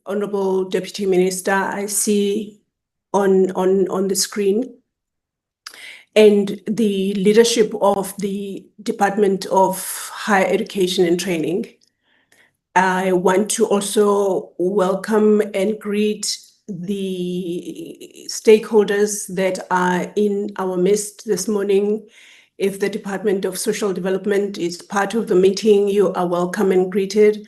Honorable Deputy Minister, I see on the screen, and the leadership of the Department of Higher Education and Training. I want to also welcome and greet the stakeholders that are in our midst this morning. If the Department of Social Development is part of the meeting, you are welcome and greeted.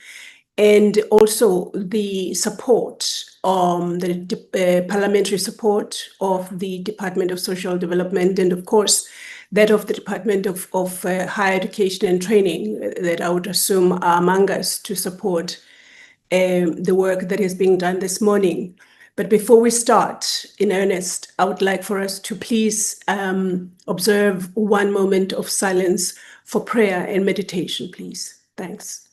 And also the support, the parliamentary support of the Department of Social Development, and of course, that of the Department of Higher Education and Training, that I would assume are among us to support the work that is being done this morning. But before we start in earnest, I would like for us to please observe 1 moment of silence for prayer and meditation, please. Thanks.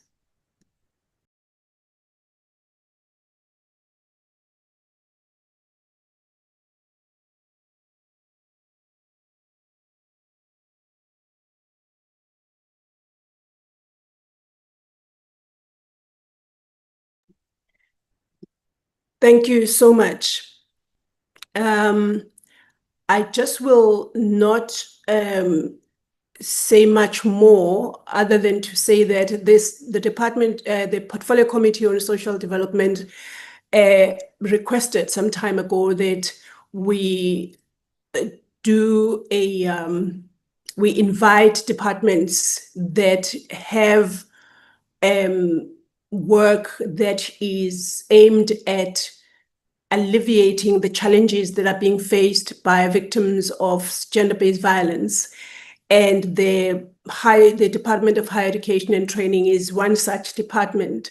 Thank you so much. I just will not say much more other than to say that the department, the Portfolio Committee on Social Development requested some time ago that we we invite departments that have work that is aimed at alleviating the challenges that are being faced by victims of gender-based violence. And the Department of Higher Education and Training is one such department.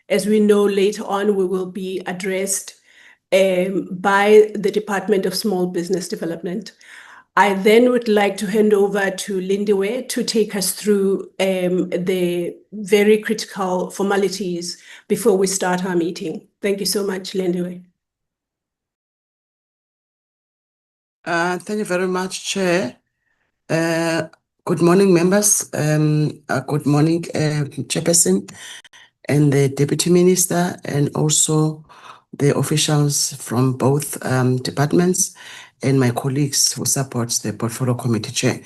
As we know, later on, we will be addressed by the Department of Small Business Development. I then would like to hand over to Lindiwe to take us through the very critical formalities before we start our meeting. Thank you so much, Lindiwe. Thank you very much, Chair. Good morning, members. Good morning, Chairperson and the Deputy Minister, and also the officials from both departments and my colleagues who supports the Portfolio Committee Chair.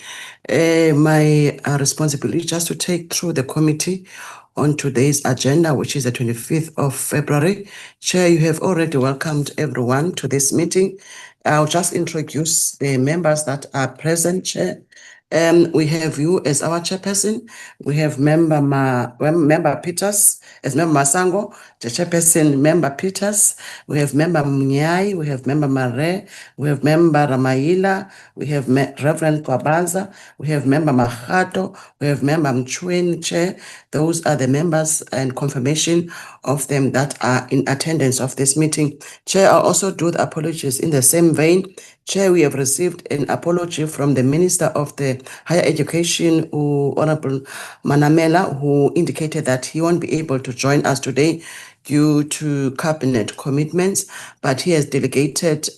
My responsibility is just to take through the committee on today's agenda, which is the 25th of February. Chair, you have already welcomed everyone to this meeting. I'll just introduce the members that are present, Chair. We have you as our chairperson. We have member Peters as member Masango, the chairperson member Peters. We have member Munyai, we have member Mare, we have member Ramaila, we have Reverend Kwabaza, we have member Mahato, we have member Mchweni, Chair. Those are the members and confirmation of them that are in attendance of this meeting. Chair, I'll also do the apologies in the same vein. Chair, we have received an apology from the Minister of the Higher Education, Honorable Manamela, who indicated that he won't be able to join us today due to cabinet commitments, but he has delegated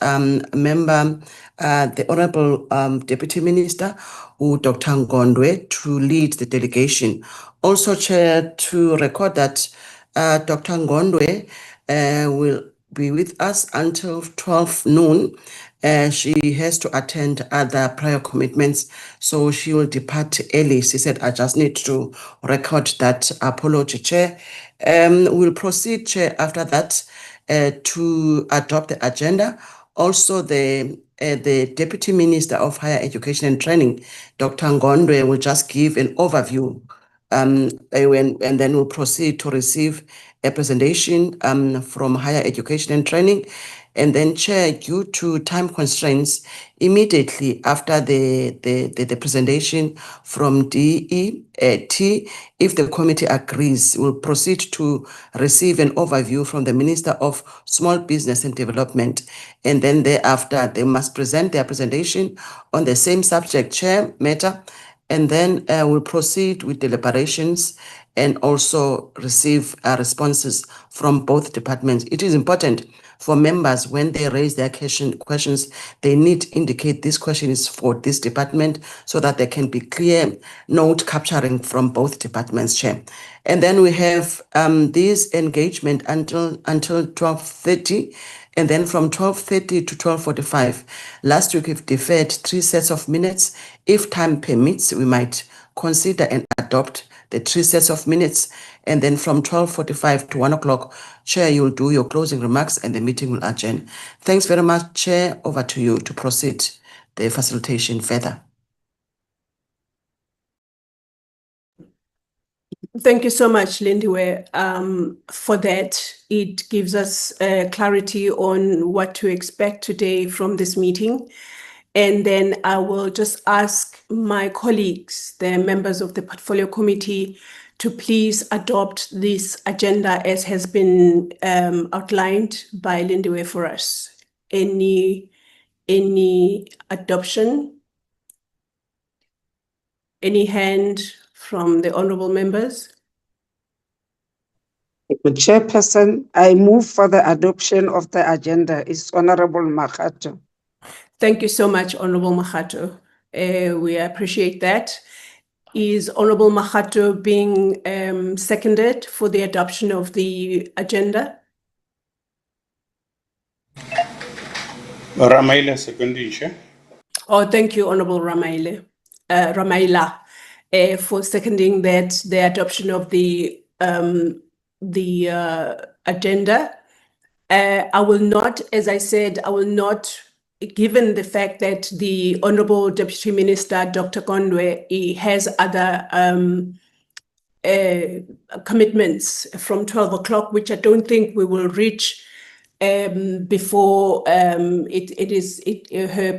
member, the Honorable Deputy Minister, Dr. Ngondwe, to lead the delegation. Also, Chair, to record that Dr. Ngondwe will be with us until 12 noon. She has to attend other prior commitments, so she will depart early. She said, I just need to record that apology, Chair. We'll proceed, Chair, after that to adopt the agenda. Also, the Deputy Minister of Higher Education and Training, Dr. Ngondwe, will just give an overview and then we'll proceed to receive a presentation from Higher Education and Training. And then, Chair, due to time constraints, immediately after the presentation from DET, if the committee agrees, we'll proceed to receive an overview from the Minister of Small Business and Development. And then thereafter, they must present their presentation on the same subject, Chair, matter. And then we'll proceed with deliberations and also receive responses from both departments. It is important for members when they raise their questions, they need to indicate this question is for this department so that there can be clear note capturing from both departments, Chair. And then we have this engagement until 12:30. And then from 12:30 to 12:45, last week we've deferred 3 sets of minutes. If time permits, we might consider and adopt the 3 sets of minutes. And then from 12:45 to 1 o'clock, Chair, you'll do your closing remarks and the meeting will adjourn. Thanks very much, Chair. Over to you to proceed the facilitation further. Thank you so much, Lindiwe, for that. It gives us clarity on what to expect today from this meeting. And then I will just ask my colleagues, the members of the Portfolio Committee, to please adopt this agenda as has been outlined by Lindiwe for us. Any adoption? Any hand from the honorable members? Chairperson, I move for the adoption of the agenda. It's Honorable Makgato. Thank you so much, Honorable Makgato. We appreciate that. Is Honorable Makgato being seconded for the adoption of the agenda? Ramaila seconding, Chair. Oh, thank you, Honorable Ramaila, for seconding that the adoption of the agenda. I will not, as I said, given the fact that the Honorable Deputy Minister, Dr. Gondwe, he has other commitments from 12 o'clock, which I don't think we will reach before her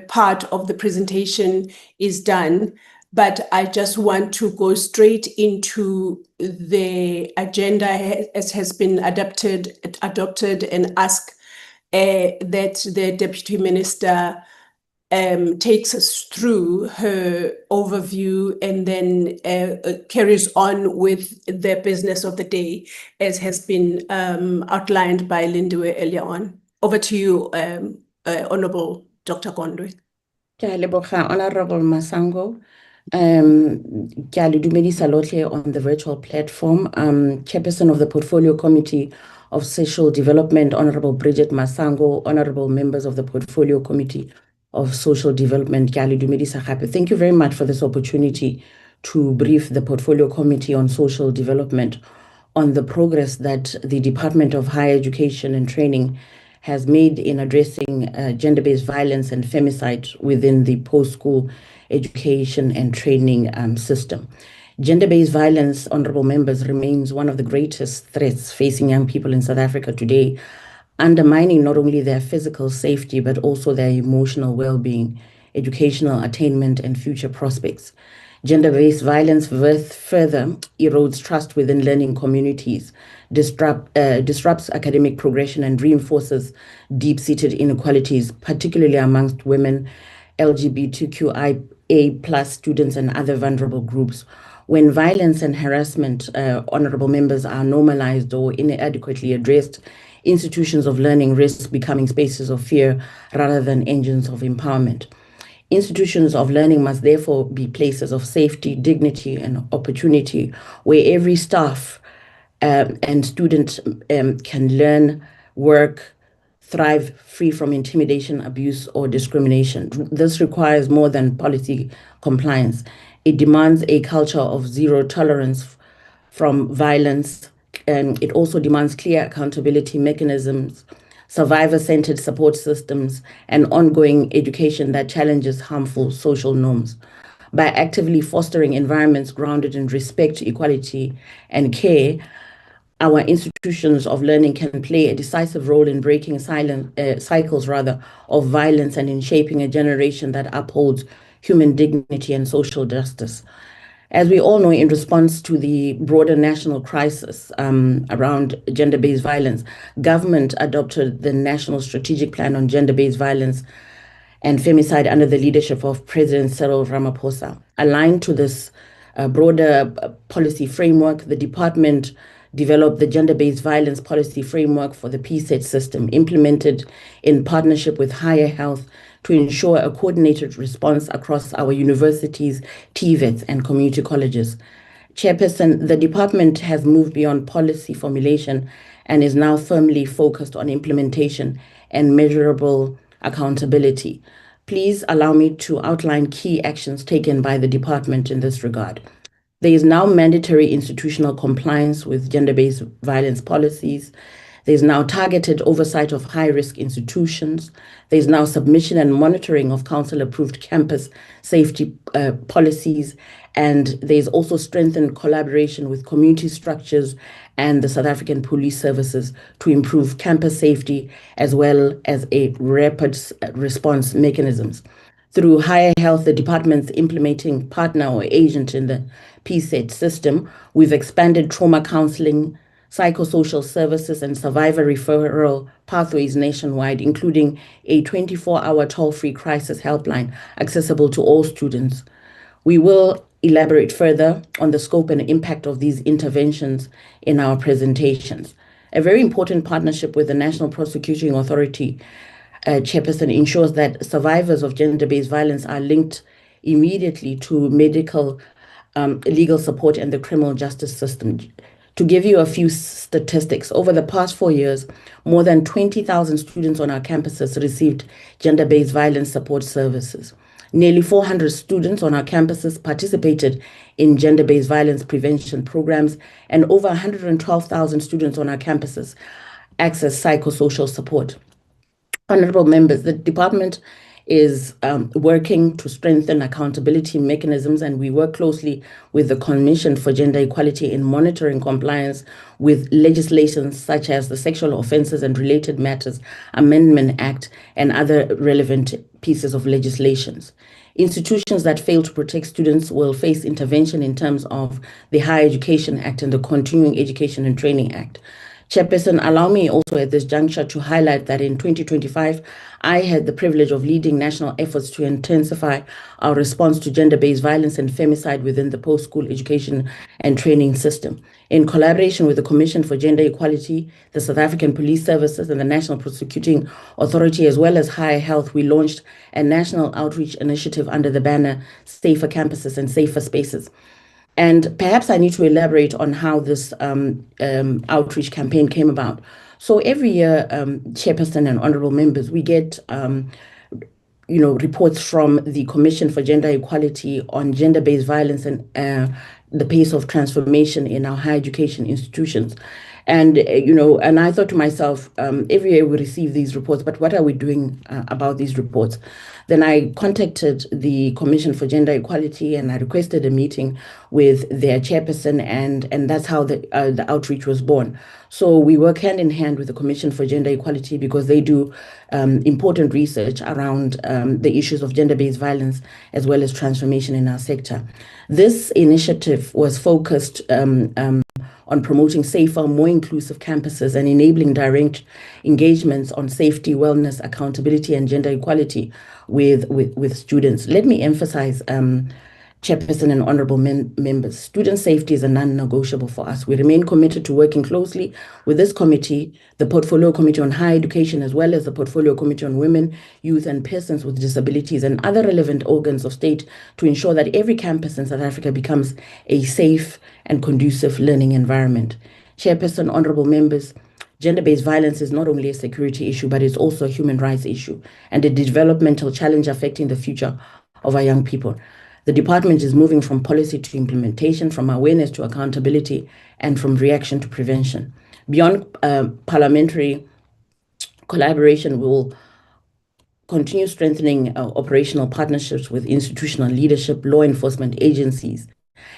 part of the presentation is done. But I just want to go straight into the agenda as has been adopted and ask that the Deputy Minister takes us through her overview and then carries on with the business of the day as has been outlined by Lindiwe earlier on. Over to you, Honorable Dr. Gondwe. Honorable Masango. On the virtual platform, Chairperson of the Portfolio Committee of Social Development, Honorable Bridget Masango, Honorable members of the Portfolio Committee of Social Development, thank you very much for this opportunity to brief the Portfolio Committee on Social Development on the progress that the Department of Higher Education and Training has made in addressing gender-based violence and femicide within the post-school education and training system. Gender-based violence, honorable members, remains one of the greatest threats facing young people in South Africa today, undermining not only their physical safety, but also their emotional well-being, educational attainment, and future prospects. Gender-based violence further erodes trust within learning communities, disrupts academic progression, and reinforces deep-seated inequalities, particularly amongst women, LGBTQIA+ students, and other vulnerable groups. When violence and harassment, honorable members, are normalized or inadequately addressed, institutions of learning risk becoming spaces of fear rather than engines of empowerment. Institutions of learning must therefore be places of safety, dignity, and opportunity where every staff and student can learn, work, thrive free from intimidation, abuse, or discrimination. This requires more than policy compliance. It demands a culture of zero tolerance from violence, and it also demands clear accountability mechanisms, survivor-centered support systems, and ongoing education that challenges harmful social norms. By actively fostering environments grounded in respect, equality, and care, our institutions of learning can play a decisive role in breaking cycles of violence and in shaping a generation that upholds human dignity and social justice. As we all know, in response to the broader national crisis around gender-based violence, government adopted the National Strategic Plan on Gender-Based Violence and Femicide under the leadership of President Cyril Ramaphosa. Aligned to this broader policy framework, the department developed the gender-based violence policy framework for the PSET system, implemented in partnership with Higher Health to ensure a coordinated response across our universities, TVETs, and community colleges. Chairperson, the department has moved beyond policy formulation and is now firmly focused on implementation and measurable accountability. Please allow me to outline key actions taken by the department in this regard. There is now mandatory institutional compliance with gender-based violence policies. There's now targeted oversight of high-risk institutions. There's now submission and monitoring of council-approved campus safety policies. And there's also strengthened collaboration with community structures and the South African Police Services to improve campus safety as well as a rapid response mechanisms. Through Higher Health, the department's implementing partner or agent in the PSET system, we've expanded trauma counseling, psychosocial services, and survivor referral pathways nationwide, including a 24-hour toll-free crisis helpline accessible to all students. We will elaborate further on the scope and impact of these interventions in our presentations. A very important partnership with the National Prosecuting Authority, Chairperson, ensures that survivors of gender-based violence are linked immediately to medical legal support and the criminal justice system. To give you a few statistics, over the past 4 years, more than 20,000 students on our campuses received gender-based violence support services. Nearly 400 students on our campuses participated in gender-based violence prevention programs, and over 112,000 students on our campuses access psychosocial support. Honorable members, the department is working to strengthen accountability mechanisms, and we work closely with the Commission for Gender Equality in monitoring compliance with legislation such as the Sexual Offences and Related Matters Amendment Act and other relevant pieces of legislations. Institutions that fail to protect students will face intervention in terms of the Higher Education Act and the Continuing Education and Training Act. Chairperson, allow me also at this juncture to highlight that in 2025, I had the privilege of leading national efforts to intensify our response to gender-based violence and femicide within the post-school education and training system. In collaboration with the Commission for Gender Equality, the South African Police Services, and the National Prosecuting Authority, as well as Higher Health, we launched a national outreach initiative under the banner Safer Campuses and Safer Spaces. And perhaps I need to elaborate on how this outreach campaign came about. So every year, Chairperson and honorable members, we get reports from the Commission for Gender Equality on gender-based violence and the pace of transformation in our higher education institutions. And, and I thought to myself, every year we receive these reports, but what are we doing about these reports? Then I contacted the Commission for Gender Equality and I requested a meeting with their chairperson, and that's how the outreach was born. So we work hand in hand with the Commission for Gender Equality because they do important research around the issues of gender-based violence as well as transformation in our sector. This initiative was focused on promoting safer, more inclusive campuses and enabling direct engagements on safety, wellness, accountability, and gender equality with students. Let me emphasize, Chairperson and honorable members, student safety is a non-negotiable for us. We remain committed to working closely with this committee, the Portfolio Committee on Higher Education, as well as the Portfolio Committee on Women, Youth, and Persons with Disabilities, and other relevant organs of state to ensure that every campus in South Africa becomes a safe and conducive learning environment. Chairperson, honorable members, gender-based violence is not only a security issue, but it's also a human rights issue and a developmental challenge affecting the future of our young people. The department is moving from policy to implementation, from awareness to accountability, and from reaction to prevention. Beyond parliamentary collaboration, we will continue strengthening operational partnerships with institutional leadership, law enforcement agencies,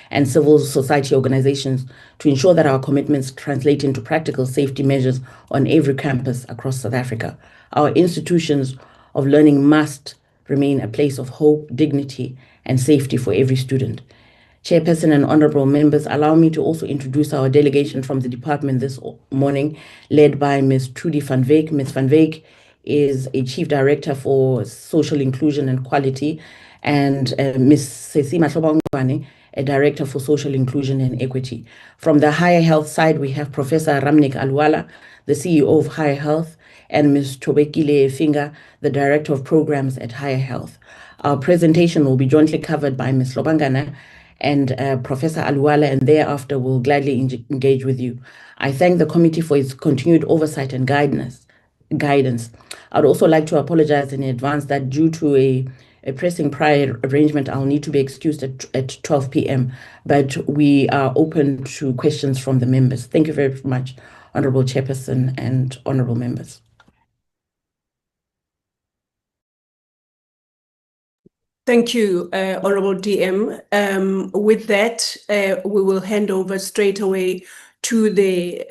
and civil society organizations to ensure that our commitments translate into practical safety measures on every campus across South Africa. Our institutions of learning must remain a place of hope, dignity, and safety for every student. Chairperson and honorable members, allow me to also introduce our delegation from the department this morning, led by Ms. Trudy van Wyk. Ms. van Wyk is a Chief Director for Social Inclusion and Quality, and Ms. Sesima Hlobongwane, a Director for Social Inclusion and Equity. From the Higher Health side, we have Professor Ramnik Alwala, the CEO of Higher Health, and Ms. Tobekile Finga, the Director of Programs at Higher Health. Our presentation will be jointly covered by Ms. Lobangana and Professor Alwala, and thereafter we'll gladly engage with you. I thank the committee for its continued oversight and guidance. I'd also like to apologize in advance that due to a pressing prior arrangement, I'll need to be excused at 12 p.m., but we are open to questions from the members. Thank you very much, Honorable Chairperson and honorable members. Thank you, Honorable DM. With that, we will hand over straight away to the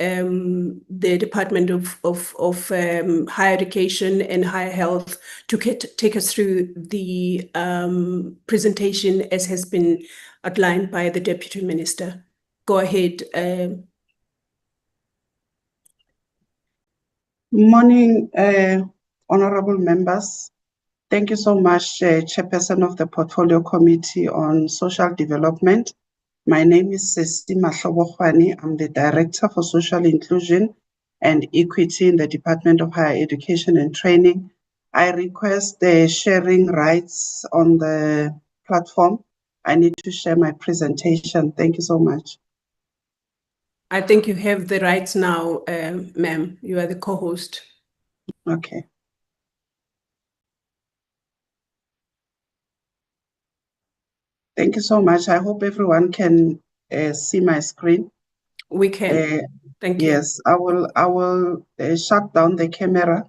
Department of Higher Education and Higher Health to take us through the presentation as has been outlined by the Deputy Minister. Go ahead. Morning, honorable members. Thank you so much, Chairperson of the Portfolio Committee on Social Development. My name is Sesi Mahlobokhwane. I'm the Director for Social Inclusion and Equity in the Department of Higher Education and Training. I request the sharing rights on the platform. I need to share my presentation. Thank you so much. I think you have the rights now, ma'am. You are the co-host. Okay. Thank you so much. I hope everyone can see my screen. We can. Thank you. Yes, I will shut down the camera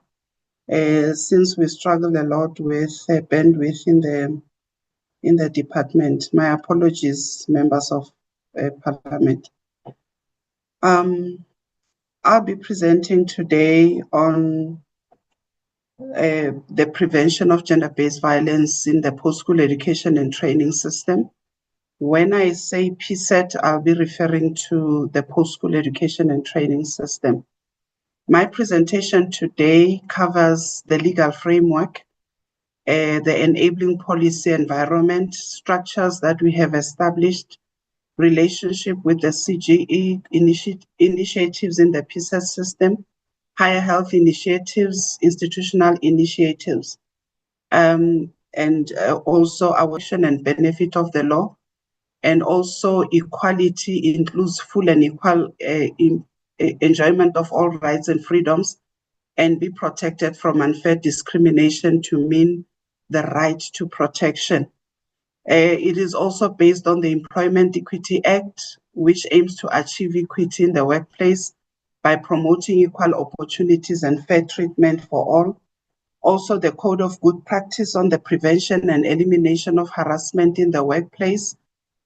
since we struggle a lot with bandwidth in the department. My apologies, members of Parliament. I'll be presenting today on the prevention of gender-based violence in the post-school education and training system. When I say PSET, I'll be referring to the post-school education and training system. My presentation today covers the legal framework, the enabling policy environment, structures that we have established, relationship with the CGE initiatives in the PSET system, higher health initiatives, institutional initiatives, and also our action and benefit of the law. And also equality includes full and equal enjoyment of all rights and freedoms and be protected from unfair discrimination to mean the right to protection. It is also based on the Employment Equity Act, which aims to achieve equity in the workplace by promoting equal opportunities and fair treatment for all. Also, the Code of Good Practice on the prevention and elimination of harassment in the workplace,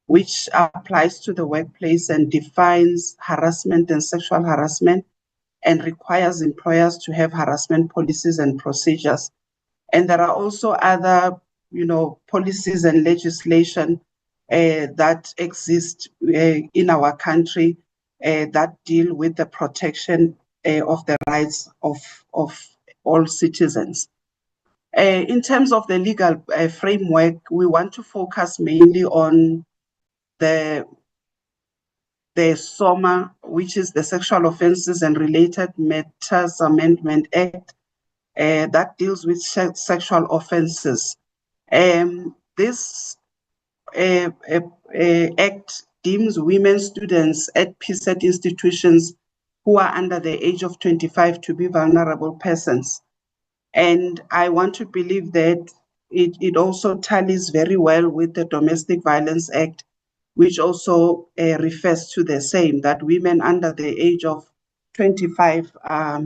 which applies to the workplace and defines harassment and sexual harassment and requires employers to have harassment policies and procedures. And there are also other, policies and legislation that exist in our country that deal with the protection of the rights of all citizens. In terms of the legal framework, we want to focus mainly on the SOMA, which is the Sexual Offences and Related Matters Amendment Act, that deals with sexual offences. This act deems women students at PSET institutions who are under the age of 25 to be vulnerable persons. And I want to believe that it also tallies very well with the Domestic Violence Act, which also refers to the same, that women under the age of 25 are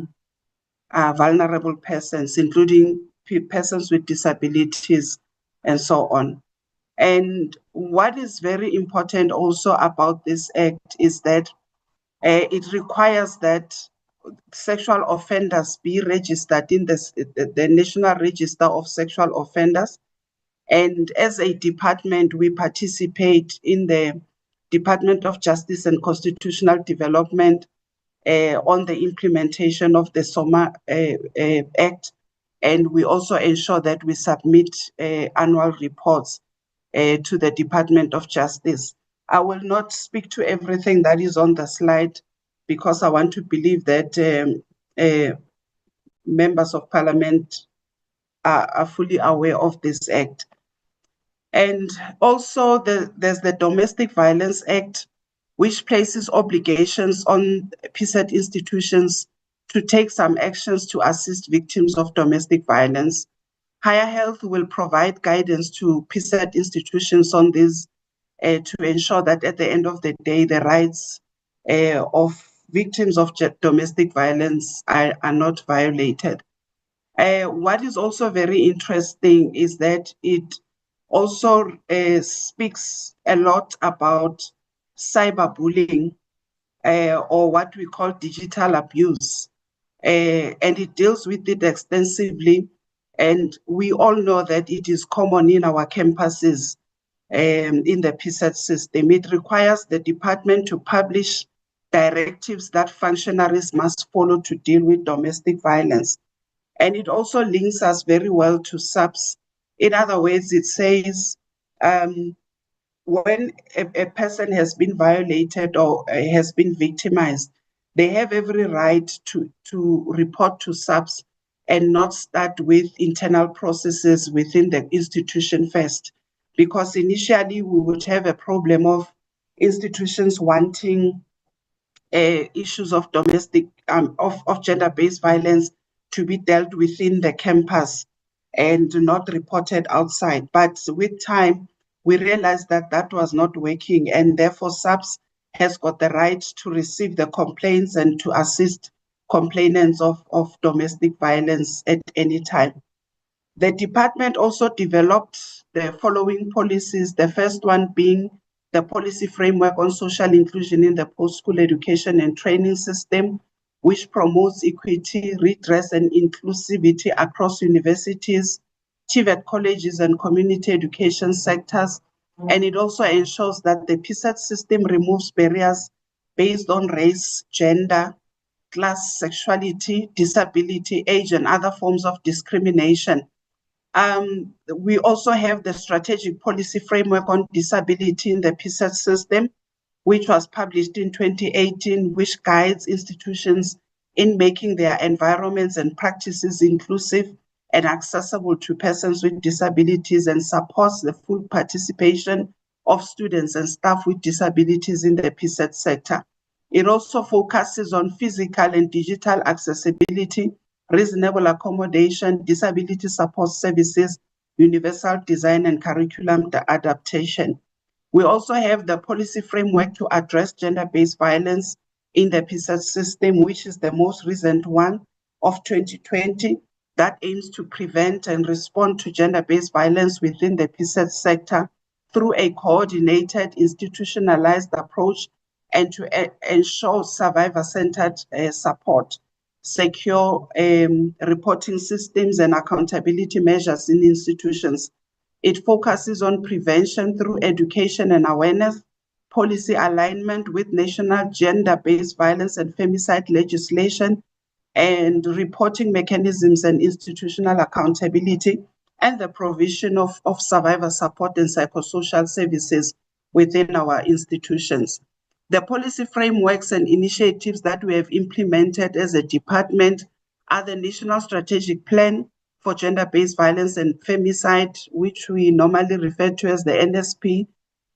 vulnerable persons, including persons with disabilities and so on. And what is very important also about this act is that it requires that sexual offenders be registered in the National Register of Sexual Offenders. And as a department, we participate in the Department of Justice and Constitutional Development on the implementation of the SOMA Act. And we also ensure that we submit annual reports to the Department of Justice. I will not speak to everything that is on the slide because I want to believe that members of parliament are fully aware of this act. And also there's the Domestic Violence Act, which places obligations on PSET institutions to take some actions to assist victims of domestic violence. Higher Health will provide guidance to PSET institutions on this to ensure that at the end of the day, the rights of victims of domestic violence are not violated. What is also very interesting is that it also speaks a lot about cyberbullying or what we call digital abuse. And it deals with it extensively. And we all know that it is common in our campuses in the PSET system. It requires the department to publish directives that functionaries must follow to deal with domestic violence. And it also links us very well to SAPS. In other words, it says when a person has been violated or has been victimized, they have every right to report to SAPS and not start with internal processes within the institution first. Because initially we would have a problem of institutions wanting issues of domestic, of gender-based violence to be dealt within the campus and not reported outside. But with time, we realized that that was not working, and therefore SAPS has got the right to receive the complaints and to assist complainants of domestic violence at any time. The department also developed the following policies, the first one being the policy framework on social inclusion in the post-school education and training system, which promotes equity, redress, and inclusivity across universities, TVET colleges, and community education sectors. And it also ensures that the PSET system removes barriers based on race, gender, class, sexuality, disability, age, and other forms of discrimination. We also have the strategic policy framework on disability in the PSET system, which was published in 2018, which guides institutions in making their environments and practices inclusive and accessible to persons with disabilities and supports the full participation of students and staff with disabilities in the PSET sector. It also focuses on physical and digital accessibility, reasonable accommodation, disability support services, universal design, and curriculum adaptation. We also have the policy framework to address gender-based violence in the PSET system, which is the most recent one of 2020 that aims to prevent and respond to gender-based violence within the PSET sector through a coordinated, institutionalized approach and to ensure survivor-centered support, secure reporting systems and accountability measures in institutions. It focuses on prevention through education and awareness, policy alignment with national gender-based violence and femicide legislation, and reporting mechanisms and institutional accountability, and the provision of survivor support and psychosocial services within our institutions. The policy frameworks and initiatives that we have implemented as a department are the National Strategic Plan for Gender-Based Violence and Femicide, which we normally refer to as the NSP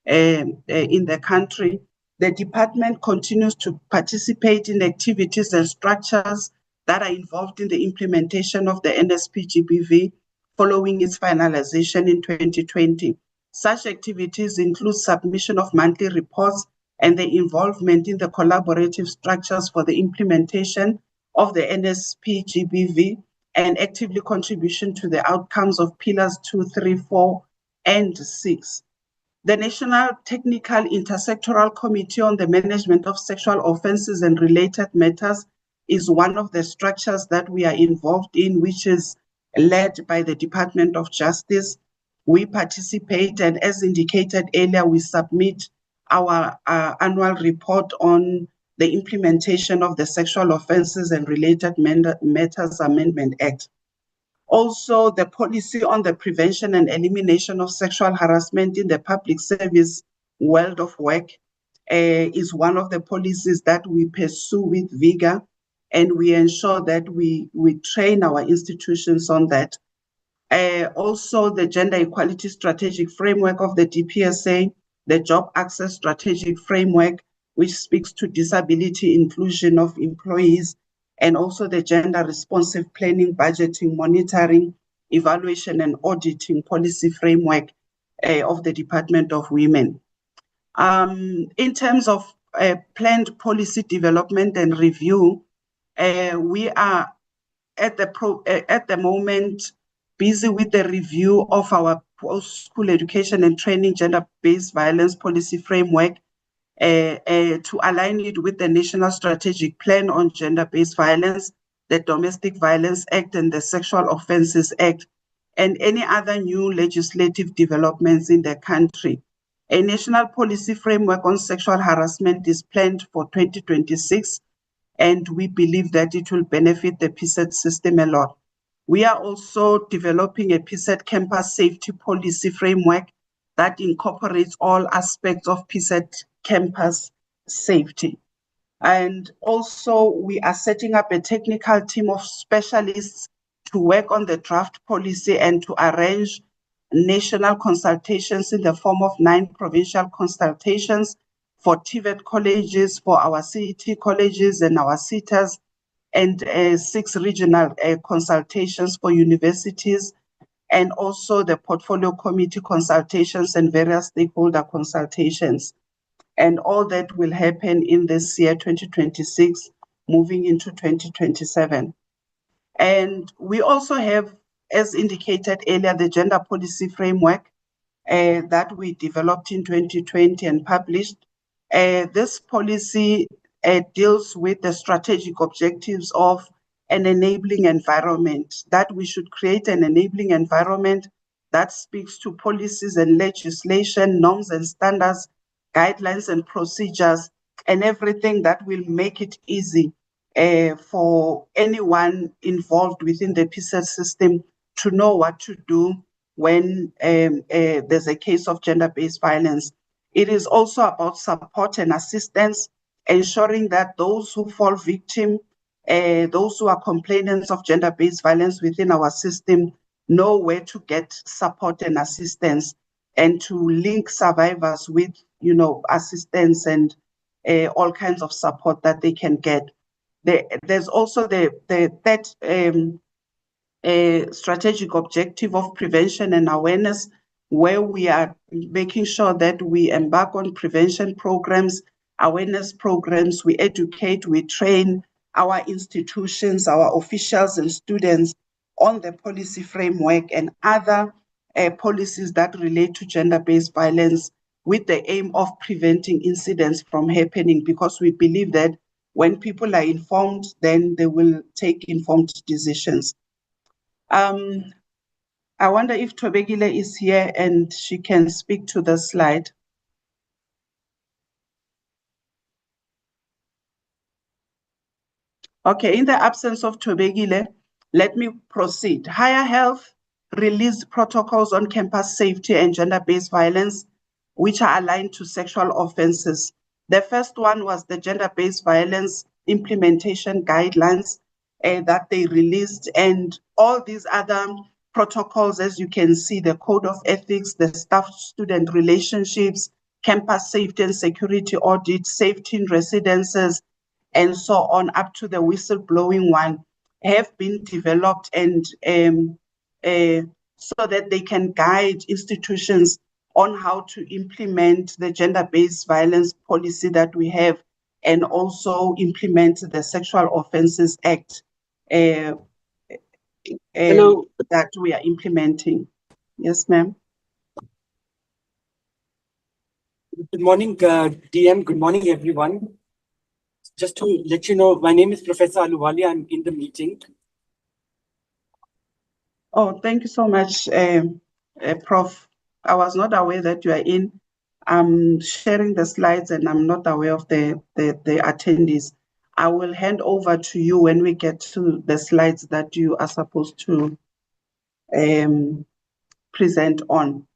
in the country. The department continues to participate in activities and structures that are involved in the implementation of the NSP GBV following its finalization in 2020. Such activities include submission of monthly reports and the involvement in the collaborative structures for the implementation of the NSP GBV and actively contribution to the outcomes of pillars 2, 3, 4, and 6. The National Technical Intersectoral Committee on the Management of Sexual Offences and Related Matters is one of the structures that we are involved in, which is led by the Department of Justice. We participate, and as indicated earlier, we submit our annual report on the implementation of the Sexual Offences and Related Matters Amendment Act. Also, the policy on the prevention and elimination of sexual harassment in the public service world of work is one of the policies that we pursue with vigor, and we ensure that we train our institutions on that. Also, the Gender Equality Strategic Framework of the DPSA, the Job Access Strategic Framework, which speaks to disability inclusion of employees, and also the Gender Responsive Planning, Budgeting, Monitoring, Evaluation and Auditing Policy Framework of the Department of Women. In terms of planned policy development and review, we are at the moment busy with the review of our post-school education and training gender-based violence policy framework to align it with the National Strategic Plan on Gender-Based Violence, the Domestic Violence Act and the Sexual Offences Act, and any other new legislative developments in the country. A national policy framework on sexual harassment is planned for 2026, and we believe that it will benefit the PSET system a lot. We are also developing a PSET campus safety policy framework that incorporates all aspects of PSET campus safety. And also, we are setting up a technical team of specialists to work on the draft policy and to arrange national consultations in the form of 9 provincial consultations for TVET colleges, for our CET colleges and our SETAs, and 6 regional consultations for universities, and also the portfolio committee consultations and various stakeholder consultations. And all that will happen in this year, 2026, moving into 2027. And we also have, as indicated earlier, the gender policy framework that we developed in 2020 and published. This policy deals with the strategic objectives of an enabling environment, that we should create an enabling environment that speaks to policies and legislation, norms and standards, guidelines and procedures, and everything that will make it easy for anyone involved within the PSET system to know what to do when there's a case of gender-based violence. It is also about support and assistance, ensuring that those who fall victim, those who are complainants of gender-based violence within our system know where to get support and assistance, and to link survivors with, assistance and all kinds of support that they can get. There's also the third strategic objective of prevention and awareness, where we are making sure that we embark on prevention programs, awareness programs, we educate, we train our institutions, our officials and students on the policy framework and other policies that relate to gender-based violence, with the aim of preventing incidents from happening, because we believe that when people are informed, then they will take informed decisions. I wonder if Thobekile is here and she can speak to the slide. Okay, in the absence of Thobekile, let me proceed. Higher Health released protocols on campus safety and gender-based violence, which are aligned to sexual offenses. The first one was the gender-based violence implementation guidelines that they released, and all these other protocols, as you can see, the code of ethics, the staff-student relationships, campus safety and security audit, safety in residences, and so on, up to the whistleblowing one, have been developed and so that they can guide institutions on how to implement the gender-based violence policy that we have, and also implement the Sexual Offences Act that we are implementing. Yes, ma'am. Good morning, DM. Good morning, everyone. Just to let you know, my name is Professor Aluwali. I'm in the meeting. Oh, thank you so much, Prof. I was not aware that you are in. I'm sharing the slides and I'm not aware of the attendees. I will hand over to you when we get to the slides that you are supposed to present on.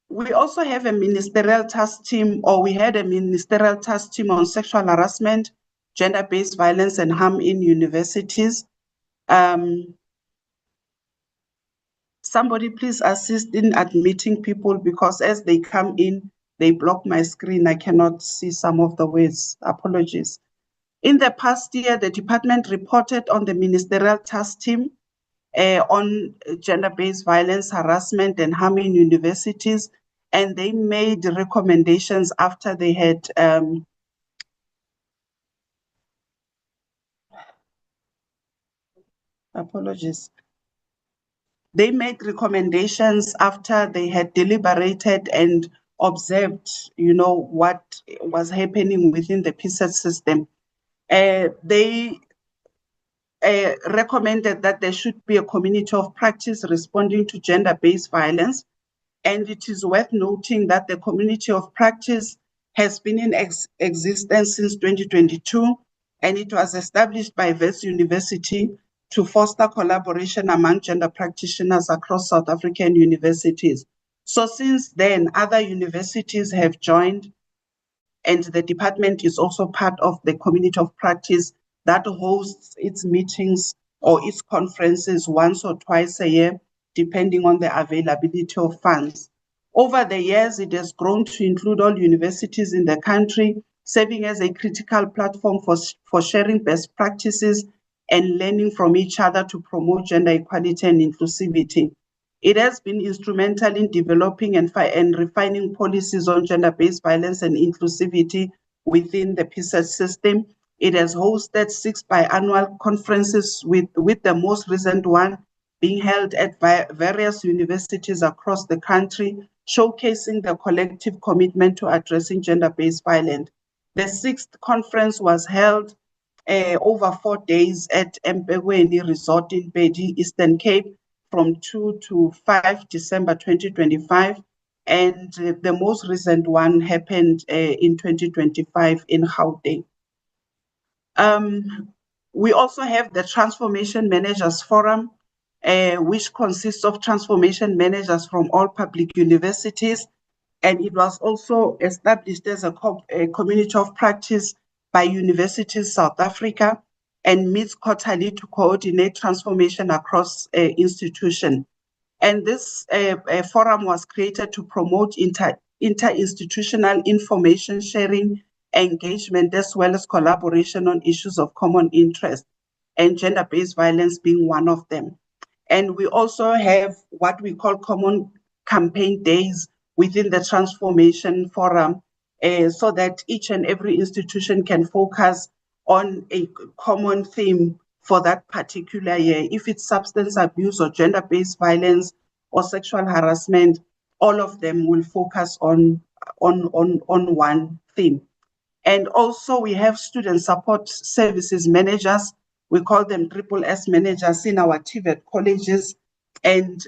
We also have a ministerial task team, or we had a ministerial task team on sexual harassment, gender-based violence and harm in universities. Somebody please assist in admitting people, because as they come in, they block my screen. I cannot see some of the words. Apologies. In the past year, the department reported on the ministerial task team on gender-based violence, harassment, and harm in universities, and they made recommendations after they had apologies. They made recommendations after they had deliberated and observed, what was happening within the PSET system. They recommended that there should be a community of practice responding to gender-based violence. And it is worth noting that the community of practice has been in existence since 2022, and it was established by Wits University to foster collaboration among gender practitioners across South African universities. So since then, other universities have joined, and the department is also part of the community of practice that hosts its meetings or its conferences once or twice a year, depending on the availability of funds. Over the years, it has grown to include all universities in the country, serving as a critical platform for sharing best practices and learning from each other to promote gender equality and inclusivity. It has been instrumental in developing and refining policies on gender-based violence and inclusivity within the PSET system. It has hosted 6 biannual conferences, with the most recent one being held at various universities across the country, showcasing the collective commitment to addressing gender-based violence. The 6th conference was held over 4 days at Mpekweni Resort in Bedi, Eastern Cape, from 2 to 5 December 2025. And the most recent one happened in 2025 in Gauteng. We also have the Transformation Managers Forum, which consists of transformation managers from all public universities. And it was also established as a community of practice by Universities South Africa, and meets quarterly to coordinate transformation across institutions. And this forum was created to promote interinstitutional information sharing, engagement, as well as collaboration on issues of common interest, and gender-based violence being one of them. And we also have what we call common campaign days within the Transformation Forum, so that each and every institution can focus on a common theme for that particular year. If it's substance abuse or gender-based violence or sexual harassment, all of them will focus on one theme. And also we have student support services managers. We call them SSS managers in our TVET colleges. And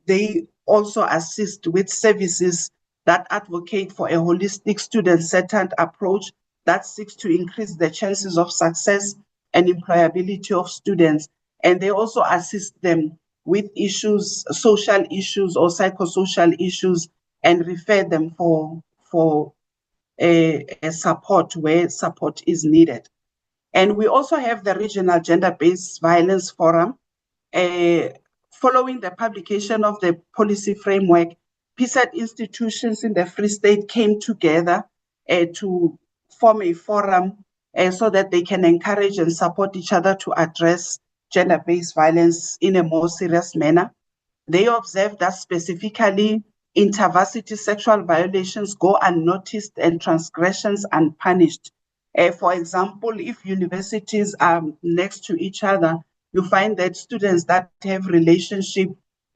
they also assist with services that advocate for a holistic student-centered approach that seeks to increase the chances of success and employability of students. And they also assist them with issues, social issues or psychosocial issues, and refer them for support where support is needed. And we also have the Regional Gender-Based Violence Forum. Following the publication of the policy framework, PSET institutions in the Free State came together to form a forum so that they can encourage and support each other to address gender-based violence in a more serious manner. They observed that specifically intervarsity sexual violations go unnoticed and transgressions unpunished. For example, if universities are next to each other, you find that students that have relationship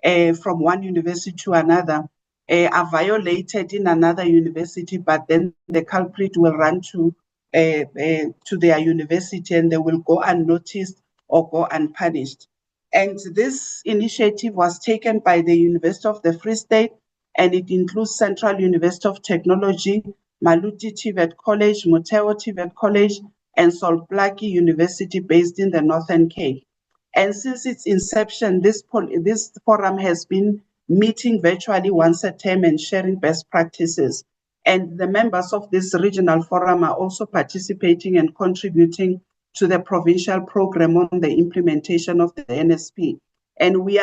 from one university to another are violated in another university, but then the culprit will run to their university and they will go unnoticed or go unpunished. And this initiative was taken by the University of the Free State, and it includes Central University of Technology, Maluti TVET College, Motheo TVET College, and Sol Plaatje University based in the Northern Cape. And since its inception, this forum has been meeting virtually once a term and sharing best practices. And the members of this regional forum are also participating and contributing to the provincial program on the implementation of the NSP. And we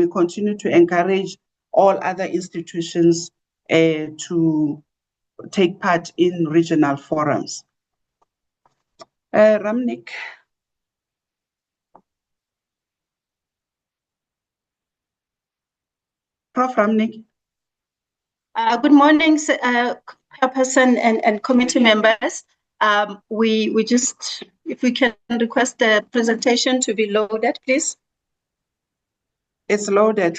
continue to encourage all other institutions to take part in regional forums. Ramnik. Prof. Ramnik. Good morning, Chairperson and committee members. We just, if we can request the presentation to be loaded, please. It's loaded.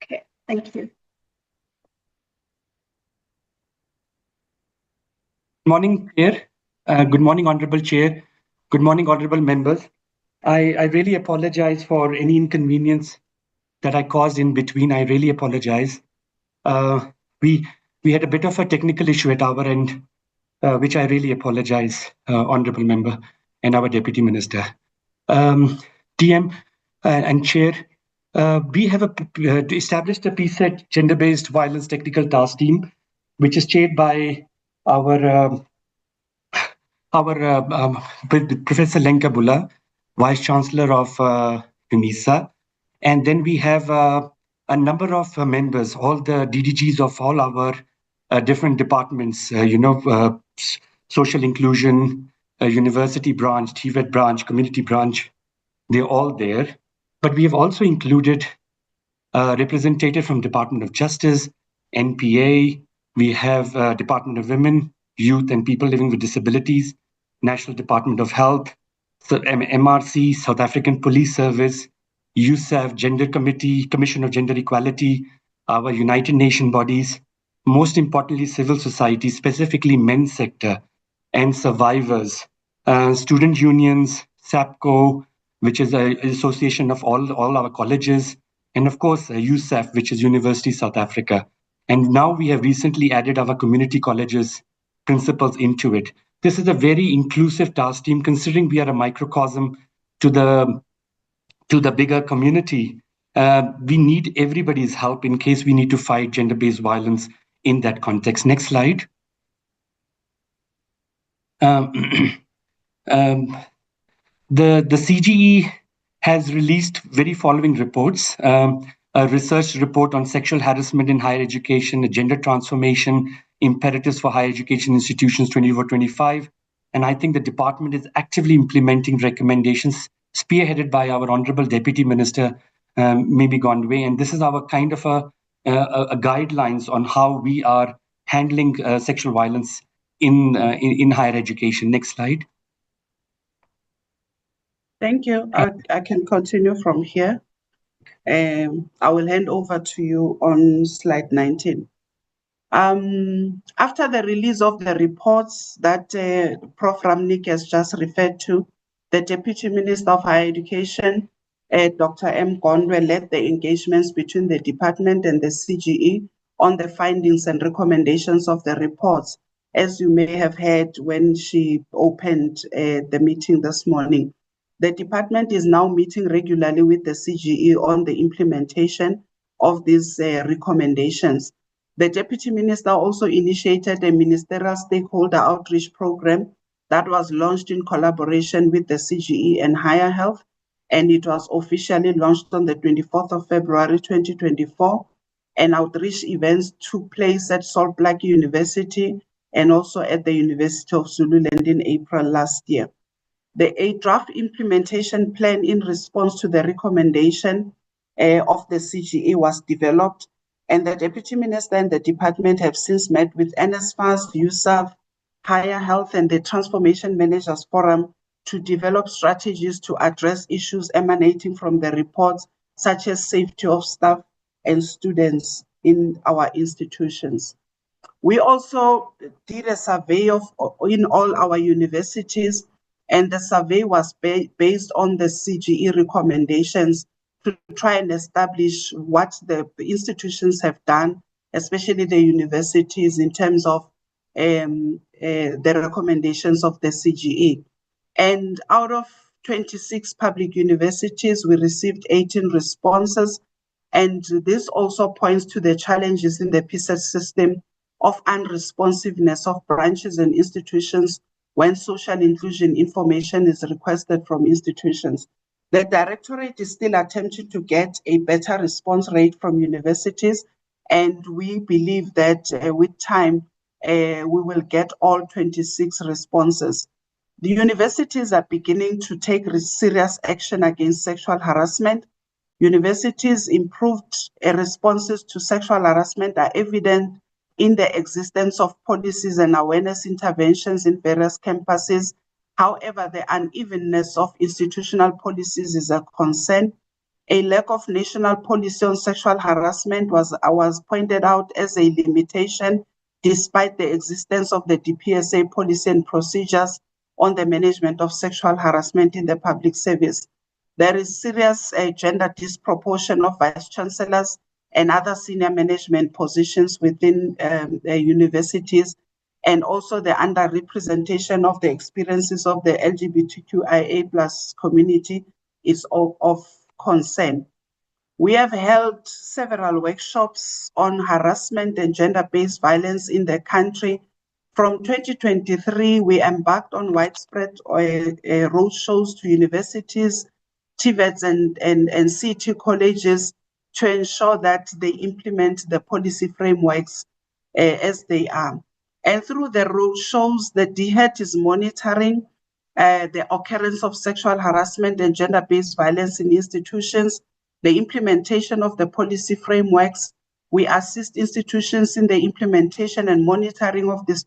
Okay, thank you. Good morning, Chair. Good morning, Honorable Chair. Good morning, Honorable Members. I really apologize for any inconvenience that I caused in between. I really apologize. We had a bit of a technical issue at our end, which I really apologize, Honorable Member and our Deputy Minister. DM and Chair, we have established a PSET gender-based violence technical task team, which is chaired by our Professor Lenka Bulla, Vice Chancellor of UNISA. And then we have a number of members, all the DDGs of all our different departments, social inclusion, university branch, TVET branch, community branch, they're all there. But we have also included a representative from Department of Justice, NPA, we have Department of Women, Youth and People Living with Disabilities, National Department of Health, MRC, South African Police Service, USAF, Gender Committee, Commission of Gender Equality, our United Nations bodies, most importantly, civil society, specifically men's sector, and survivors, student unions, SAPCO, which is an association of all our colleges, and of course, USAF, which is University South Africa. And now we have recently added our community colleges principals into it. This is a very inclusive task team, considering we are a microcosm to the bigger community. We need everybody's help in case we need to fight gender-based violence in that context. Next slide. The CGE has released very following reports. A research report on sexual harassment in higher education, a gender transformation, imperatives for higher education institutions 24-25. And I think the department is actively implementing recommendations spearheaded by our Honorable Deputy Minister, Mimi Gondwe. And this is our kind of a guidelines on how we are handling sexual violence in higher education. Next slide. Thank you. I can continue from here. I will hand over to you on slide 19. After the release of the reports that Prof. Ramnik has just referred to, the Deputy Minister of Higher Education, Dr. M. Gondwe, led the engagements between the department and the CGE on the findings and recommendations of the reports, as you may have heard when she opened the meeting this morning. The department is now meeting regularly with the CGE on the implementation of these recommendations. The Deputy Minister also initiated a ministerial stakeholder outreach program that was launched in collaboration with the CGE and Higher Health, and it was officially launched on the 24th of February 2024. And outreach events took place at Salt Lake University and also at the University of Zululand in April last year. A draft implementation plan in response to the recommendation of the CGE was developed, and the Deputy Minister and the department have since met with NSFAS, USAF, Higher Health, and the Transformation Managers Forum to develop strategies to address issues emanating from the reports, such as safety of staff and students in our institutions. We also did a survey in all our universities, and the survey was based on the CGE recommendations to try and establish what the institutions have done, especially the universities, in terms of the recommendations of the CGE. And out of 26 public universities, we received 18 responses. And this also points to the challenges in the PSET system of unresponsiveness of branches and institutions when social inclusion information is requested from institutions. The Directorate is still attempting to get a better response rate from universities, and we believe that with time, we will get all 26 responses. The universities are beginning to take serious action against sexual harassment. Universities' improved responses to sexual harassment are evident in the existence of policies and awareness interventions in various campuses. However, the unevenness of institutional policies is a concern. A lack of national policy on sexual harassment was pointed out as a limitation, despite the existence of the DPSA policy and procedures on the management of sexual harassment in the public service. There is serious gender disproportion of vice chancellors and other senior management positions within universities, and also the underrepresentation of the experiences of the LGBTQIA+ community is of concern. We have held several workshops on harassment and gender-based violence in the country. From 2023, we embarked on widespread road shows to universities, TVETs and CT colleges to ensure that they implement the policy frameworks as they are. And through the road shows, the DHET is monitoring the occurrence of sexual harassment and gender-based violence in institutions, the implementation of the policy frameworks. We assist institutions in the implementation and monitoring of these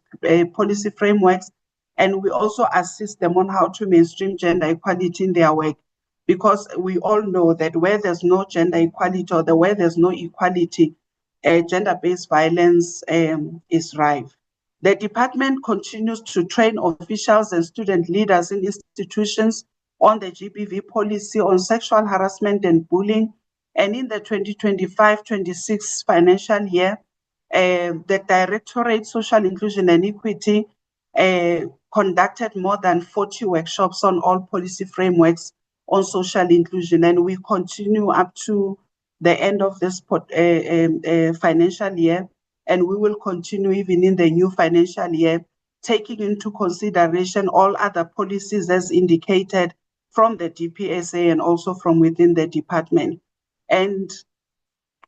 policy frameworks, and we also assist them on how to mainstream gender equality in their work, because we all know that where there's no gender equality or where there's no equality, gender-based violence is rife. The department continues to train officials and student leaders in institutions on the GBV policy on sexual harassment and bullying. And in the 2025-26 financial year, the Directorate Social Inclusion and Equity conducted more than 40 workshops on all policy frameworks on social inclusion, and we continue up to the end of this financial year, and we will continue even in the new financial year, taking into consideration all other policies as indicated from the DPSA and also from within the department. And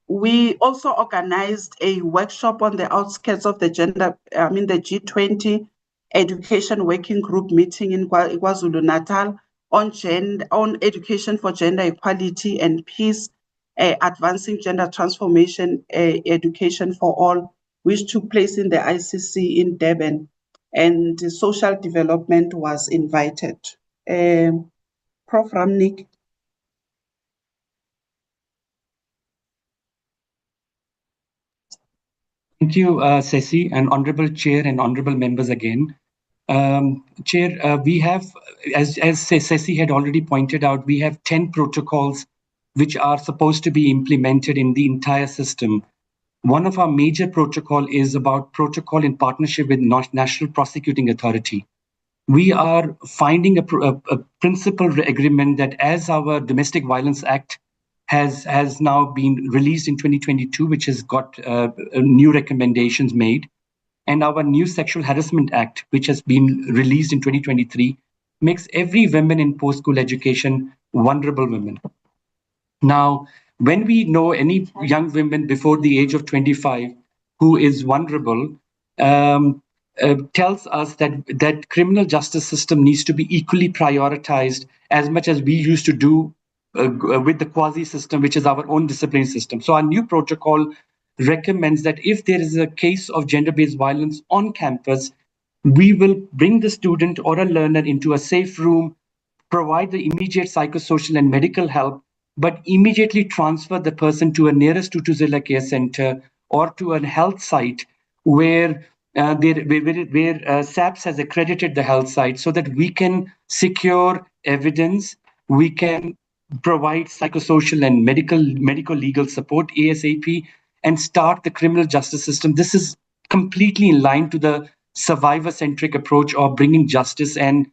we also organized a workshop on the outskirts of the the G20 Education Working Group meeting in KwaZulu-Natal on education for gender equality and peace, advancing gender transformation education for all, which took place in the ICC in Durban, and social development was invited. Prof. Ramnik. Thank you, Ceci, and Honorable Chair and Honorable Members again. Chair, we have, as Ceci had already pointed out, we have 10 protocols which are supposed to be implemented in the entire system. One of our major protocol is about protocol in partnership with National Prosecuting Authority. We are finding a principal agreement that as our Domestic Violence Act has now been released in 2022, which has got new recommendations made, and our new Sexual Harassment Act, which has been released in 2023, makes every woman in post-school education vulnerable women. Now, when we know any young women before the age of 25 who is vulnerable, tells us that criminal justice system needs to be equally prioritized as much as we used to do with the quasi system, which is our own discipline system. So our new protocol recommends that if there is a case of gender-based violence on campus, we will bring the student or a learner into a safe room, provide the immediate psychosocial and medical help, but immediately transfer the person to a nearest Tutuzela care center or to a health site where SAPS has accredited the health site, so that we can secure evidence, we can provide psychosocial and medical legal support ASAP, and start the criminal justice system. This is completely in line to the survivor-centric approach of bringing justice and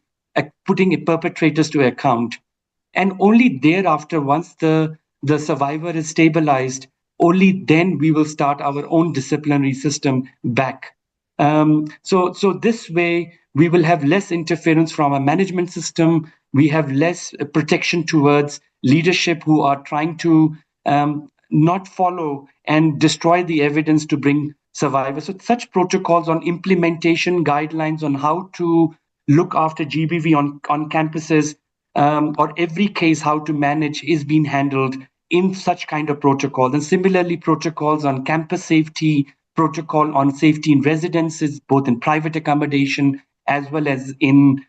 putting perpetrators to account. And only thereafter, once the survivor is stabilized, only then we will start our own disciplinary system back. So this way, we will have less interference from a management system. We have less protection towards leadership who are trying to not follow and destroy the evidence to bring survivors. So such protocols on implementation guidelines on how to look after GBV on campuses, or every case how to manage is being handled in such kind of protocols. And similarly, protocols on campus safety, protocol on safety in residences, both in private accommodation as well as in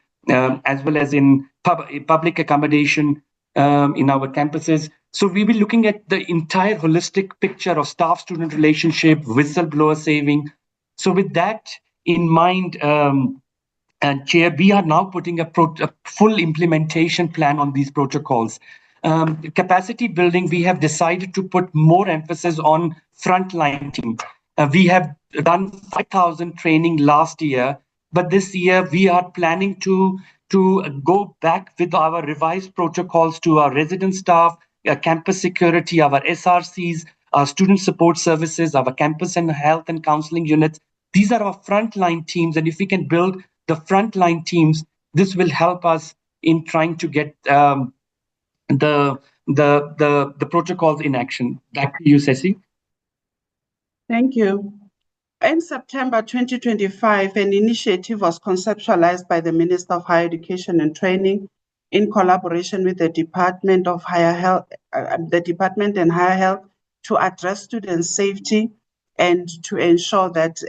public accommodation in our campuses. So we will be looking at the entire holistic picture of staff-student relationship, whistleblower saving. So with that in mind, and Chair, we are now putting a full implementation plan on these protocols. Capacity building, we have decided to put more emphasis on frontline team. We have done 5,000 training last year, but this year we are planning to go back with our revised protocols to our resident staff, campus security, our SRCs, our student support services, our campus and health and counseling units. These are our frontline teams, and if we can build the frontline teams, this will help us in trying to get the protocols in action. Back to you, Ceci. Thank you. In September 2025, an initiative was conceptualized by the Minister of Higher Education and Training in collaboration with the Department of Higher Health, the Department and Higher Health, to address student safety and to ensure that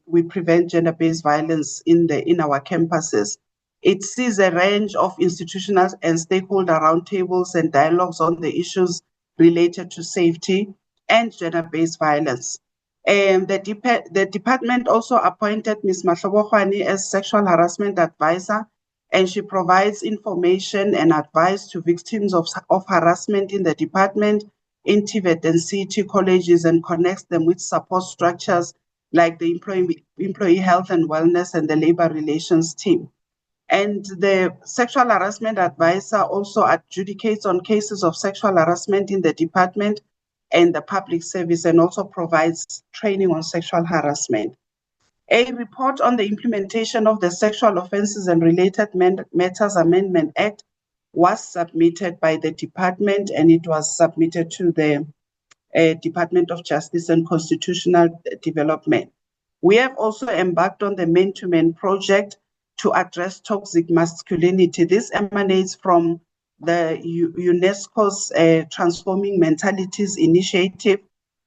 we prevent gender-based violence in our campuses. It sees a range of institutional and stakeholder roundtables and dialogues on the issues related to safety and gender-based violence. The department also appointed Ms. Mahlobokhwane as sexual harassment advisor, and she provides information and advice to victims of harassment in the department, in TVET and CT colleges, and connects them with support structures like the employee health and wellness and the labor relations team. And the sexual harassment advisor also adjudicates on cases of sexual harassment in the department and the public service, and also provides training on sexual harassment. A report on the implementation of the Sexual Offences and Related Matters Amendment Act was submitted by the department, and it was submitted to the Department of Justice and Constitutional Development. We have also embarked on the Man-to-Man project to address toxic masculinity. This emanates from the UNESCO's Transforming Mentalities Initiative.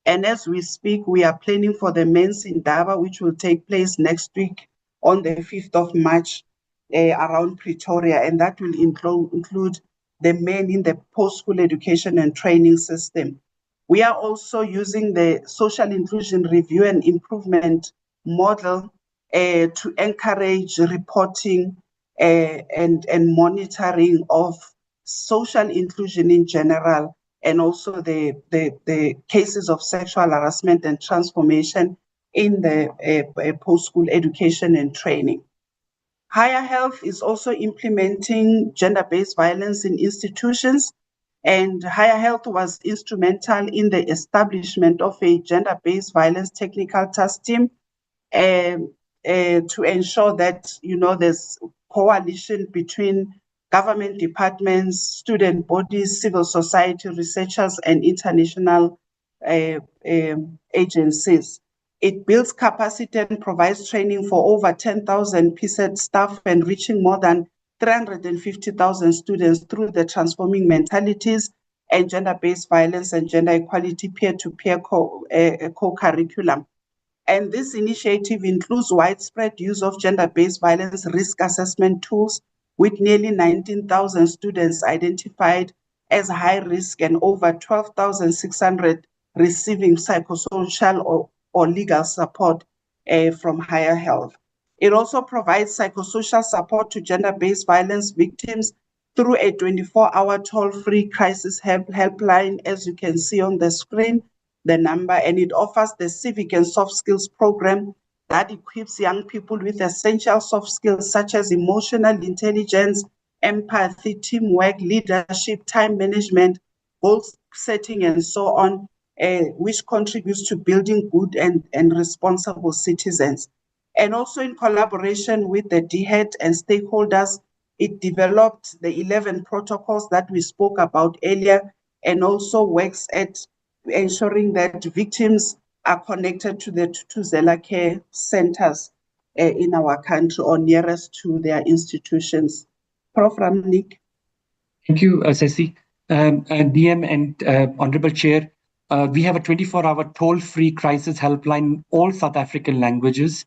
And as we speak, we are planning for the Men's Indaba, which will take place next week on the 5th of March around Pretoria. And that will include the men in the post-school education and training system. We are also using the Social Inclusion Review and Improvement model to encourage reporting and monitoring of social inclusion in general, and also the cases of sexual harassment and transformation in the post-school education and training. Higher Health is also implementing gender-based violence in institutions, and Higher Health was instrumental in the establishment of a gender-based violence technical task team to ensure that there's coalition between government departments, student bodies, civil society, researchers, and international agencies. It builds capacity and provides training for over 10,000 PSET staff and reaching more than 350,000 students through the Transforming Mentalities and Gender-Based Violence and Gender Equality peer-to-peer co-curriculum. And this initiative includes widespread use of gender-based violence risk assessment tools, with nearly 19,000 students identified as high risk and over 12,600 receiving psychosocial or legal support from Higher Health. It also provides psychosocial support to gender-based violence victims through a 24-hour toll-free crisis helpline, as you can see on the screen, the number, and it offers the civic and soft skills program that equips young people with essential soft skills such as emotional intelligence, empathy, teamwork, leadership, time management, goal setting, and so on, which contributes to building good and responsible citizens. And also in collaboration with the DHET and stakeholders, it developed the 11 protocols that we spoke about earlier, and also works at ensuring that victims are connected to the Thuthuzela care centers in our country or nearest to their institutions. Prof. Ramnik. Thank you, Ceci. DM and Honorable Chair, we have a 24-hour toll-free crisis helpline in all South African languages,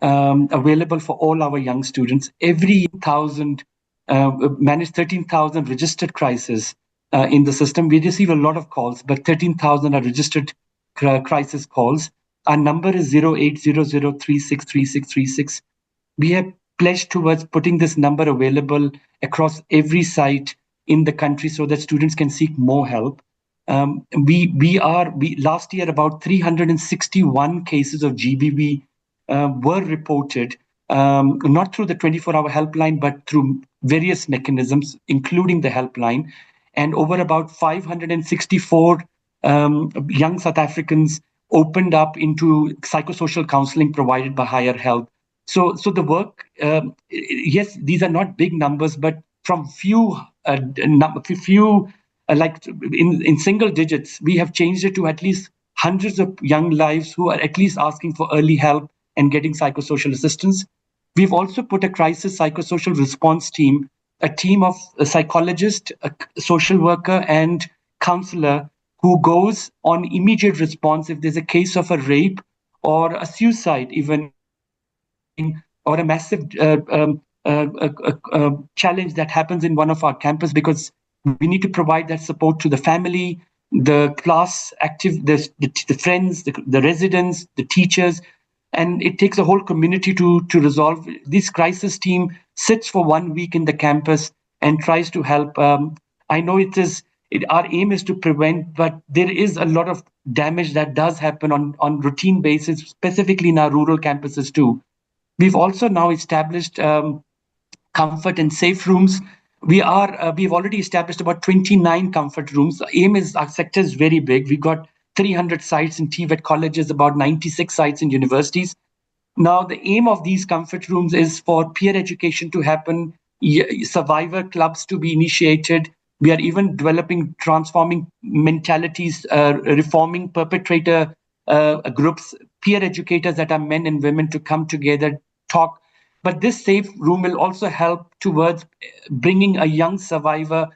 available for all our young students. Every 1,000, manage 13,000 registered crises in the system. We receive a lot of calls, but 13,000 are registered crisis calls. Our number is 0800363636. We have pledged towards putting this number available across every site in the country so that students can seek more help. Last year about 361 cases of GBV were reported, not through the 24-hour helpline, but through various mechanisms, including the helpline. And over about 564 young South Africans opened up into psychosocial counseling provided by Higher Health. So the work, yes, these are not big numbers, but from few, like in single digits, we have changed it to at least hundreds of young lives who are at least asking for early help and getting psychosocial assistance. We've also put a crisis psychosocial response team, a team of a psychologist, a social worker, and counselor who goes on immediate response if there's a case of a rape or a suicide, even, or a massive challenge that happens in one of our campus, because we need to provide that support to the family, the class active, the friends, the residents, the teachers, and it takes a whole community to resolve. This crisis team sits for 1 week in the campus and tries to help. I know our aim is to prevent, but there is a lot of damage that does happen on routine basis, specifically in our rural campuses too. We've also now established comfort and safe rooms. We've already established about 29 comfort rooms. The aim is, our sector is very big. We've got 300 sites in TVET colleges, about 96 sites in universities. Now, the aim of these comfort rooms is for peer education to happen, survivor clubs to be initiated. We are even developing transforming mentalities, reforming perpetrator groups, peer educators that are men and women to come together, talk. But this safe room will also help towards bringing a young survivor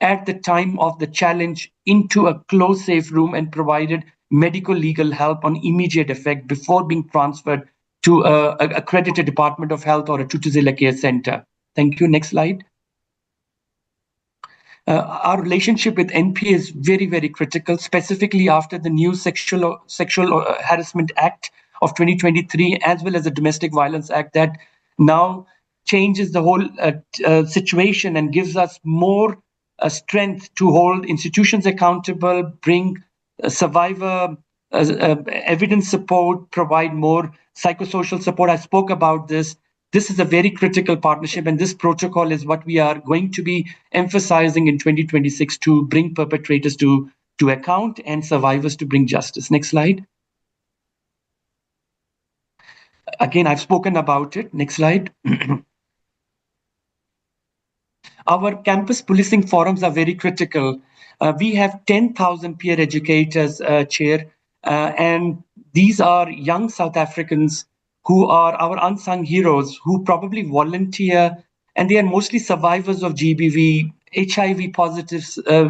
at the time of the challenge into a closed safe room and provided medical legal help on immediate effect before being transferred to a accredited Department of Health or a Thuthuzela care center. Thank you. Next slide. Our relationship with NPA is very, very critical, specifically after the new Sexual Harassment Act of 2023, as well as the Domestic Violence Act that now changes the whole situation and gives us more strength to hold institutions accountable, bring survivor evidence support, provide more psychosocial support. I spoke about this. This is a very critical partnership, and this protocol is what we are going to be emphasizing in 2026 to bring perpetrators to account and survivors to bring justice. Next slide. Again, I've spoken about it. Next slide. Our campus policing forums are very critical. We have 10,000 peer educators, Chair, and these are young South Africans who are our unsung heroes, who probably volunteer, and they are mostly survivors of GBV, HIV positive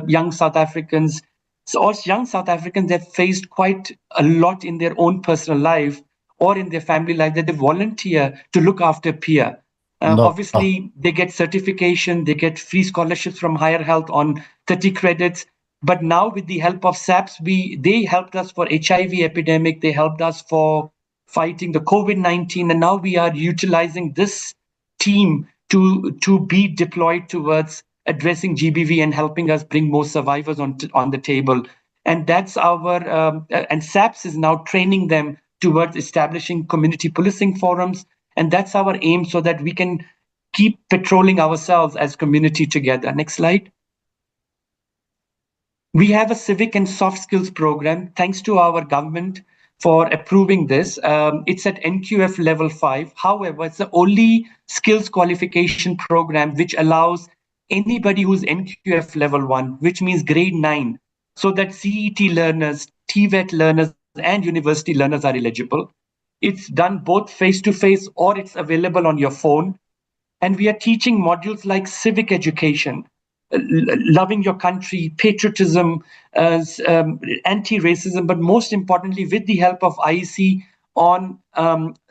young South Africans. So us young South Africans have faced quite a lot in their own personal life or in their family life, that they volunteer to look after peer. Obviously, they get certification, they get free scholarships from Higher Health on 30 credits. But now with the help of SAPS, they helped us for HIV epidemic, they helped us for fighting the COVID-19, and now we are utilizing this team to be deployed towards addressing GBV and helping us bring more survivors on the table. And that's and SAPS is now training them towards establishing community policing forums. And that's our aim, so that we can keep patrolling ourselves as community together. Next slide. We have a civic and soft skills program, thanks to our government for approving this. It's at NQF level 5. However, it's the only skills qualification program which allows anybody who's NQF level 1, which means grade 9, so that CET learners, TVET learners, and university learners are eligible. It's done both face-to-face or it's available on your phone. And we are teaching modules like civic education, loving your country, patriotism, anti-racism, but most importantly, with the help of IEC, on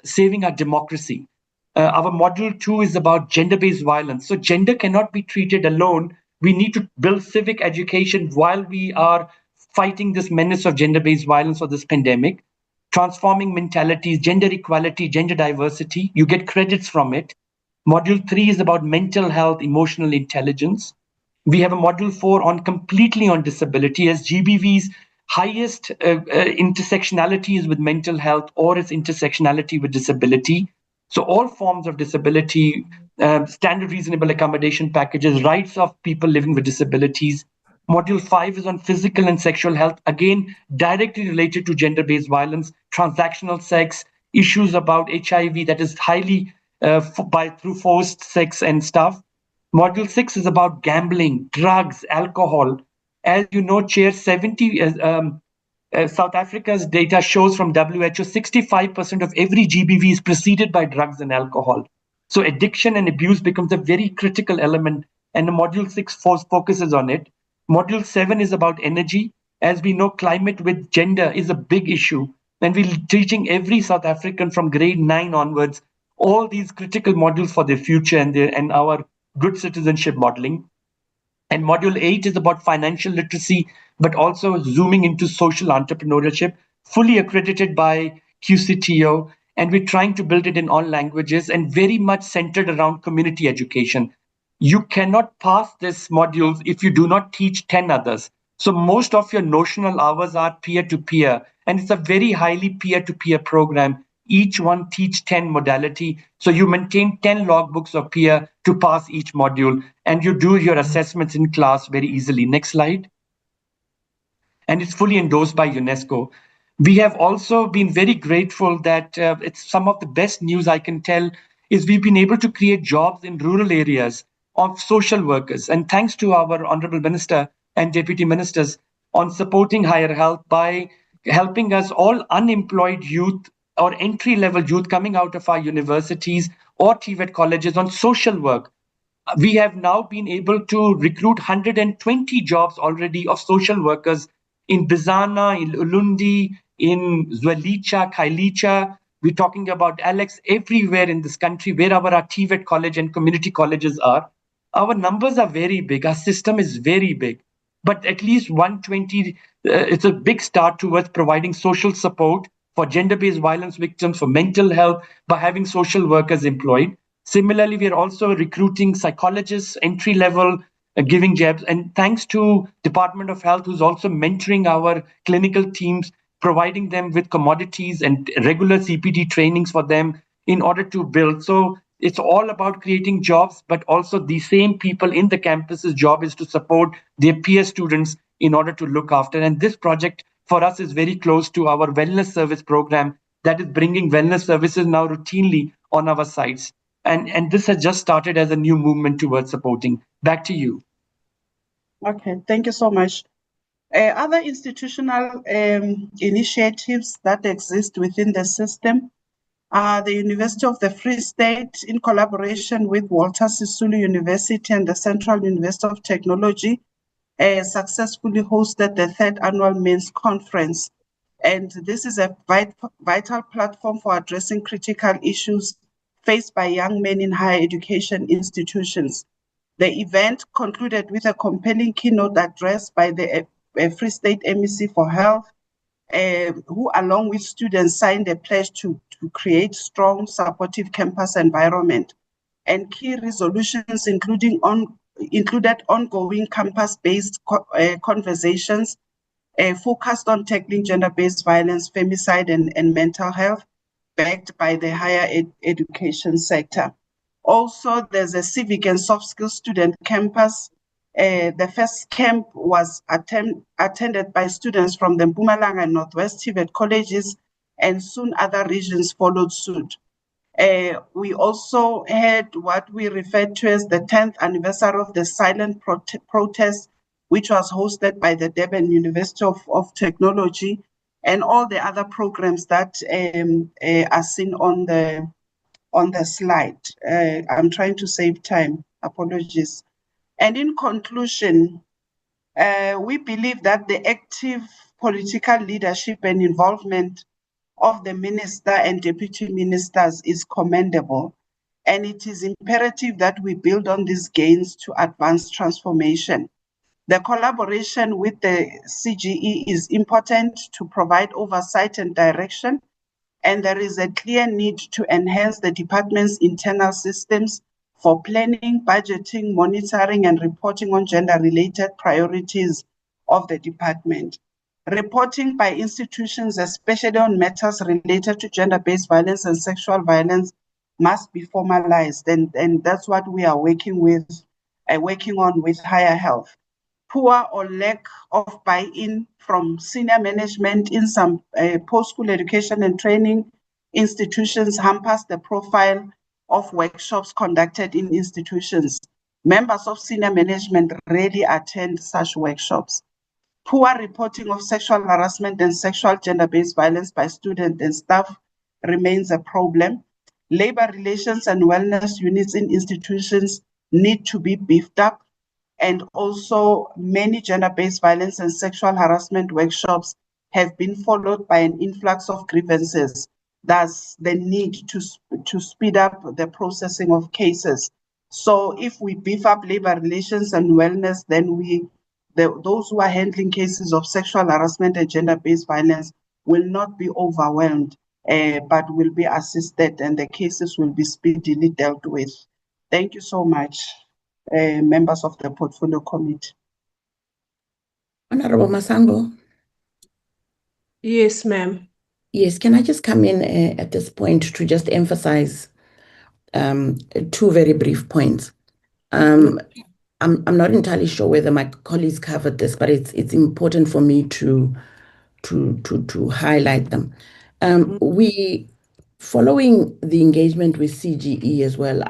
saving our democracy. Our module 2 is about gender-based violence. So gender cannot be treated alone. We need to build civic education while we are fighting this menace of gender-based violence or this pandemic. Transforming mentalities, gender equality, gender diversity. You get credits from it. Module 3 is about mental health, emotional intelligence. We have a module 4 on completely on disability, as GBV's highest intersectionality is with mental health, or its intersectionality with disability. So all forms of disability, standard reasonable accommodation packages, rights of people living with disabilities. Module 5 is on physical and sexual health, again, directly related to gender-based violence, transactional sex, issues about HIV that is highly through forced sex and stuff. Module 6 is about gambling, drugs, alcohol. As you know, Chair, South Africa's data shows from WHO, 65% of every GBV is preceded by drugs and alcohol. So addiction and abuse becomes a very critical element, and the Module 6 focuses on it. Module 7 is about energy. As we know, climate with gender is a big issue, and we're teaching every South African from grade 9 onwards all these critical modules for their future and our good citizenship modeling. And module 8 is about financial literacy, but also zooming into social entrepreneurship, fully accredited by QCTO. And we're trying to build it in all languages and very much centered around community education. You cannot pass this module if you do not teach 10 others. So most of your notional hours are peer-to-peer, and it's a very highly peer-to-peer program. Each one teach 10 modality. So you maintain 10 logbooks of peer to pass each module, and you do your assessments in class very easily. Next slide. And it's fully endorsed by UNESCO. We have also been very grateful that it's some of the best news I can tell is we've been able to create jobs in rural areas of social workers. And thanks to our Honorable Minister and Deputy Ministers on supporting higher health by helping us all unemployed youth or entry-level youth coming out of our universities or TVET colleges on social work. We have now been able to recruit 120 jobs already of social workers in Bizana, in Ulundi, in Zwelicha, Kailicha. We're talking about Alex everywhere in this country, wherever our TVET college and community colleges are. Our numbers are very big. Our system is very big. But at least 120, it's a big start towards providing social support for gender-based violence victims, for mental health, by having social workers employed. Similarly, we are also recruiting psychologists, entry-level, giving jobs. And thanks to Department of Health, who's also mentoring our clinical teams, providing them with commodities and regular CPD trainings for them in order to build. So it's all about creating jobs, but also the same people in the campuses' job is to support their peer students in order to look after. And this project for us is very close to our wellness service program that is bringing wellness services now routinely on our sites. And this has just started as a new movement towards supporting. Back to you. Okay, thank you so much. Other institutional initiatives that exist within the system are the University of the Free State, in collaboration with Walter Sisulu University and the Central University of Technology, successfully hosted the 3rd annual Men's Conference. And this is a vital platform for addressing critical issues faced by young men in higher education institutions. The event concluded with a compelling keynote address by the Free State MEC for Health, who along with students signed a pledge to create strong, supportive campus environment. And key resolutions included ongoing campus-based conversations, focused on tackling gender-based violence, femicide, and mental health, backed by the higher education sector. Also, there's a civic and soft skills student campus. The first camp was attended by students from the Mpumalanga and Northwest Tibet colleges, and soon other regions followed suit. We also had what we referred to as the 10th anniversary of the silent protest, which was hosted by the Durban University of Technology, and all the other programs that are seen on the slide. I'm trying to save time, apologies. And in conclusion, we believe that the active political leadership and involvement of the minister and deputy ministers is commendable, and it is imperative that we build on these gains to advance transformation. The collaboration with the CGE is important to provide oversight and direction, and there is a clear need to enhance the department's internal systems for planning, budgeting, monitoring, and reporting on gender-related priorities of the department. Reporting by institutions, especially on matters related to gender-based violence and sexual violence, must be formalized, and that's what we are working on with Higher Health. Poor or lack of buy-in from senior management in some post-school education and training institutions hampers the profile of workshops conducted in institutions. Members of senior management rarely attend such workshops. Poor reporting of sexual harassment and sexual gender-based violence by students and staff remains a problem. Labor relations and wellness units in institutions need to be beefed up, and also many gender-based violence and sexual harassment workshops have been followed by an influx of grievances. Thus, the need to speed up the processing of cases. So if we beef up labor relations and wellness, then those who are handling cases of sexual harassment and gender-based violence will not be overwhelmed, but will be assisted, and the cases will be speedily dealt with. Thank you so much, members of the Portfolio Committee. Honorable Masango. Yes, ma'am. Yes, can I just come in at this point to just emphasize two very brief points. I'm not entirely sure whether my colleagues covered this, but it's important for me to highlight them. We, following the engagement with CGE as well,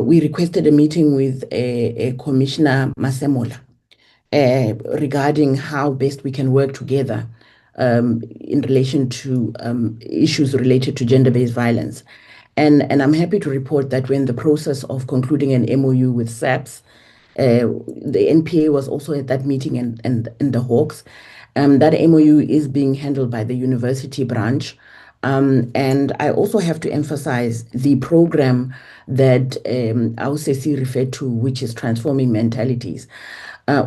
we requested a meeting with Commissioner Masemola regarding how best we can work together in relation to issues related to gender-based violence. And I'm happy to report that we're in the process of concluding an MOU with SAPS. The NPA was also at that meeting and the Hawks. That MOU is being handled by the university branch. And I also have to emphasize the program that Ausesi referred to, which is Transforming Mentalities.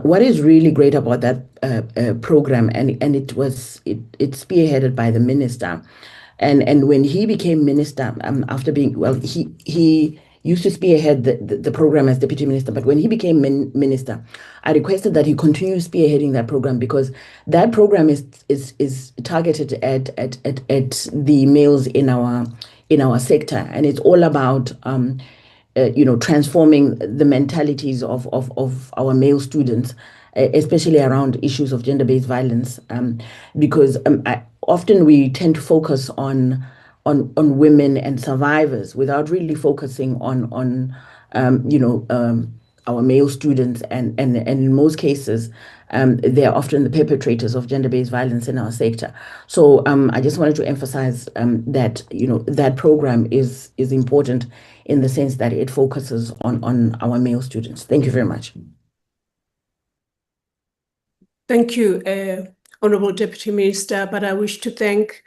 What is really great about that program, and it's spearheaded by the minister, and when he became minister, after being, well, he used to spearhead the program as deputy minister, but when he became minister, I requested that he continue spearheading that program, because that program is targeted at the males in our sector, and it's all about transforming the mentalities of our male students, especially around issues of gender-based violence, because often we tend to focus on women and survivors without really focusing on our male students, and in most cases they are often the perpetrators of gender-based violence in our sector. So I just wanted to emphasize that that program is important in the sense that it focuses on our male students. Thank you very much. Thank you, Honorable Deputy Minister, but I wish to thank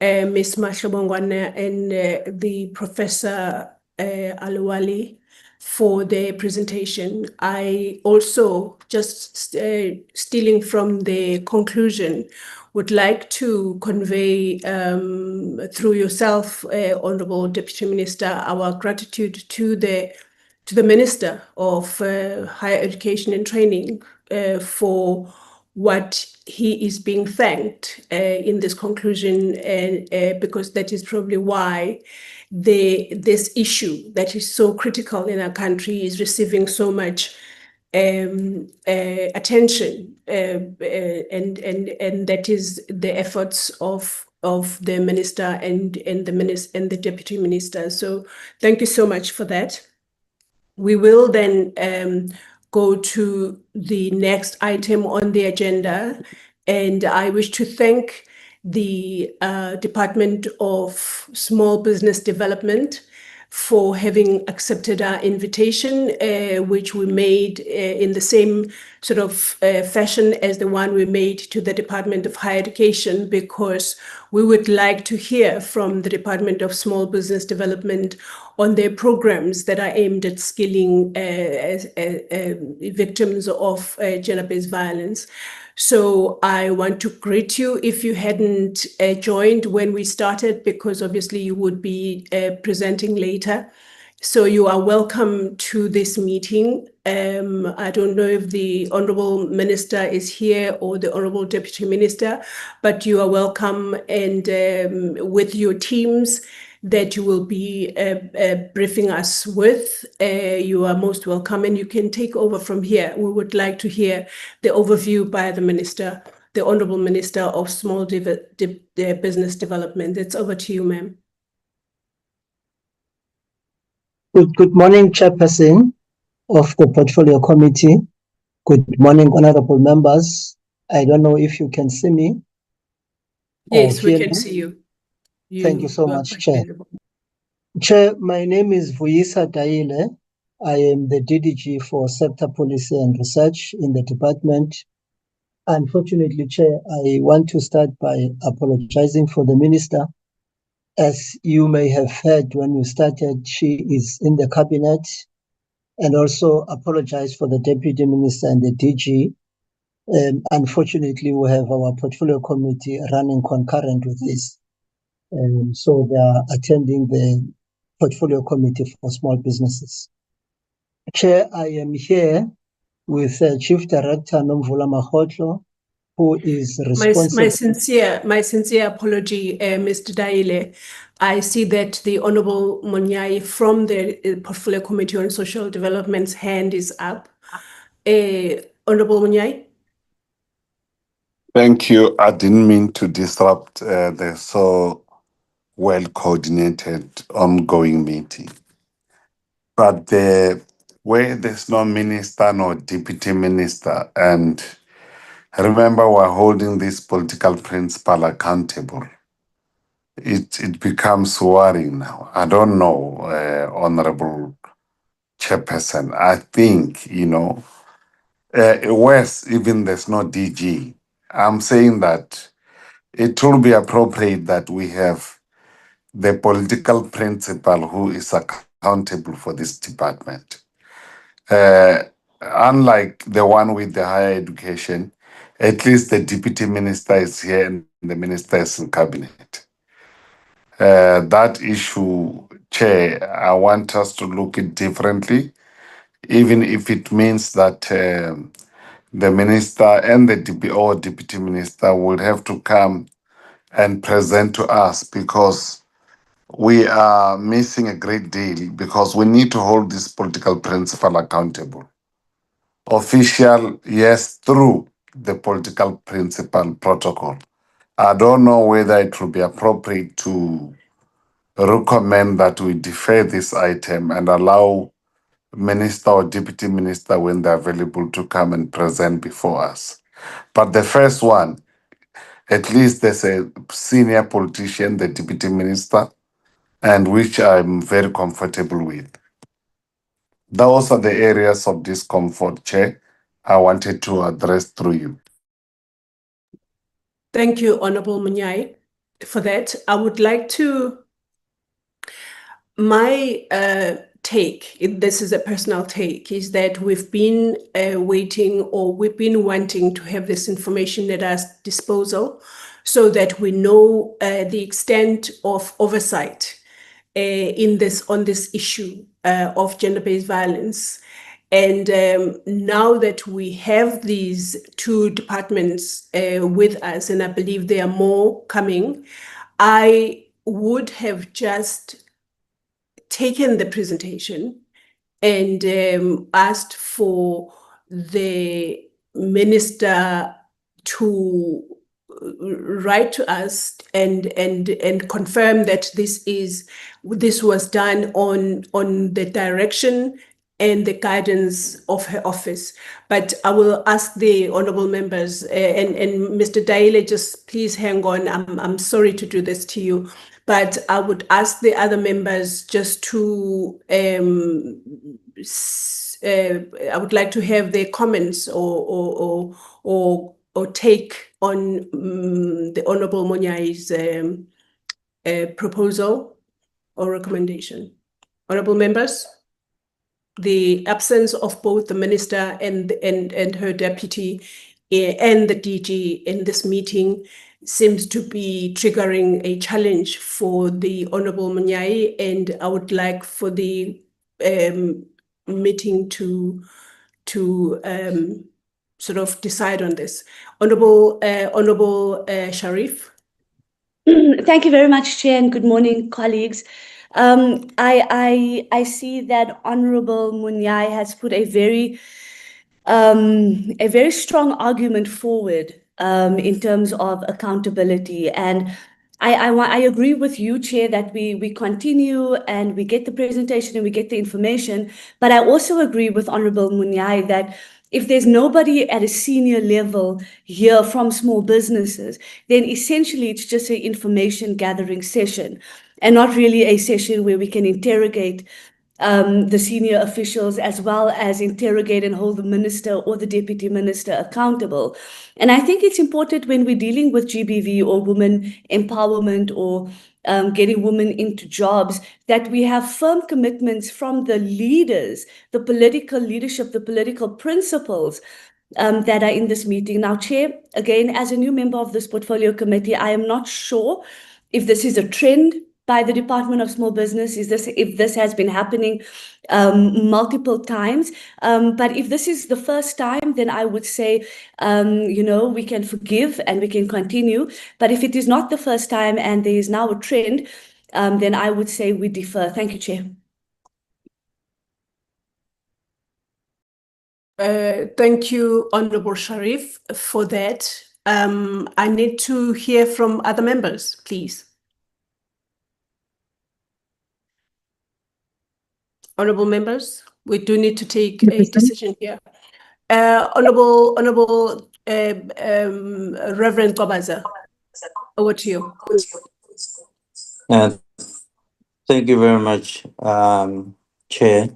Ms. Mashabongwane and the Professor Aluwali for their presentation. I also, just stealing from the conclusion, would like to convey through yourself, Honorable Deputy Minister, our gratitude to the Minister of Higher Education and Training for what he is being thanked in this conclusion, because that is probably why this issue that is so critical in our country is receiving so much attention, and that is the efforts of the minister and the deputy minister. So thank you so much for that. We will then go to the next item on the agenda, and I wish to thank the Department of Small Business Development for having accepted our invitation, which we made in the same sort of fashion as the one we made to the Department of Higher Education, because we would like to hear from the Department of Small Business Development on their programs that are aimed at skilling victims of gender-based violence. So I want to greet you if you hadn't joined when we started, because obviously you would be presenting later. So you are welcome to this meeting. I don't know if the Honourable Minister is here or the Honourable Deputy Minister, but you are welcome, and with your teams that you will be briefing us with, you are most welcome, and you can take over from here. We would like to hear the overview by the Minister, the Honourable Minister of Small Business Development. It's over to you, ma'am. Good morning, Chairperson of the Portfolio Committee. Good morning, honorable members. I don't know if you can see me. Yes, we can see you. Thank you so much, Chair. Chair, my name is Vuyisa Daile. I am the DDG for Sector Policy and Research in the department. Unfortunately, Chair, I want to start by apologizing for the Minister. As you may have heard when you started, she is in the cabinet, and also apologize for the Deputy Minister and the DG. Unfortunately, we have our Portfolio Committee running concurrent with this. So they are attending the Portfolio Committee for Small Businesses. Chair, I am here with Chief Director Nomvula Mahotlo, who is responsible. My sincere apology, Mr. Daile. I see that the Honourable Munyai from the Portfolio Committee on Social Development's hand is up. Honourable Munyai? Thank you. I didn't mean to disrupt the so well-coordinated ongoing meeting. But where there's no minister, no deputy minister, and remember we're holding this political principle accountable, it becomes worrying now. I don't know, Honorable Chairperson. I think, worse, even there's no DG. I'm saying that it will be appropriate that we have the political principal who is accountable for this department. Unlike the one with the higher education, at least the deputy minister is here and the minister is in cabinet. That issue, Chair, I want us to look at differently, even if it means that the minister and the deputy minister will have to come and present to us, because we are missing a great deal, because we need to hold this political principle accountable. Official, yes, through the political principle protocol. I don't know whether it will be appropriate to recommend that we defer this item and allow minister or deputy minister, when they're available, to come and present before us. But the first one, at least there's a senior politician, the deputy minister, and which I'm very comfortable with. Those are the areas of discomfort, Chair, I wanted to address through you. Thank you, Honourable Munyai, for that. I would like to, my take, this is a personal take, is that we've been waiting, or we've been wanting to have this information at our disposal so that we know the extent of oversight on this issue of gender-based violence. And now that we have these two departments with us, and I believe there are more coming, I would have just taken the presentation and asked for the minister to write to us and confirm that this was done on the direction and the guidance of her office. But I will ask the honorable members and Mr. Daile, just please hang on. I'm sorry to do this to you, but I would ask the other members just to I would like to have their comments or take on the Honorable Monyai's proposal or recommendation. Honorable members, the absence of both the minister and her deputy and the DG in this meeting seems to be triggering a challenge for the Honorable Monyai, and I would like for the meeting to sort of decide on this. Honorable Sharif. Thank you very much, Chair, and good morning, colleagues. I see that Honorable Munyai has put a very strong argument forward in terms of accountability, and I agree with you, Chair, that we continue and we get the presentation and we get the information. But I also agree with Honorable Munyai that if there's nobody at a senior level here from small businesses, then essentially it's just an information gathering session and not really a session where we can interrogate the senior officials as well as interrogate and hold the minister or the deputy minister accountable. And I think it's important when we're dealing with GBV or women empowerment or getting women into jobs, that we have firm commitments from the leaders, the political leadership, the political principles that are in this meeting. Now, Chair, again, as a new member of this portfolio committee, I am not sure if this is a trend by the Department of Small Business, if this has been happening multiple times. But if this is the first time, then I would say, we can forgive and we can continue. But if it is not the first time and there is now a trend, then I would say we defer. Thank you, Chair. Thank you, Honorable Sharif, for that. I need to hear from other members, please. Honorable members, we do need to take a decision here. Honorable Reverend Kobaza, over to you. Thank you very much, Chair.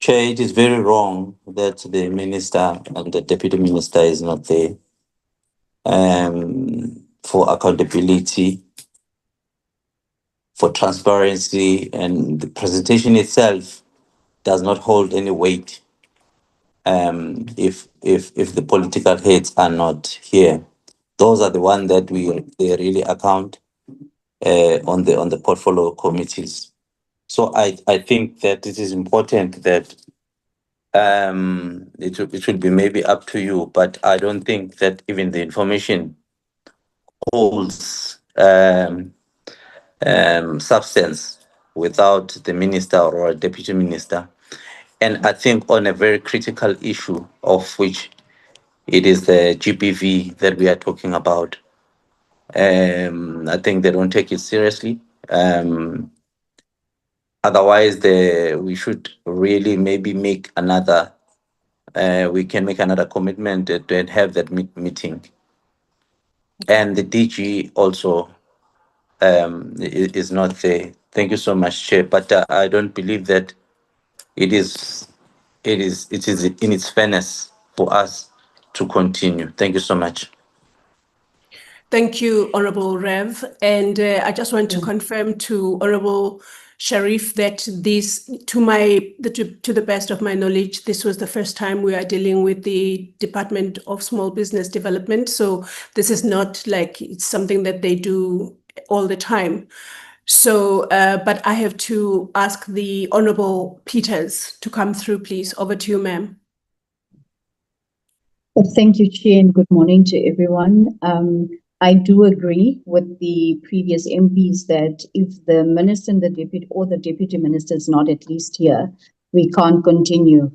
Chair, it is very wrong that the minister and the deputy minister is not there for accountability, for transparency, and the presentation itself does not hold any weight if the political heads are not here. Those are the ones that they really account on the portfolio committees. So I think that it is important that it should be maybe up to you, but I don't think that even the information holds substance without the minister or a deputy minister. And I think on a very critical issue, of which it is the GBV that we are talking about, I think they don't take it seriously. Otherwise, we should really maybe make another, we can make another commitment to have that meeting. And the DG also is not there. Thank you so much, Chair. But I don't believe that it is in its fairness for us to continue. Thank you so much. Thank you, Honorable Rev. And I just want to confirm to Honorable Sharif that this, to the best of my knowledge, this was the first time we are dealing with the Department of Small Business Development. So this is not like it's something that they do all the time. So, but I have to ask the Honorable Peters to come through, please. Over to you, ma'am. Well, thank you, Chair, and good morning to everyone. I do agree with the previous MPs that if the minister and the deputy minister is not at least here, we can't continue.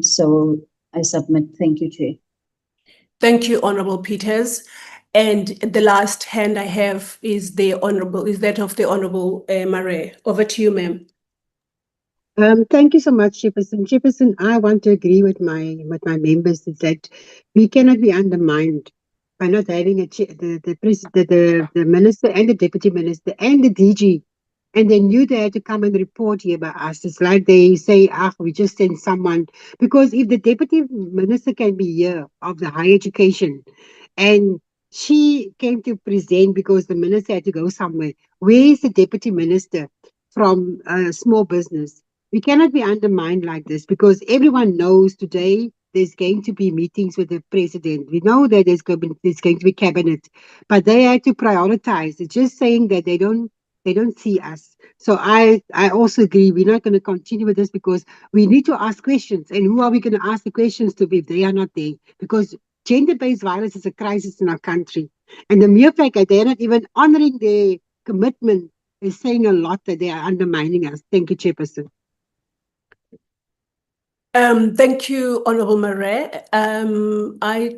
So I submit. Thank you, Chair. Thank you, Honorable Peters. And the last hand I have is that of the Honorable Mare. Over to you, ma'am. Thank you so much, Chairperson. Chairperson, I want to agree with my members is that we cannot be undermined by not having the minister and the deputy minister and the DG, and they knew they had to come and report here by us. It's like they say, we just send someone. Because if the deputy minister can be here of the higher education, and she came to present because the minister had to go somewhere, where is the deputy minister from small business? We cannot be undermined like this because everyone knows today there's going to be meetings with the president. We know that there's going to be cabinet, but they had to prioritize. It's just saying that they don't see us. So I also agree. We're not going to continue with this because we need to ask questions. And who are we going to ask the questions to if they are not there? Because gender-based violence is a crisis in our country. And the mere fact that they're not even honoring their commitment is saying a lot that they are undermining us. Thank you, Chairperson. Thank you, Honorable Mare. I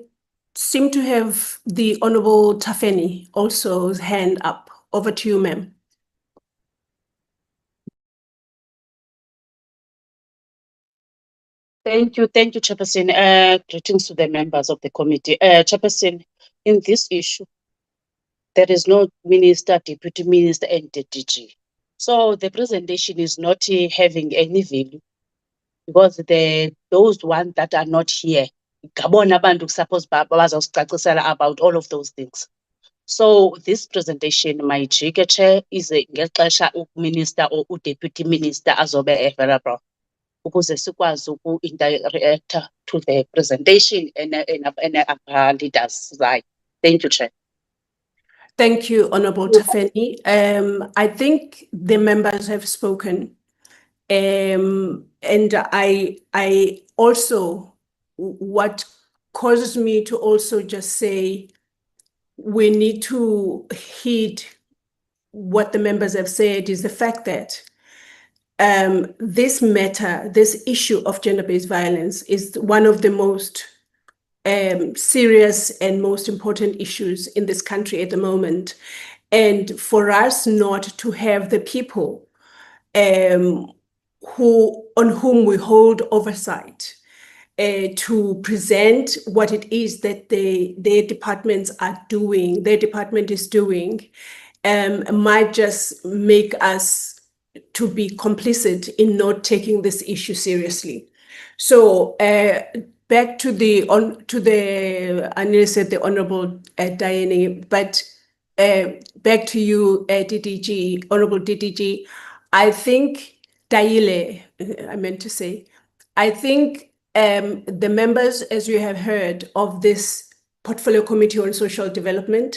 seem to have the Honorable Tafeni also hand up. Over to you, ma'am. Thank you, Chairperson. Greetings to the members of the committee. Chairperson, in this issue, there is no minister, deputy minister, and the DG. So the presentation is not having any value because those ones that are not here, suppose about all of those things. So this presentation, my chair, is a minister or deputy minister azobe available. Ukuze sikwazi uku-interact to the presentation and our leaders. Right. Thank you, Chair. Thank you, Honorable Tafeni. I think the members have spoken. And I also, what causes me to also just say, we need to heed what the members have said is the fact that this matter, this issue of gender-based violence is one of the most serious and most important issues in this country at the moment. And for us not to have the people on whom we hold oversight to present what it is that their departments are doing, their department is doing, might just make us to be complicit in not taking this issue seriously. So back to I nearly said the Honorable Diane, but back to you, DDG, Honorable DDG. I think, Daile, I meant to say, I think the members, as you have heard, of this Portfolio Committee on Social Development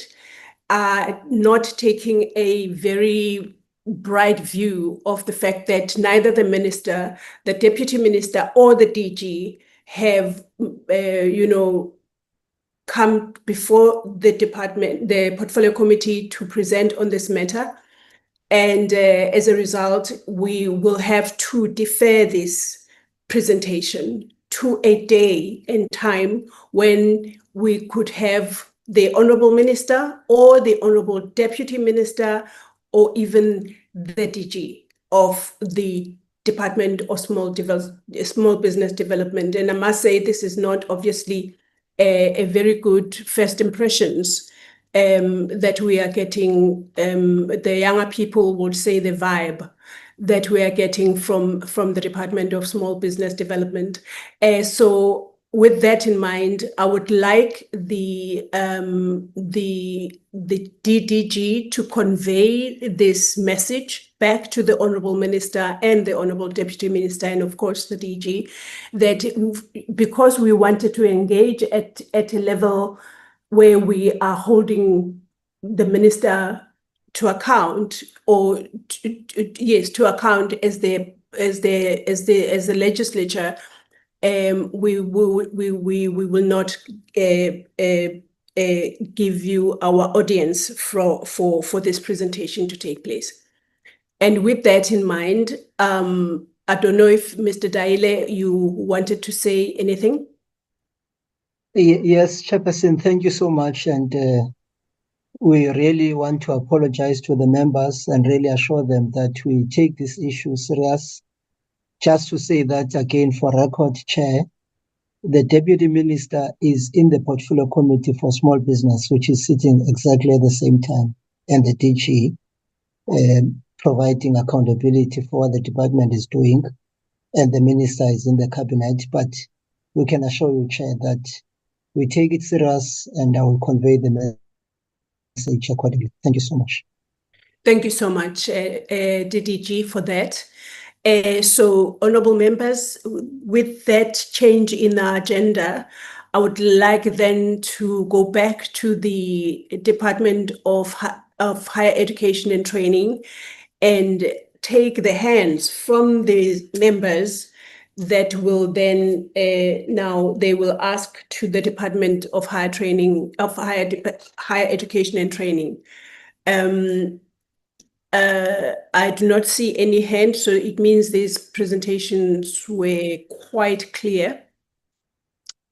are not taking a very bright view of the fact that neither the minister, the deputy minister, or the DG have, come before the department, the Portfolio Committee, to present on this matter. And as a result, we will have to defer this presentation to a day and time when we could have the Honorable Minister or the Honorable Deputy Minister or even the DG of the Department of Small Business Development. And I must say, this is not obviously a very good first impressions that we are getting. The younger people would say the vibe that we are getting from the Department of Small Business Development. So with that in mind, I would like the DDG to convey this message back to the Honorable Minister and the Honorable Deputy Minister, and of course the DG, that because we wanted to engage at a level where we are holding the Minister to account, or yes, to account as the legislature, we will not give you our audience for this presentation to take place. And with that in mind, I don't know if Mr. Daile, you wanted to say anything? Yes, Chairperson, thank you so much. And we really want to apologize to the members and really assure them that we take this issue serious. Just to say that again, for record, Chair, the Deputy Minister is in the Portfolio Committee for Small Business, which is sitting exactly at the same time, and the DG, providing accountability for what the department is doing, and the Minister is in the Cabinet. But we can assure you, Chair, that we take it serious, and I will convey the message accordingly. Thank you so much. Thank you so much, DDG, for that. So, honorable members, with that change in the agenda, I would like then to go back to the Department of Higher Education and Training and take the hands from the members that will then now they will ask to the Department of Higher Education and Training. I do not see any hands, so it means these presentations were quite clear.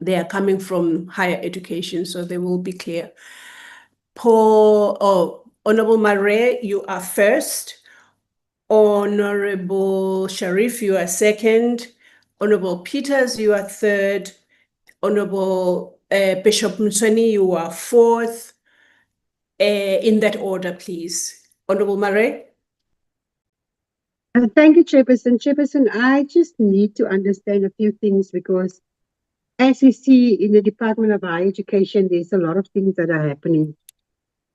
They are coming from higher education, so they will be clear. Honorable Mare, you are first. Honorable Sharif, you are second. Honorable Peters, you are third. Honorable Bishop Msweni, you are fourth. In that order, please. Honorable Mare. Thank you, Chairperson. Chairperson, I just need to understand a few things because as we see in the Department of Higher Education, there's a lot of things that are happening.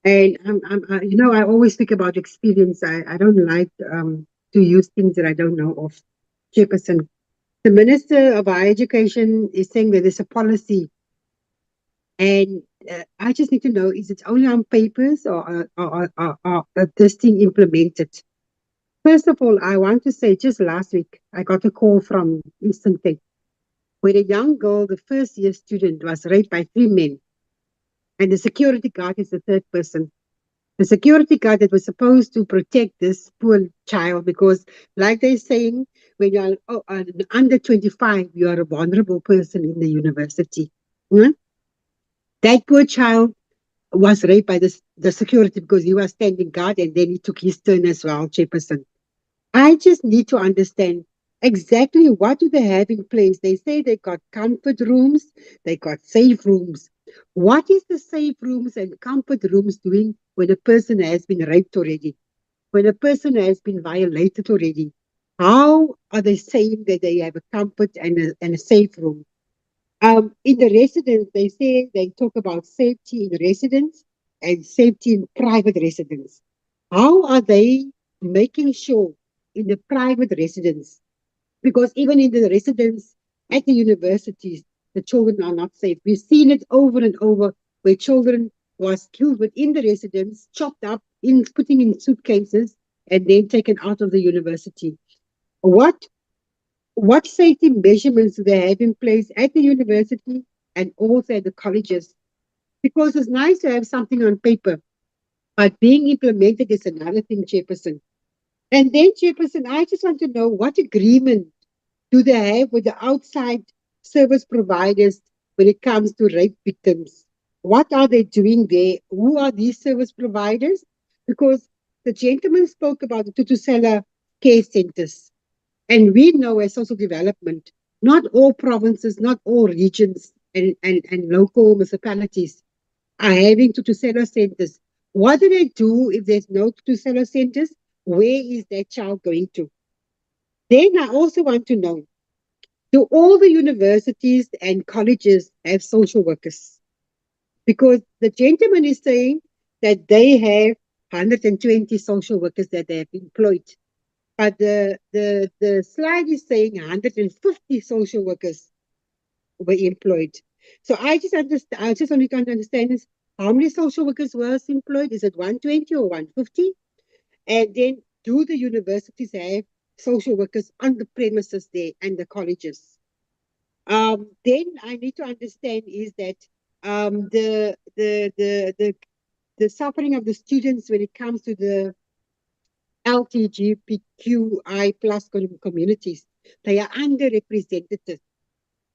And I always speak about experience. I don't like to use things that I don't know of. Chairperson, the Minister of Higher Education is saying that there's a policy, and I just need to know: is it only on papers, or this thing implemented? First of all, I want to say just last week, I got a call from Eastern Cape where a young girl, the first year student, was raped by 3 men. And the security guard is the third person. The security guard that was supposed to protect this poor child because, like they're saying, when you're under 25, you are a vulnerable person in the university. That poor child was raped by the security because he was standing guard and then he took his turn as well, Chairperson. I just need to understand exactly what do they have in place. They say they got comfort rooms, they got safe rooms. What is the safe rooms and comfort rooms doing when a person has been raped already? When a person has been violated already? How are they saying that they have a comfort and a safe room? In the residence, they talk about safety in residence and safety in private residence. How are they making sure in the private residence? Because even in the residence at the universities, the children are not safe. We've seen it over and over where children was killed within the residence, chopped up, putting in suitcases, and then taken out of the university. What safety measurements do they have in place at the university and also at the colleges? Because it's nice to have something on paper, but being implemented is another thing, Chairperson. And then, Chairperson, I just want to know what agreement do they have with the outside service providers when it comes to rape victims? What are they doing there? Who are these service providers? Because the gentleman spoke about the Tutusela care centers. And we know as social development, not all provinces, not all regions and local municipalities are having Tutusela centers. What do they do if there's no Tutusela centers? Where is that child going to? Then I also want to know, do all the universities and colleges have social workers? Because the gentleman is saying that they have 120 social workers that they have employed. But the slide is saying 150 social workers were employed. So I just want to understand is How many social workers was employed? Is it 120 or 150? And then do the universities have social workers on the premises there and the colleges? Then I need to understand is that the suffering of the students when it comes to the LGBTQI plus communities, they are underrepresented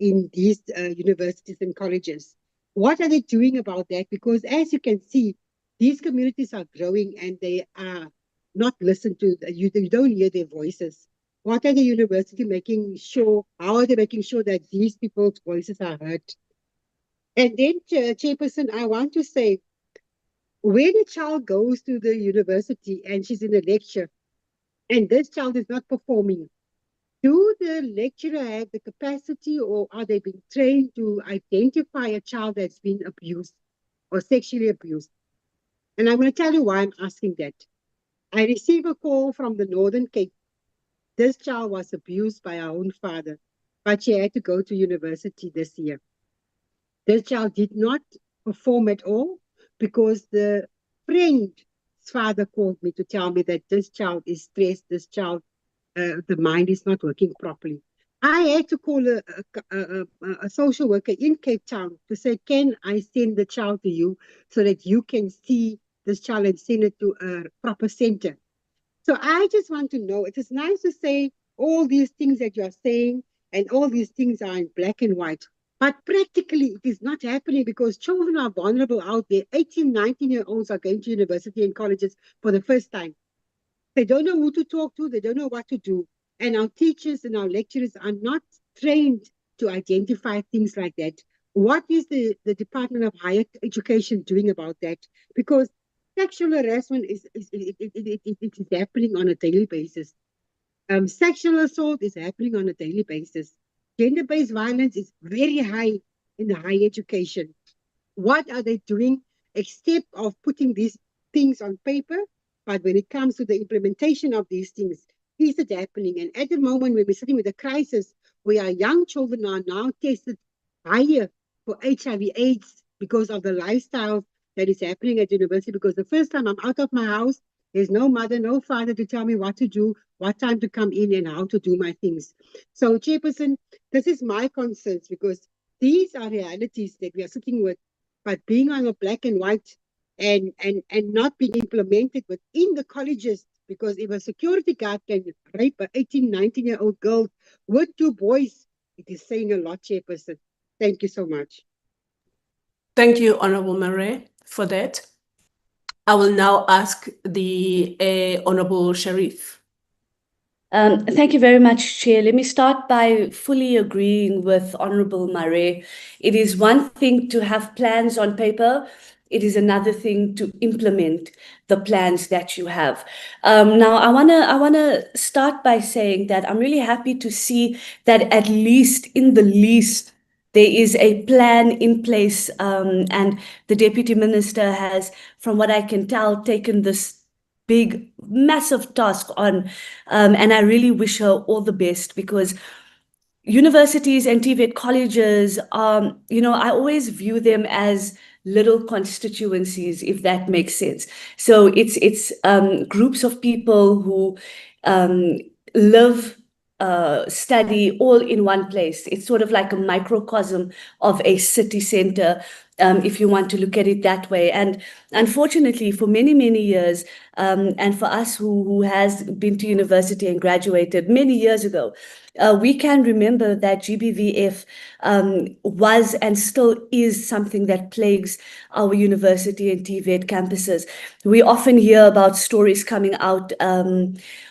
in these universities and colleges. What are they doing about that? Because as you can see, these communities are growing and they are not listened to. You don't hear their voices. What are the university making sure? How are they making sure that these people's voices are heard? And then, Chairperson, I want to say, when a child goes to the university and she's in a lecture, and this child is not performing, do the lecturer have the capacity or are they being trained to identify a child that's been abused or sexually abused? And I'm going to tell you why I'm asking that. I received a call from the Northern Cape. This child was abused by her own father, but she had to go to university this year. This child did not perform at all because the friend's father called me to tell me that this child is stressed, this child the mind is not working properly. I had to call a social worker in Cape Town to say, can I send the child to you so that you can see this child and send it to a proper center? So I just want to know, it is nice to say all these things that you are saying and all these things are in black and white. But practically, it is not happening because children are vulnerable out there. 18, 19-year-olds are going to university and colleges for the first time. They don't know who to talk to. They don't know what to do. And our teachers and our lecturers are not trained to identify things like that. What is the Department of Higher Education doing about that? Because sexual harassment is happening on a daily basis. Sexual assault is happening on a daily basis. Gender-based violence is very high in the higher education. What are they doing except of putting these things on paper? But when it comes to the implementation of these things, is it happening? And at the moment when we're sitting with a crisis where our young children are now tested higher for HIV/AIDS because of the lifestyle that is happening at university, because the first time I'm out of my house, there's no mother, no father to tell me what to do, what time to come in and how to do my things. So Chairperson, this is my concerns because these are realities that we are sitting with, but being on a black and white and not being implemented within the colleges, because if a security guard can rape an 18, 19-year-old girl with two boys, it is saying a lot, Chairperson. Thank you so much. Thank you, Honorable Murray, for that. I will now ask the Honorable Sharif. Thank you very much, Chair. Let me start by fully agreeing with Honorable Murray. It is one thing to have plans on paper. It is another thing to implement the plans that you have. Now, I wanna start by saying that I'm really happy to see that at least in the least there is a plan in place, and the Deputy Minister has, from what I can tell, taken this big, massive task on, and I really wish her all the best because universities and TVET colleges, I always view them as little constituencies, if that makes sense. So it's groups of people who live, study all in one place. It's sort of like a microcosm of a city center, if you want to look at it that way. And unfortunately, for many, many years, and for us who has been to university and graduated many years ago, we can remember that GBVF was and still is something that plagues our university and TVET campuses. We often hear about stories coming out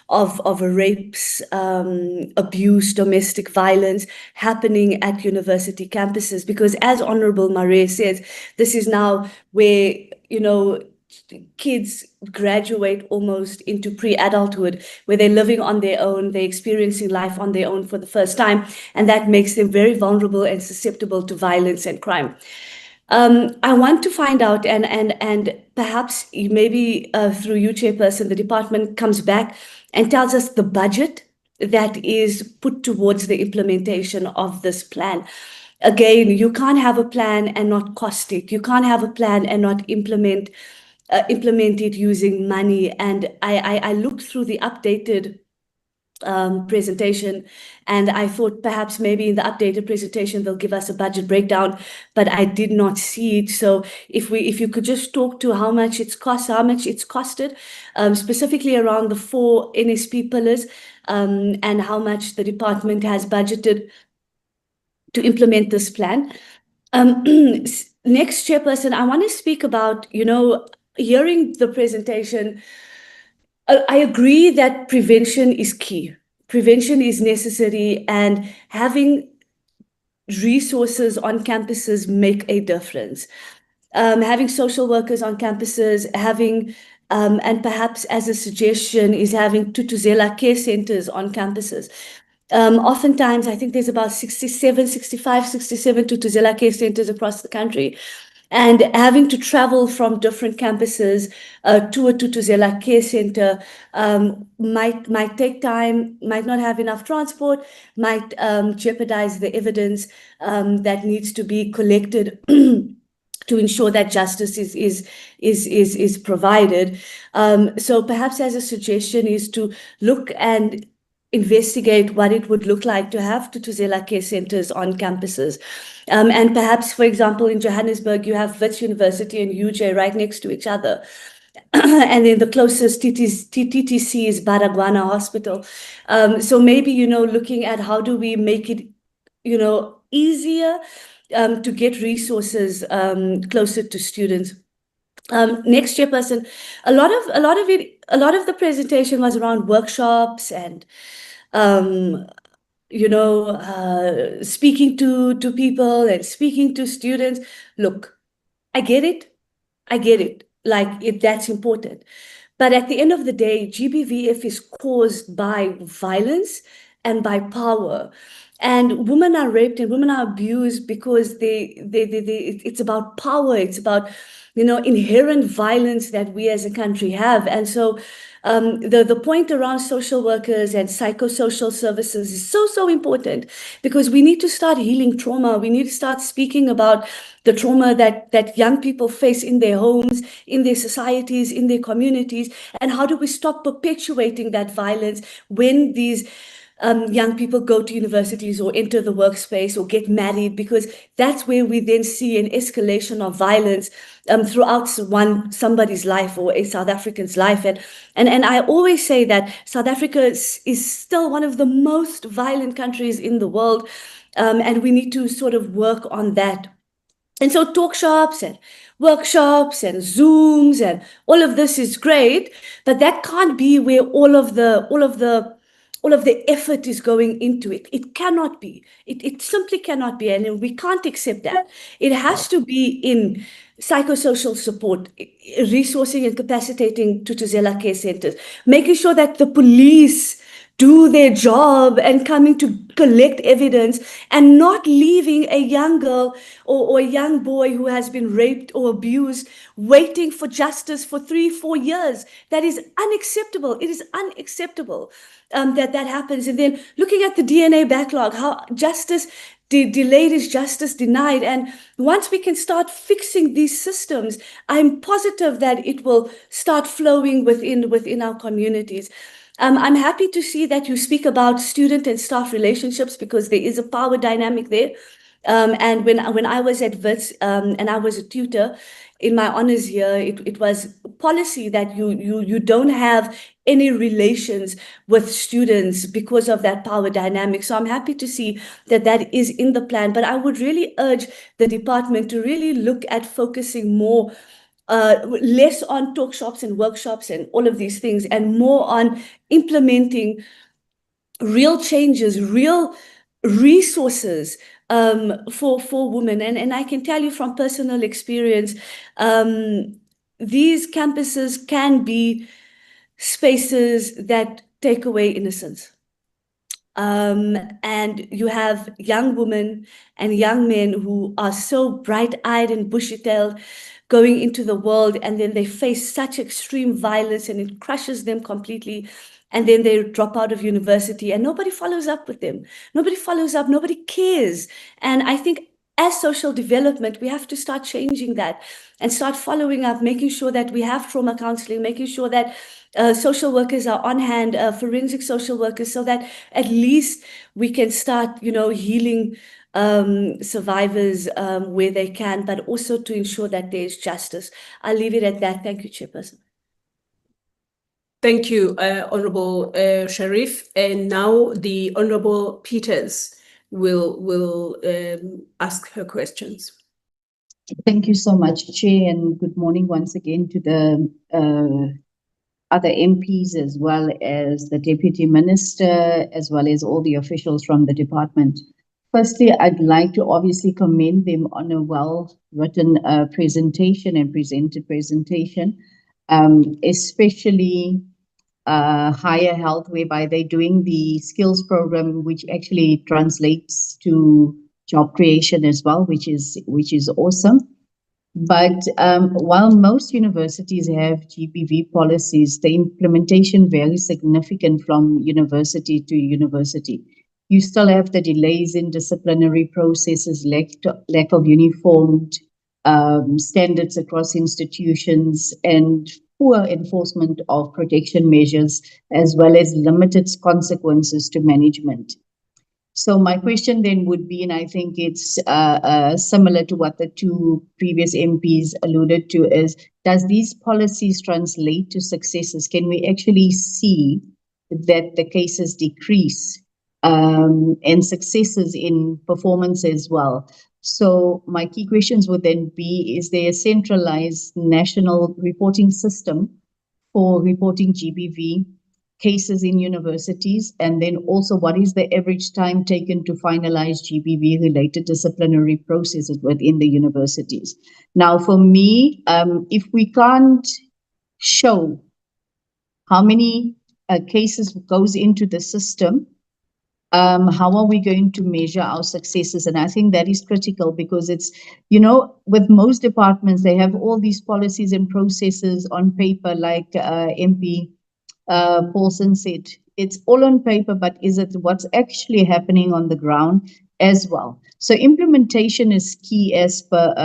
of rapes, abuse, domestic violence happening at university campuses, because as Honorable Murray says, this is now where, kids graduate almost into pre-adulthood, where they're living on their own, they're experiencing life on their own for the first time, and that makes them very vulnerable and susceptible to violence and crime. I want to find out, and perhaps maybe through you, Chairperson, the department comes back and tells us the budget that is put towards the implementation of this plan. again, you can't have a plan and not cost it. You can't have a plan and not implement it using money. And I looked through the updated presentation, and I thought perhaps maybe in the updated presentation they'll give us a budget breakdown, but I did not see it. So if you could just talk to how much it's costed, specifically around the 4 NSP pillars, and how much the department has budgeted to implement this plan. Next, Chairperson, I want to speak about, hearing the presentation. I agree that prevention is key. Prevention is necessary, and having resources on campuses make a difference. Having social workers on campuses, and perhaps as a suggestion is having Tutuzela care centers on campuses. Oftentimes, I think there's about 67 Tutuzela care centers across the country. And having to travel from different campuses to a Tutuzela care center might take time, might not have enough transport, might jeopardize the evidence that needs to be collected to ensure that justice is provided. So perhaps as a suggestion is to look and investigate what it would look like to have Tutuzela care centers on campuses. And perhaps, for example, in Johannesburg, you have Wits University and UJ right next to each other. And then the closest TTC is Baragwana Hospital. So maybe, looking at how do we make it, easier to get resources closer to students. Next, Chairperson, a lot of the presentation was around workshops and speaking to people and speaking to students. Look, I get it. That's important. But at the end of the day, GBVF is caused by violence and by power. And women are raped and women are abused because it's about power. It's about, inherent violence that we as a country have. And so the point around social workers and psychosocial services is so important, because we need to start healing trauma. We need to start speaking about the trauma that young people face in their homes, in their societies, in their communities, and how do we stop perpetuating that violence when these young people go to universities or enter the workspace or get married, because that's where we then see an escalation of violence throughout somebody's life or a South African's life. And I always say that South Africa is still one of the most violent countries in the world, and we need to sort of work on that. And so talk shops and workshops and Zooms and all of this is great, but that can't be where all of the effort is going into it. It cannot be. It simply cannot be, and we can't accept that. It has to be in psychosocial support, resourcing and capacitating Tutuzela care centers, making sure that the police do their job and coming to collect evidence, and not leaving a young girl or a young boy who has been raped or abused waiting for justice for 3-4 years. That is unacceptable. It is unacceptable that happens. And then looking at the DNA backlog, how justice delayed is justice denied. And once we can start fixing these systems, I'm positive that it will start flowing within our communities. I'm happy to see that you speak about student and staff relationships, because there is a power dynamic there. And when I was at Wits and I was a tutor in my honors year, it was policy that you don't have any relations with students because of that power dynamic. So I'm happy to see that is in the plan. But I would really urge the department to really look at focusing more less on talk shops and workshops and all of these things, and more on implementing real changes, real resources for women. And I can tell you from personal experience, these campuses can be spaces that take away innocence. And you have young women and young men who are so bright-eyed and bushy-tailed going into the world, and then they face such extreme violence and it crushes them completely. And then they drop out of university and nobody follows up with them. Nobody follows up, nobody cares. And I think as social development, we have to start changing that and start following up, making sure that we have trauma counseling, making sure that social workers are on hand, forensic social workers, so that at least we can start, healing survivors where they can, but also to ensure that there's justice. I'll leave it at that. Thank you, Chairperson. Thank you, Honorable Sharif. And now the Honorable Peters will ask her questions. Thank you so much, Chair, and good morning once again to the other MPs as well as the Deputy Minister, as well as all the officials from the department. Firstly, I'd like to obviously commend them on a well-written presentation and presented presentation, especially Higher Health, whereby they're doing the skills program, which actually translates to job creation as well, which is awesome. But while most universities have GBV policies, the implementation varies significant from university to university. You still have the delays in disciplinary processes, lack of uniformed standards across institutions, and poor enforcement of protection measures, as well as limited consequences to management. So my question then would be, and I think it's similar to what the two previous MPs alluded to, is does these policies translate to successes? Can we actually see that the cases decrease and successes in performance as well? So my key questions would then be, is there a centralized national reporting system for reporting GBV cases in universities? And then also, what is the average time taken to finalize GBV related disciplinary processes within the universities? Now, for me, if we can't show how many cases goes into the system, how are we going to measure our successes? And I think that is critical, because it's, with most departments, they have all these policies and processes on paper, like MP Paulson said, it's all on paper, but is it what's actually happening on the ground as well? So implementation is key, as per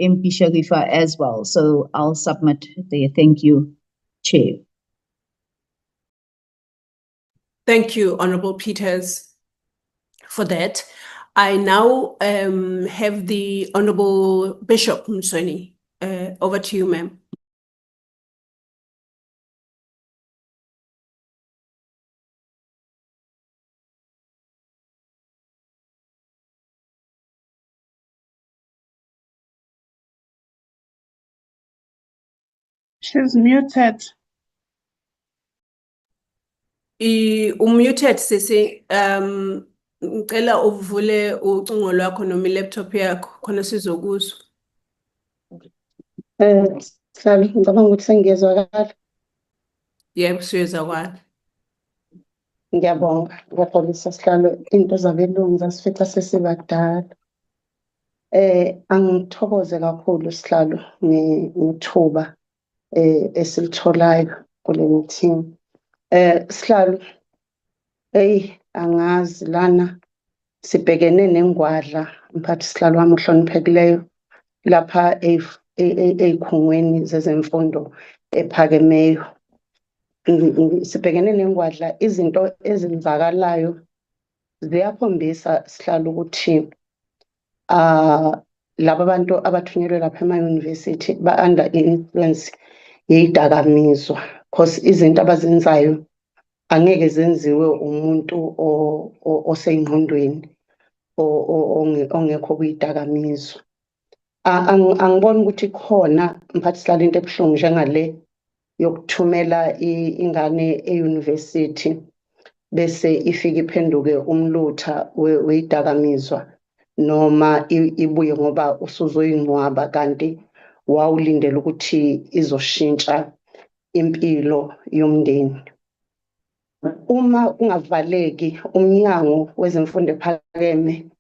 MP Sharifa as well. So I'll submit there. Thank you, Chair. Thank you, Honorable Peters, for that. I now have the Honorable Bishop Msweni. Over to you, ma'am. She's muted. Umuted sisi, ngicela uvule ucingo lwakho noma i-laptop yakho khona sizokuzwa. Sihlalo, ngicabanga ukuthi sengiyezwakala. Yebo, siyezwakala. Ngiyabonga, ngiyaxolisa Sihlalo, into zabelungu zasifica sesibadala. Angithokoze kakhulu Sihlalo ngethuba esilitholayo kule meeting. Sihlalo, angazi lana sibhekene nengwadla, mphathi Sihlalo wami ohloniphekileyo, lapha ey'khungweni zezemfundo ephakemeyo. Sibhekene nengwadla, izinto ezenzakalayo ziyakhombisa Sihlalo ukuthi laba bantu abathunyelwe lapha ema-university ba-under influence yey'dakamizwa, because izinto abazenzayo angeke zenziwe umuntu osey'ngqondweni ongekho kuy'dakamizwa. Angiboni ukuthi khona mphathi Sihlalo into ebuhlungu njengale yokuthumela ingane e-university bese ifike iphenduke umlutha wey'dakamizwa, noma ibuye ngoba usuzoyingcwaba kanti wawulindele ukuthi izoshintsha impilo yomndeni. Uma kungavaleki umnyango wezemfundo ephakeme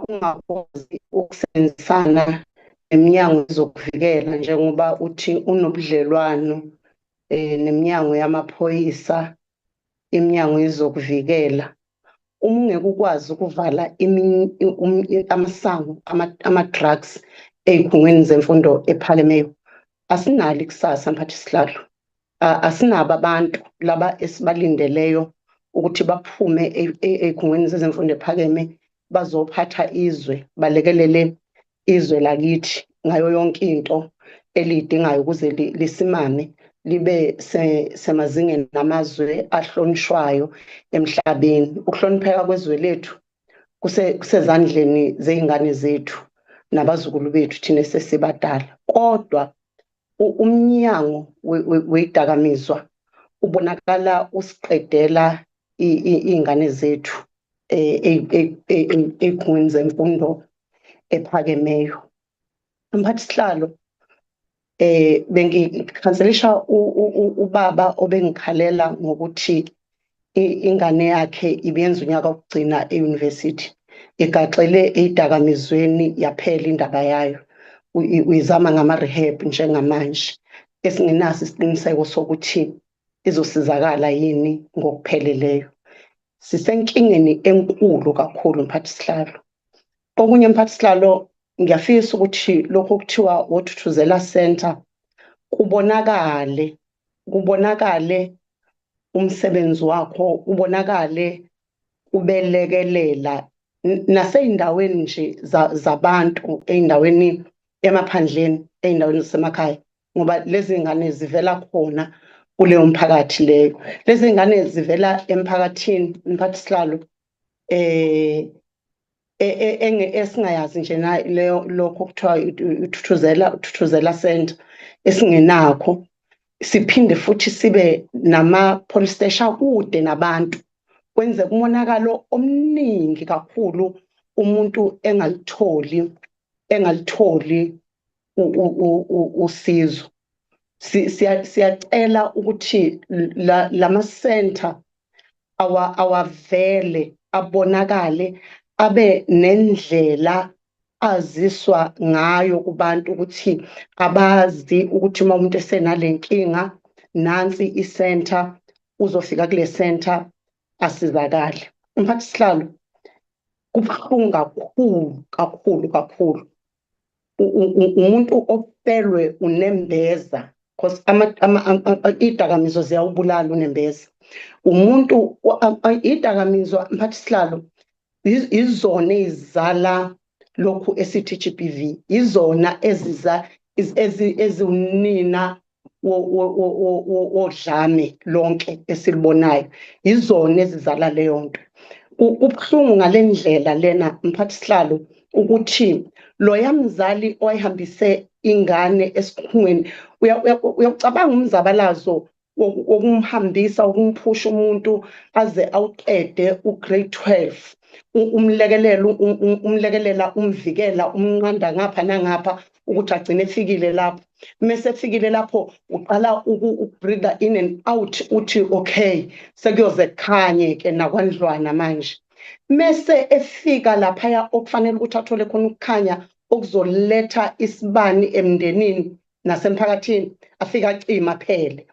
ungakwazi ukusebenzisana neminyango yezokuvikela, njengoba uthi unobudlelwano neminyango yamaphoyisa, iminyango yezokuvikela, uma ungeke ukwazi ukuvala amasango ama-drugs ey'khungweni zemfundo ephakemeyo, asinalo ikusasa mphathisihlalo. Asinabo abantu laba esibalindeleyo ukuthi baphume ey'khungweni zezemfundo ephakeme bazophatha izwe, balekelele izwe lakithi ngayo yonke into eliyidingayo ukuze lisimame libe semazingeni namazwe ahlonishwayo emhlabeni. Ukuhlonipheka kwezwe lethu kusezandleni zey'ngane zethu nabazukulu bethu thina esesibadala. Kodwa umnyango wey'dakamizwa ubonakala usiqedela iy'ngane zethu ey'khungweni zemfundo ephakemeyo. Mphathisihlalo, bengikhanselisha ubaba obengikhalela ngokuthi ingane yakhe ibiyenza unyaka wokugcina e-university, igaxele ey'dakamizweni yaphela indaba yayo. Uyizama ngama-rehab njengamanje, esingenaso isiqiniseko sokuthi izosizakala yini ngokupheleleyo. Sisenkingeni enkulu kakhulu mphathisihlalo. Okunye mphathisihlalo, ngiyafisa ukuthi lokho okuthiwa Wothuthuzela Center kubonakale umsebenzi wakho, ubonakale ubelekelela nasey'ndaweni nje zabantu, ey'ndaweni emaphandleni, ey'ndaweni zasemakhaya, ngoba lezi ngane zivela khona kuleyo mphakathi leyo. Lezi ngane zivela emphakathini mphathisihlalo esingayazi nje leyo lokho kuthiwa Uthuthuzela Center esingenakho. Siphinde futhi sibe nama-police station kude nabantu, kwenze umonakalo omningi kakhulu umuntu engalitholi usizo. Siyacela ukuthi lama-center awavele abonakale, abe nendlela aziswa ngayo kubantu ukuthi abazi ukuthi uma umuntu esenale nkinga, nansi i-center, uzofika kule center asizakale. Mphathisihlalo, kubuhlungu kakhulu. Umuntu ofelwe unembeza, because iy'dakamizwa ziyawubulala unembeza. Umuntu iy'dakamizwa mphathisihlalo izona ezizala lokhu esithi GBV, izona eziwunina wodlame lonke esilibonayo, izona ezizala leyo nto. Kubuhlungu ngale ndlela lena mphathisihlalo ukuthi loya mzali oyihambise ingane esikhungweni uyacabanga umzabalazo wokumhambisa, ukumphusha umuntu aze awuqede ugrade 12, umlekelela, umvikela, umnqanda ngapha nangapha ukuthi agcine efikile lapho. Mese efikile lapho uqala ukubreather in and out, uthi okay sekuyoze kukhanye ke nakwandlwana manje. Mese efika laphaya okufanele ukuthi athole khona ukukhanya okuzoletha isibani emndenini nasemphakathini, afika acima phele.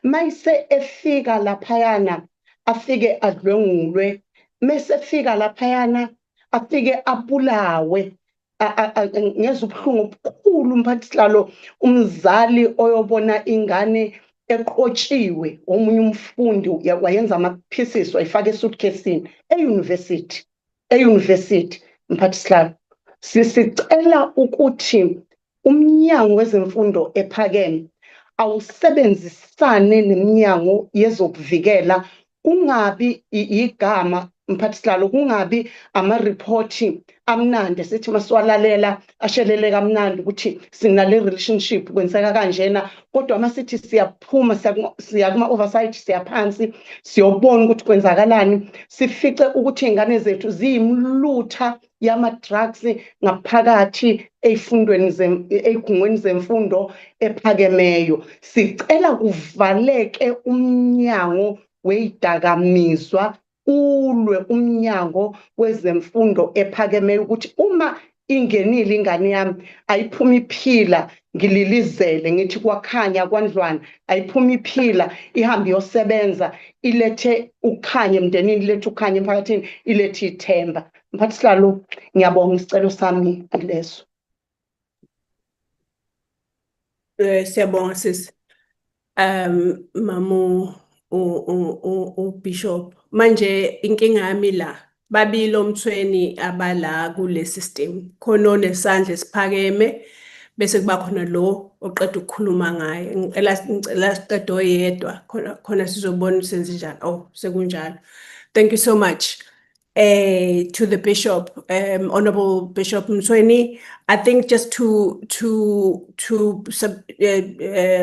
Mayise efika laphayana afike adlwengulwe, mese efika laphayana afike abulawe. Ngezwe ubuhlungu obukhulu mphathisihlalo, umzali oyobona ingane eqotshiwe omunye umfundi wayenza ama-pieces wayifaka esuitcase-ini e-university mphathisihlalo. Sicela ukuthi umnyango wezemfundo ephakeme awusebenzisane neminyango yezokuvikela, kungabi igama mphathisihlalo, kungabi ama-reporti amnandi sithi masiwalalela ashelele kamnandi ukuthi sinale relationship kwenzeka kanjena, kodwa masithi siyaphuma siya kuma-oversight, siyaphansi siyobona ukuthi kwenzakalani, sifice ukuthi iy'ngane zethu ziyimlutha yama-drugs ngaphakathi ey'khungweni zemfundo ephakemeyo. Sicela kuvaleke umnyango wey'dakamizwa, ulwe umnyango wezemfundo ephakemeyo ukuthi uma ingenile ingane yami ayiphuma iphila ngililizele ngithi kwakhanya kwandlwana ayiphuma iphila ihambe yosebenza ilethe ukhanya emndenini ilethe ukhanya emphakathini ilethe ithemba. Mphathisalo ngiyabonga isicelo sami kuleso. Siyabonga sisi. Mamu Bishop. Manje inkinga yami la babili omthweni abala kule system. Khona onesandla esiphakeme bese kuba khona lo oqeda ukukhuluma ngaye. Ngicela siqede oyedwa khona sizobona senze njani. Oh, sekunjalo. Thank you so much. To the Bishop, Honorable Bishop Msweni, I think just to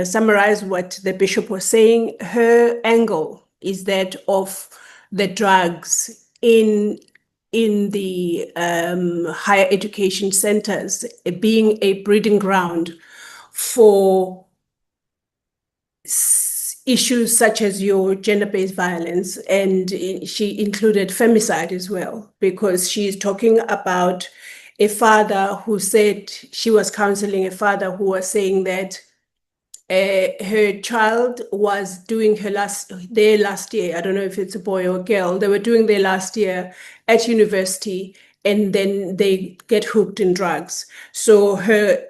summarize what the Bishop was saying, her angle is that of the drugs in the higher education centers being a breeding ground for issues such as your gender-based violence, and she included femicide as well, because she's talking about a father who said she was counseling a father who was saying that her child was doing their last year. I don't know if it's a boy or a girl. They were doing their last year at university, and then they get hooked in drugs. So her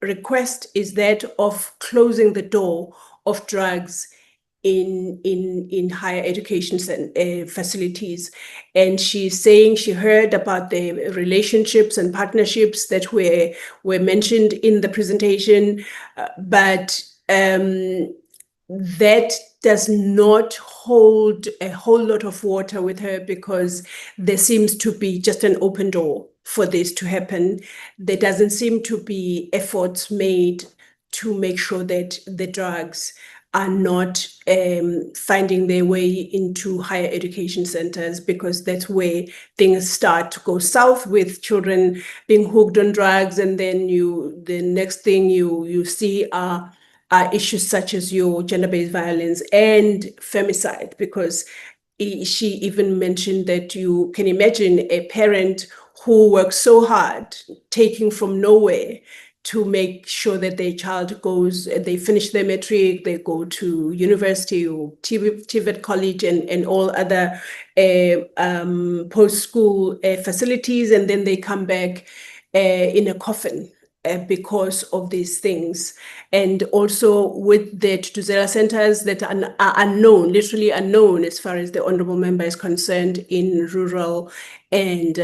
request is that of closing the door of drugs in higher education facilities. And she's saying she heard about the relationships and partnerships that were mentioned in the presentation, but that does not hold a whole lot of water with her, because there seems to be just an open door for this to happen. There doesn't seem to be efforts made to make sure that the drugs are not finding their way into higher education centers, because that's where things start to go south, with children being hooked on drugs, and then the next thing you see are issues such as your gender-based violence and femicide, because she even mentioned that you can imagine a parent who works so hard, taking from nowhere, to make sure that their child they finish their matric, they go to university or TVET college and all other post-school facilities, and then they come back in a coffin because of these things. And also with the Tutuzela centers that are unknown, literally unknown as far as the Honorable Member is concerned, in rural and,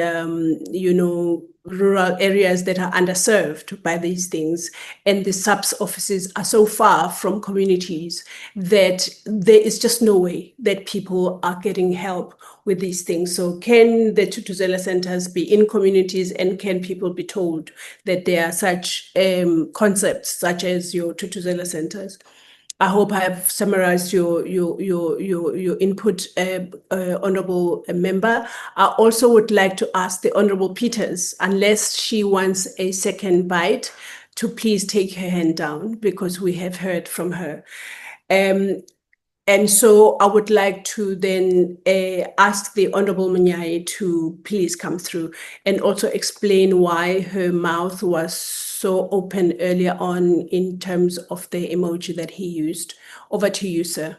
rural areas that are underserved by these things. And the SAPS offices are so far from communities that there is just no way that people are getting help with these things. So can the Tutuzela centers be in communities, and can people be told that there are such concepts such as your Tutuzela centers? I hope I have summarized your input, Honorable Member. I also would like to ask the Honorable Peters, unless she wants a second bite, to please take her hand down, because we have heard from her. And so I would like to then ask the Honorable Munyai to please come through and also explain why her mouth was so open earlier on in terms of the emoji that he used. Over to you, sir.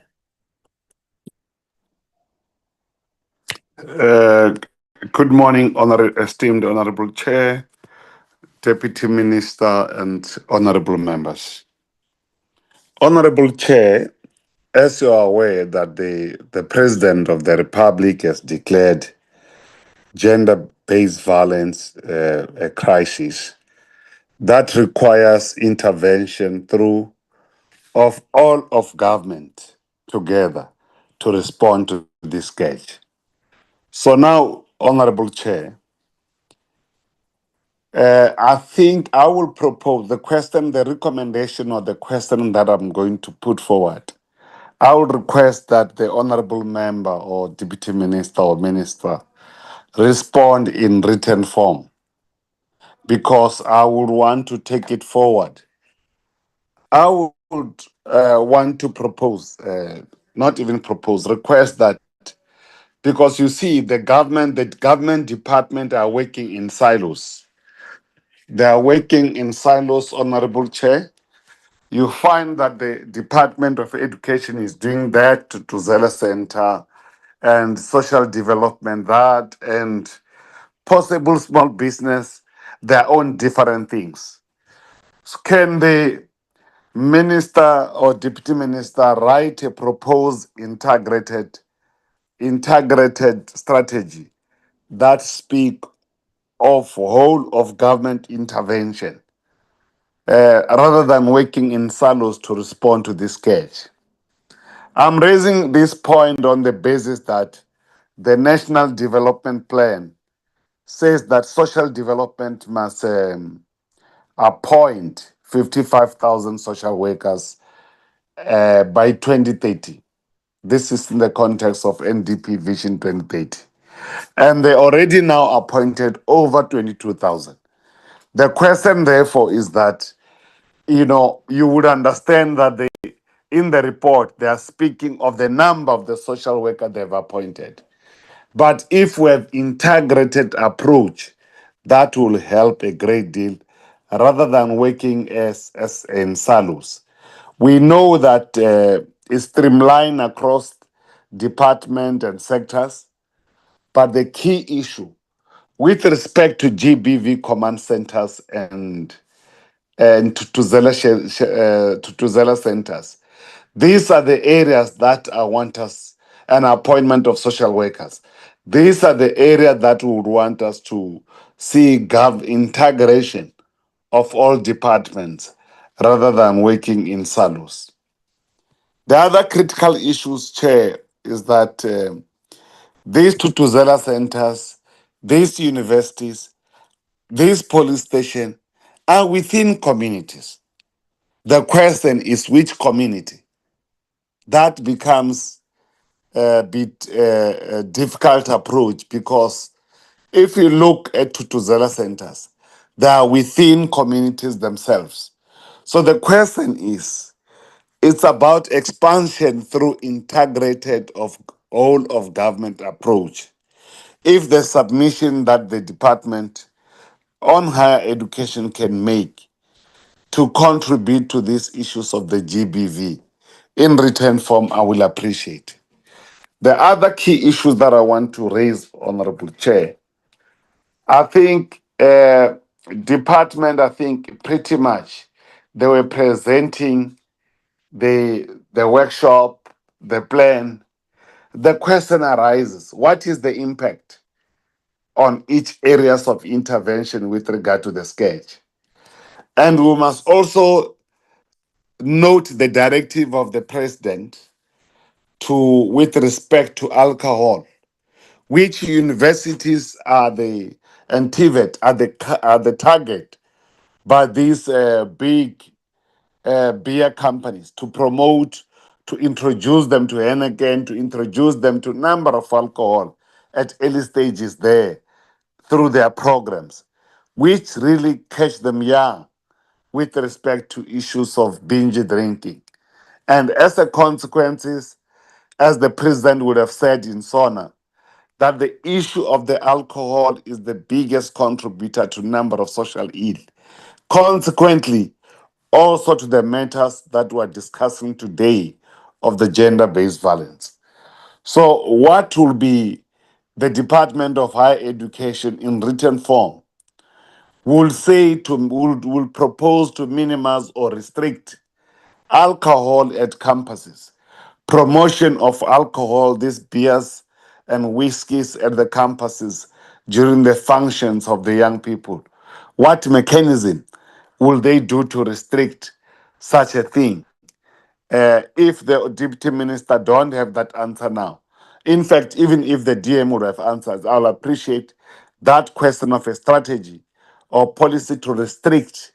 Good morning, esteemed Honorable Chair, Deputy Minister, and Honorable Members. Honorable Chair, as you are aware that the President of the Republic has declared gender-based violence a crisis that requires intervention of all of government together to respond to this scourge. So now, Honorable Chair, I think I will propose the recommendation or the question that I'm going to put forward. I would request that the Honorable Member or Deputy Minister or Minister respond in written form, because I would want to take it forward. I would want to propose, not even propose, request that Because you see, the government department are working in silos. They are working in silos, Honorable Chair. You find that the Department of Education is doing that to Zella Center and social development, that and possible small business, their own different things. So can the minister or deputy minister write a proposed integrated strategy that speak of whole of government intervention rather than working in silos to respond to this scourge? I'm raising this point on the basis that the National Development Plan says that social development must appoint 55,000 social workers by 2030. This is in the context of NDP Vision 2030. And they already now appointed over 22,000. The question, therefore, is that, you would understand that in the report, they are speaking of the number of the social worker they've appointed. But if we have integrated approach, that will help a great deal rather than working as in silos. We know that it's streamlined across department and sectors, but the key issue with respect to GBV command centers and to Zella centers, these are the areas that I want us an appointment of social workers. These are the areas that we would want us to see integration of all departments rather than working in silos. The other critical issues, Chair, is that these Tutuzela centers, these universities, these police stations are within communities. The question is which community? That becomes a bit a difficult approach because if you look at Tutuzela centers, they are within communities themselves. So the question is, it's about expansion through integrated of whole of government approach. If the submission that the department on higher education can make to contribute to these issues of the GBV in written form, I will appreciate. The other key issues that I want to raise, Honorable Chair, I think pretty much they were presenting the workshop, the plan. The question arises, what is the impact on each areas of intervention with regard to the sketch? And we must also note the directive of the president with respect to alcohol, which universities are and TVET are the target by these big beer companies to promote, to introduce them to Heineken, to introduce them to a number of alcohol at early stages there through their programs, which really catch them young with respect to issues of binge drinking. And as a consequence, as the president would have said in SONA, that the issue of the alcohol is the biggest contributor to number of social ill. Consequently, also to the matters that we're discussing today of the gender-based violence. So what will be the Department of Higher Education in written form will propose to minimize or restrict alcohol at campuses, promotion of alcohol, these beers and whiskeys at the campuses during the functions of the young people. What mechanism will they do to restrict such a thing? If the deputy minister don't have that answer now. In fact, even if the DM would have answers, I'll appreciate that question of a strategy or policy to restrict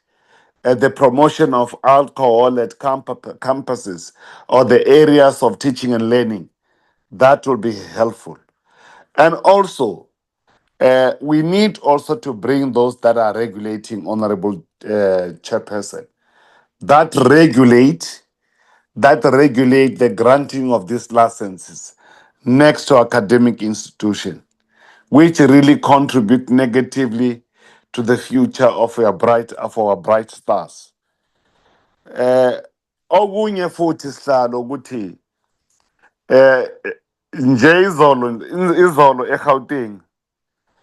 the promotion of alcohol at campuses or the areas of teaching and learning. That will be helpful. And also, we need also to bring those that are regulating, Honorable Chairperson, that regulate the granting of these licenses, next to academic institution, which really contribute negatively to the future of our bright stars. Okunye futhi sihlalo ukuthi nje izolo eGauteng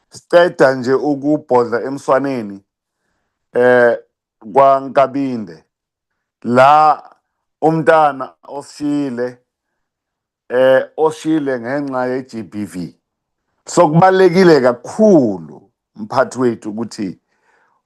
siceda nje ukubhodla emswaneni kwaNkabinde la umntana oshile ngenxa ye-GBV. Sokubalekile kakhulu mphathi wethu ukuthi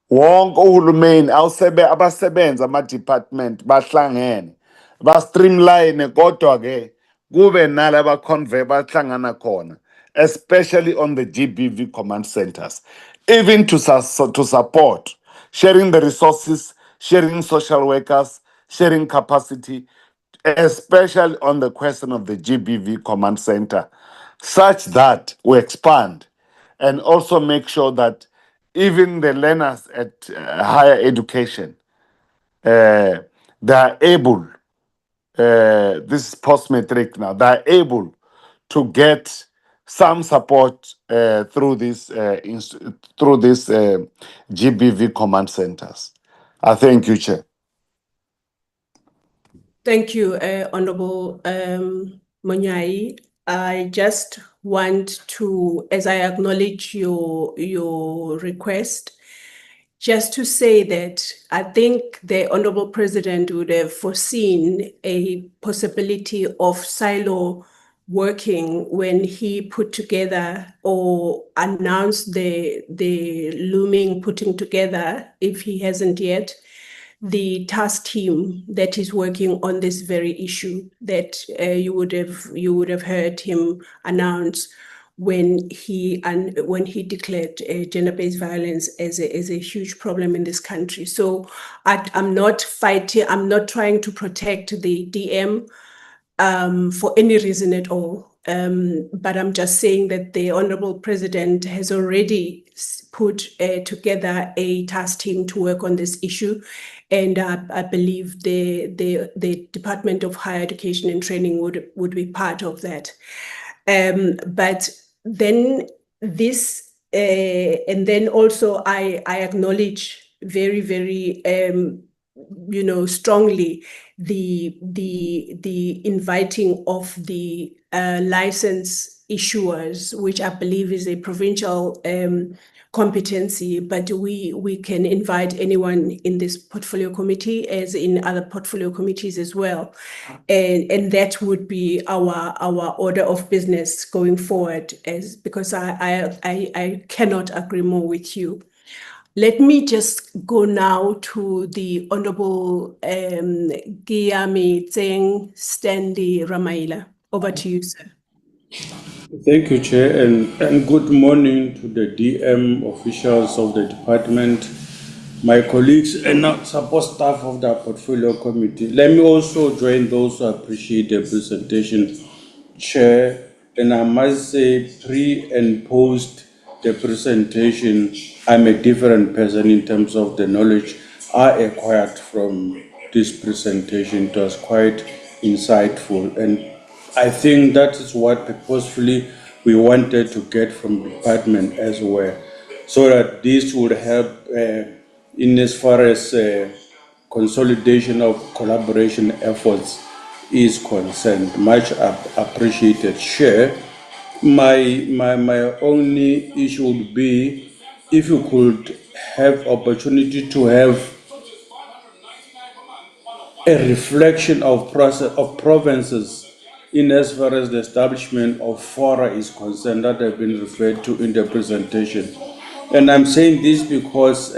wonke uhulumeni abasebenza ama-department bahlangene ba-streamline kodwa ke kube nalaba convey bahlangana khona, especially on the GBV command centers, even to support sharing the resources, sharing social workers, sharing capacity, especially on the question of the GBV command center, such that we expand and also make sure that even the learners at higher education, they are able, this is post-matric now, they are able to get some support through these GBV command centers. I thank you, Chair. Thank you, Honorable Monyai. I just want to, as I acknowledge your request, just to say that I think the Honorable President would have foreseen a possibility of silo working when he put together or announced the looming putting together, if he hasn't yet, the task team that is working on this very issue that you would have heard him announce when he declared gender-based violence as a huge problem in this country. So I'm not fighting. I'm not trying to protect the DM for any reason at all. But I'm just saying that the Honorable President has already put together a task team to work on this issue. And I believe the Department of Higher Education and Training would be part of that. But then this, and then also I acknowledge very, very, strongly the inviting of the license issuers, which I believe is a provincial competency, but we can invite anyone in this portfolio committee as in other portfolio committees as well. And that would be our order of business going forward, because I cannot agree more with you. Let me just go now to the Honorable Giyami Tseng Stanley Ramaila. Over to you, sir. Thank you, Chair, and good morning to the DM officials of the department, my colleagues and support staff of the portfolio committee. Let me also join those who appreciate the presentation, Chair, and I must say pre and post the presentation, I'm a different person in terms of the knowledge I acquired from this presentation. It was quite insightful, and I think that is what purposefully we wanted to get from the department as well, so that this would help in as far as consolidation of collaboration efforts is concerned. Much appreciated, Chair. My only issue would be if you could have opportunity to have a reflection of provinces in as far as the establishment of fora is concerned that have been referred to in the presentation. And I'm saying this because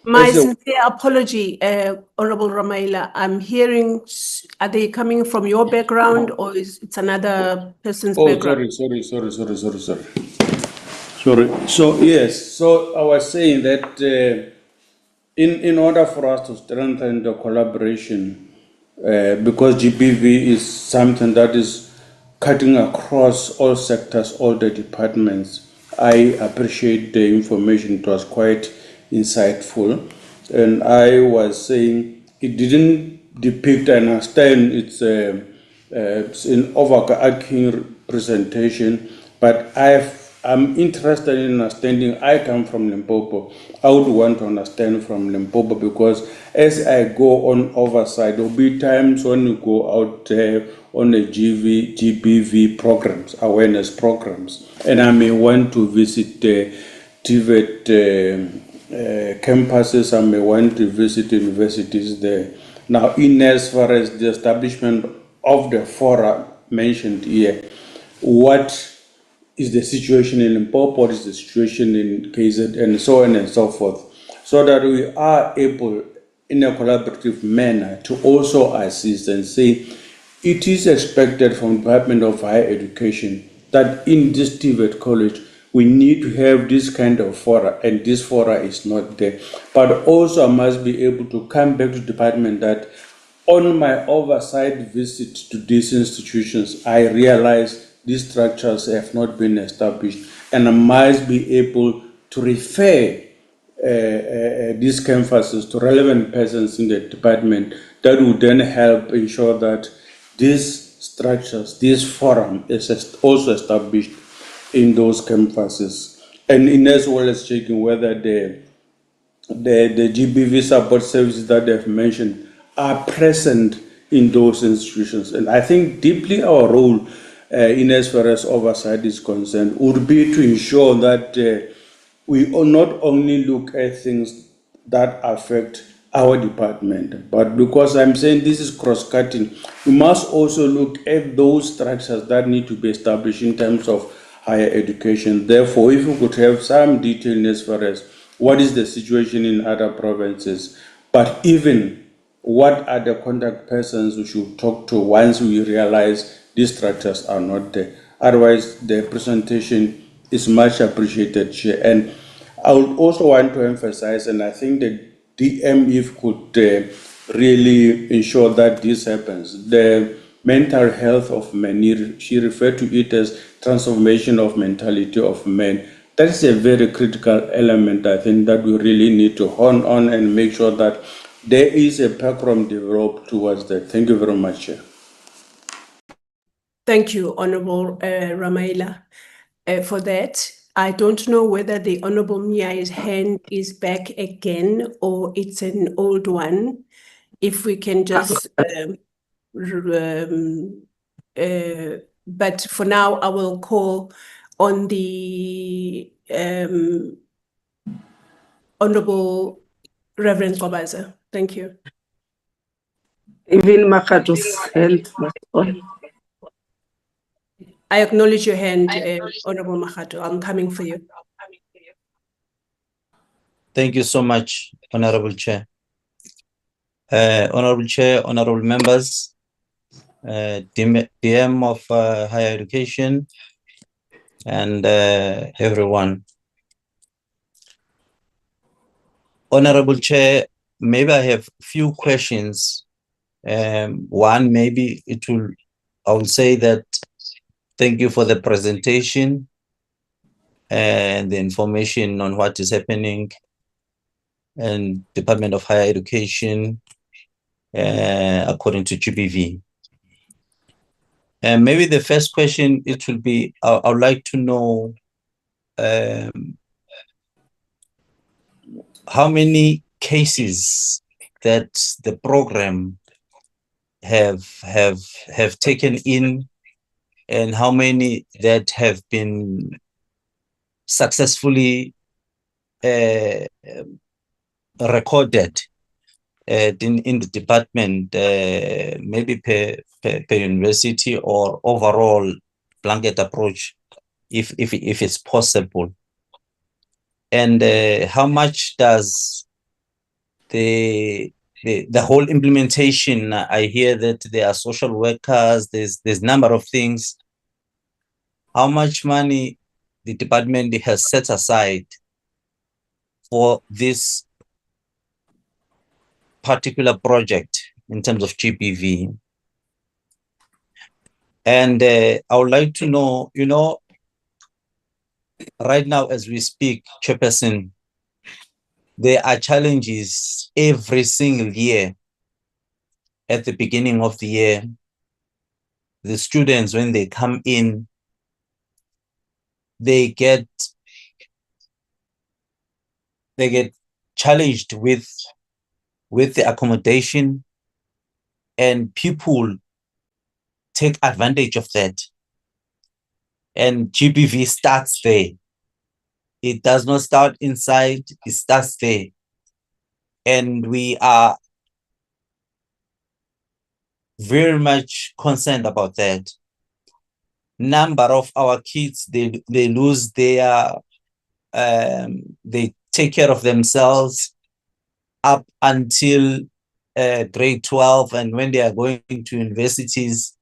my sincere apology, Honorable Ramaila. I'm hearing, are they coming from your background or it's another person's background? Sorry. So yes, so I was saying that in order for us to strengthen the collaboration, because GBV is something that is cutting across all sectors, all the departments, I appreciate the information. It was quite insightful. And I was saying it didn't depict, and understand it's an overarching presentation, but I'm interested in understanding. I come from Limpopo. I would want to understand from Limpopo because as I go on oversight, there'll be times when you go out there on the GBV programs, awareness programs, and I may want to visit the TVET campuses. I may want to visit universities there. Now, in as far as the establishment of the fora mentioned here, what is the situation in Limpopo, what is the situation in KZ, and so on and so forth, so that we are able, in a collaborative manner, to also assist and say, it is expected from the Department of Higher Education that in this TVET college, we need to have this kind of fora, and this fora is not there. But also I must be able to come back to the department that on my oversight visit to these institutions, I realize these structures have not been established, and I must be able to refer these campuses to relevant persons in the department that would then help ensure that these structures, this forum is also established in those campuses, and in as well as checking whether the GBV support services that they've mentioned are present in those institutions. And I think deeply our role in as far as oversight is concerned would be to ensure that we not only look at things that affect our department, but because I'm saying this is cross-cutting, we must also look at those structures that need to be established in terms of higher education. Therefore, if we could have some detail as far as what is the situation in other provinces, but even what are the contact persons we should talk to once we realize these structures are not there. Otherwise, the presentation is much appreciated, Chair. And I would also want to emphasize, and I think the DM, if could really ensure that this happens, the mental health of men, she referred to it as transformation of mentality of men. That is a very critical element, I think, that we really need to hone on and make sure that there is a program developed towards that. Thank you very much, Chair. Thank you, Honorable Ramaila, for that. I don't know whether the Honorable Mia's hand is back again or it's an old one. If we can just, but for now, I will call on the Honorable Reverend Kobaza. Thank you. Even Makato's hand was on. I acknowledge your hand, Honorable Makato. I'm coming for you. Thank you so much, Honorable Chair. Honorable Chair, honorable members, DM of Higher Education, and everyone. Honorable Chair, maybe I have few questions. One, maybe I will say that thank you for the presentation and the information on what is happening in Department of Higher Education according to GBV. And maybe the first question, it will be, I would like to know how many cases that the program have taken in, and how many that have been successfully recorded in the department, maybe per university or overall blanket approach, if it's possible. And how much does the whole implementation, I hear that there are social workers, there's number of things. How much money the department has set aside for this particular project in terms of GBV? And I would like to know, right now as we speak, Chairperson, there are challenges every single year. At the beginning of the year, the students, when they come in, they get challenged with the accommodation, and people take advantage of that. And GBV starts there. It does not start inside, it starts there. And we are very much concerned about that. Number of our kids, they lose their, they take care of themselves up until grade 12, and when they are going to universities,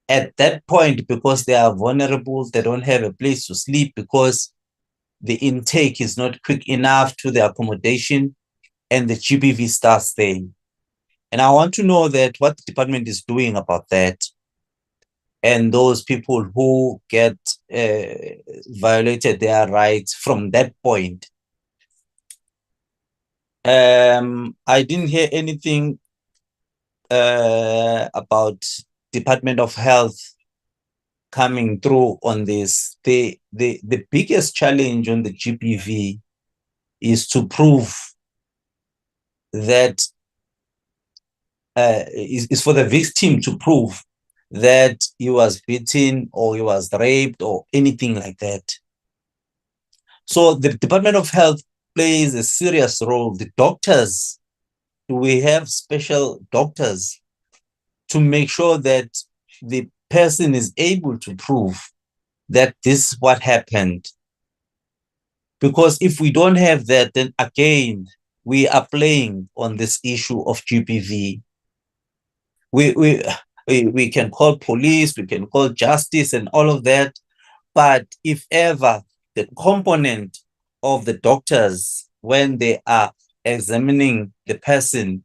at that point, because they are vulnerable, they don't have a place to sleep because the intake is not quick enough to the accommodation, and the GBV starts there. And I want to know that what the department is doing about that, and those people who get violated their rights from that point. I didn't hear anything about Department of Health coming through on this. The biggest challenge on the GBV is to prove that is for the victim to prove that he was beaten or he was raped or anything like that. So the Department of Health plays a serious role. The doctors, we have special doctors to make sure that the person is able to prove that this is what happened. Because if we don't have that, then again, we are playing on this issue of GBV. We can call police, we can call justice and all of that. But if ever the component of the doctors, when they are examining the person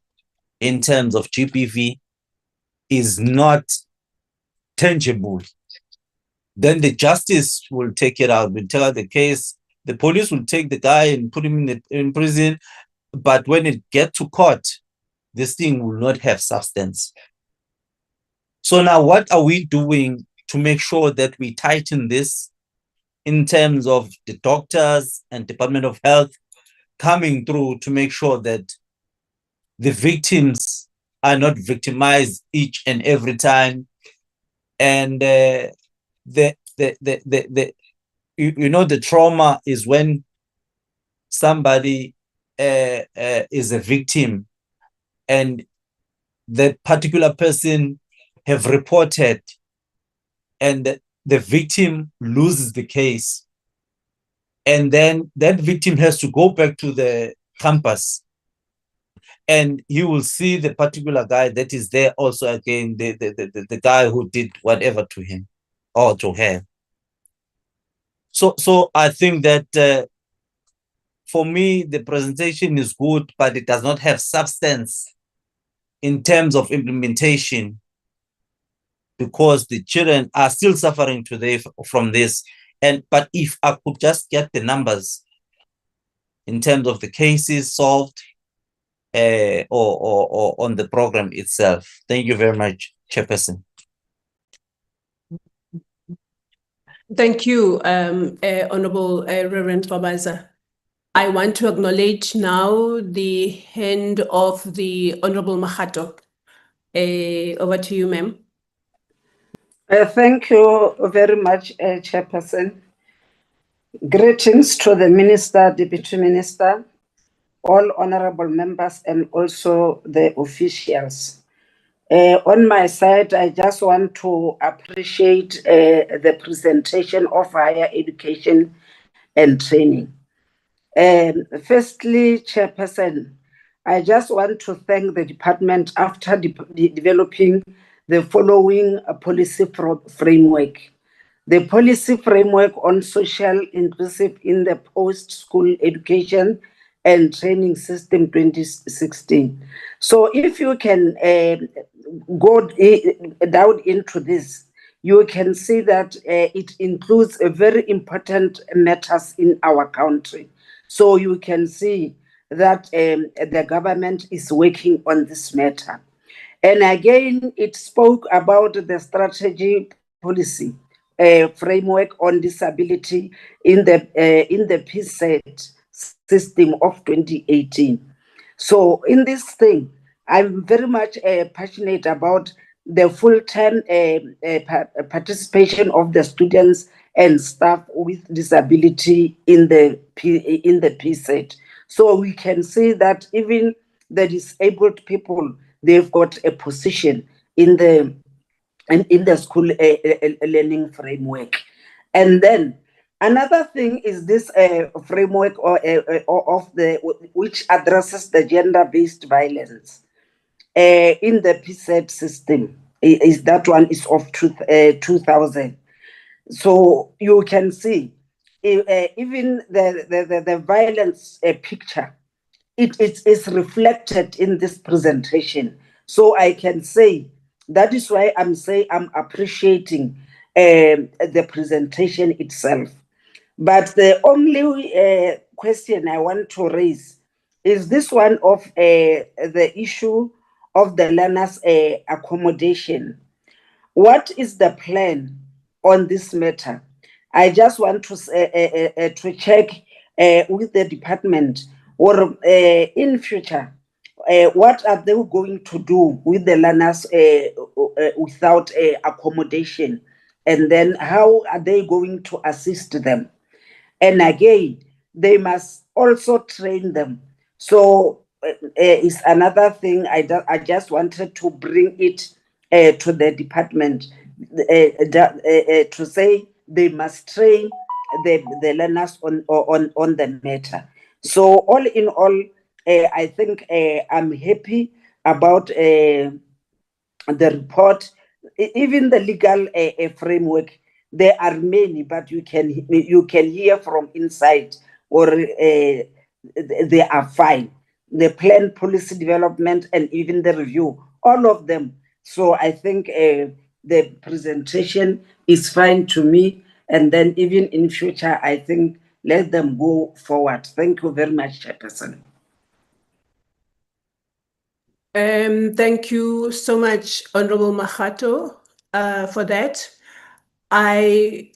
in terms of GBV, is not tangible, then the justice will take it out, will take out the case. The police will take the guy and put him in prison. But when it gets to court, this thing will not have substance. So now what are we doing to make sure that we tighten this in terms of the doctors and Department of Health coming through to make sure that the victims are not victimized each and every time? And the trauma is when somebody is a victim and that particular person have reported, and the victim loses the case, and then that victim has to go back to the campus, and you will see the particular guy that is there also again, the guy who did whatever to him or to her. So I think that for me, the presentation is good, but it does not have substance in terms of implementation, because the children are still suffering today from this. But if I could just get the numbers in terms of the cases solved or on the program itself. Thank you very much, Chairperson. Thank you, Honorable Reverend Babaza. I want to acknowledge now the hand of the Honorable Mahato. Over to you, ma'am. Thank you very much, Chairperson. Greetings to the Minister, Deputy Minister, all honorable members, and also the officials. On my side, I just want to appreciate the presentation of higher education and training. Firstly, Chairperson, I just want to thank the department after developing the following policy framework. The policy framework on social inclusive in the post-school education and training system 2016. So if you can go down into this, you can see that it includes a very important matters in our country. So you can see that the government is working on this matter. And again, it spoke about the strategy policy framework on disability in the PSET system of 2018. So in this thing, I'm very much passionate about the full-time participation of the students and staff with disability in the PSET. So we can see that even the disabled people, they've got a position in the school learning framework. And then another thing is this framework of the which addresses the gender-based violence in the PSET system. Is that one is of 2000. So you can see even the violence picture, it is reflected in this presentation. So I can say that is why I'm appreciating the presentation itself. But the only question I want to raise is this one of the issue of the learners' accommodation. What is the plan on this matter? I just want to check with the department, or in future, what are they going to do with the learners without accommodation? And then how are they going to assist them? And again, they must also train them. So it's another thing I just wanted to bring it to the department to say they must train the learners on the matter. So all in all, I think I'm happy about the report, even the legal framework. There are many, but you can hear from inside, or they are fine. The plan, policy development, and even the review, all of them. So I think the presentation is fine to me. And then even in future, I think let them go forward. Thank you very much, Chairperson. Thank you so much, Honorable Mahato, for that. I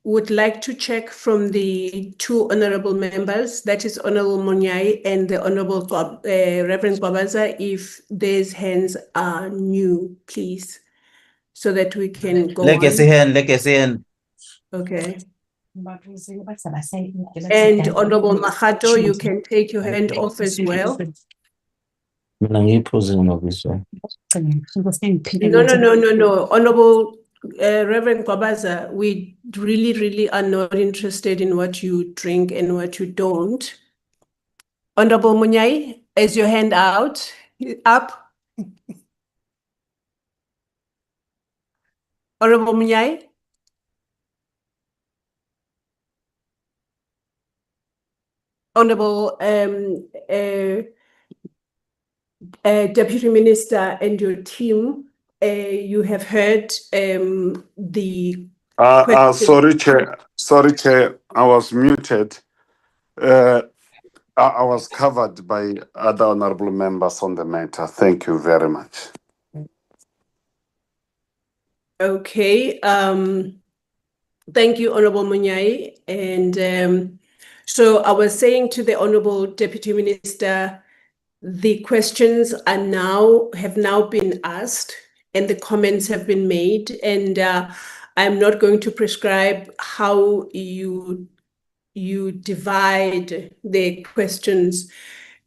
would like to check from the two honorable members, that is Honorable Monyai and the Honorable Reverend Babaza, if their hands are new, please, so that we can go on. Okay. And Honorable Mahato, you can take your hand off as well. No. Honorable Reverend Kwabaza, we really are not interested in what you drink and what you don't. Honorable Munyai, is your hand up? Honorable Munyai? Honorable Deputy Minister and your team, you have heard the Sorry, Chair. I was muted. I was covered by other honorable members on the matter. Thank you very much. Okay. Thank you, Honorable Munyai. And so I was saying to the Honorable Deputy Minister, the questions have now been asked and the comments have been made, and I'm not going to prescribe how you divide the questions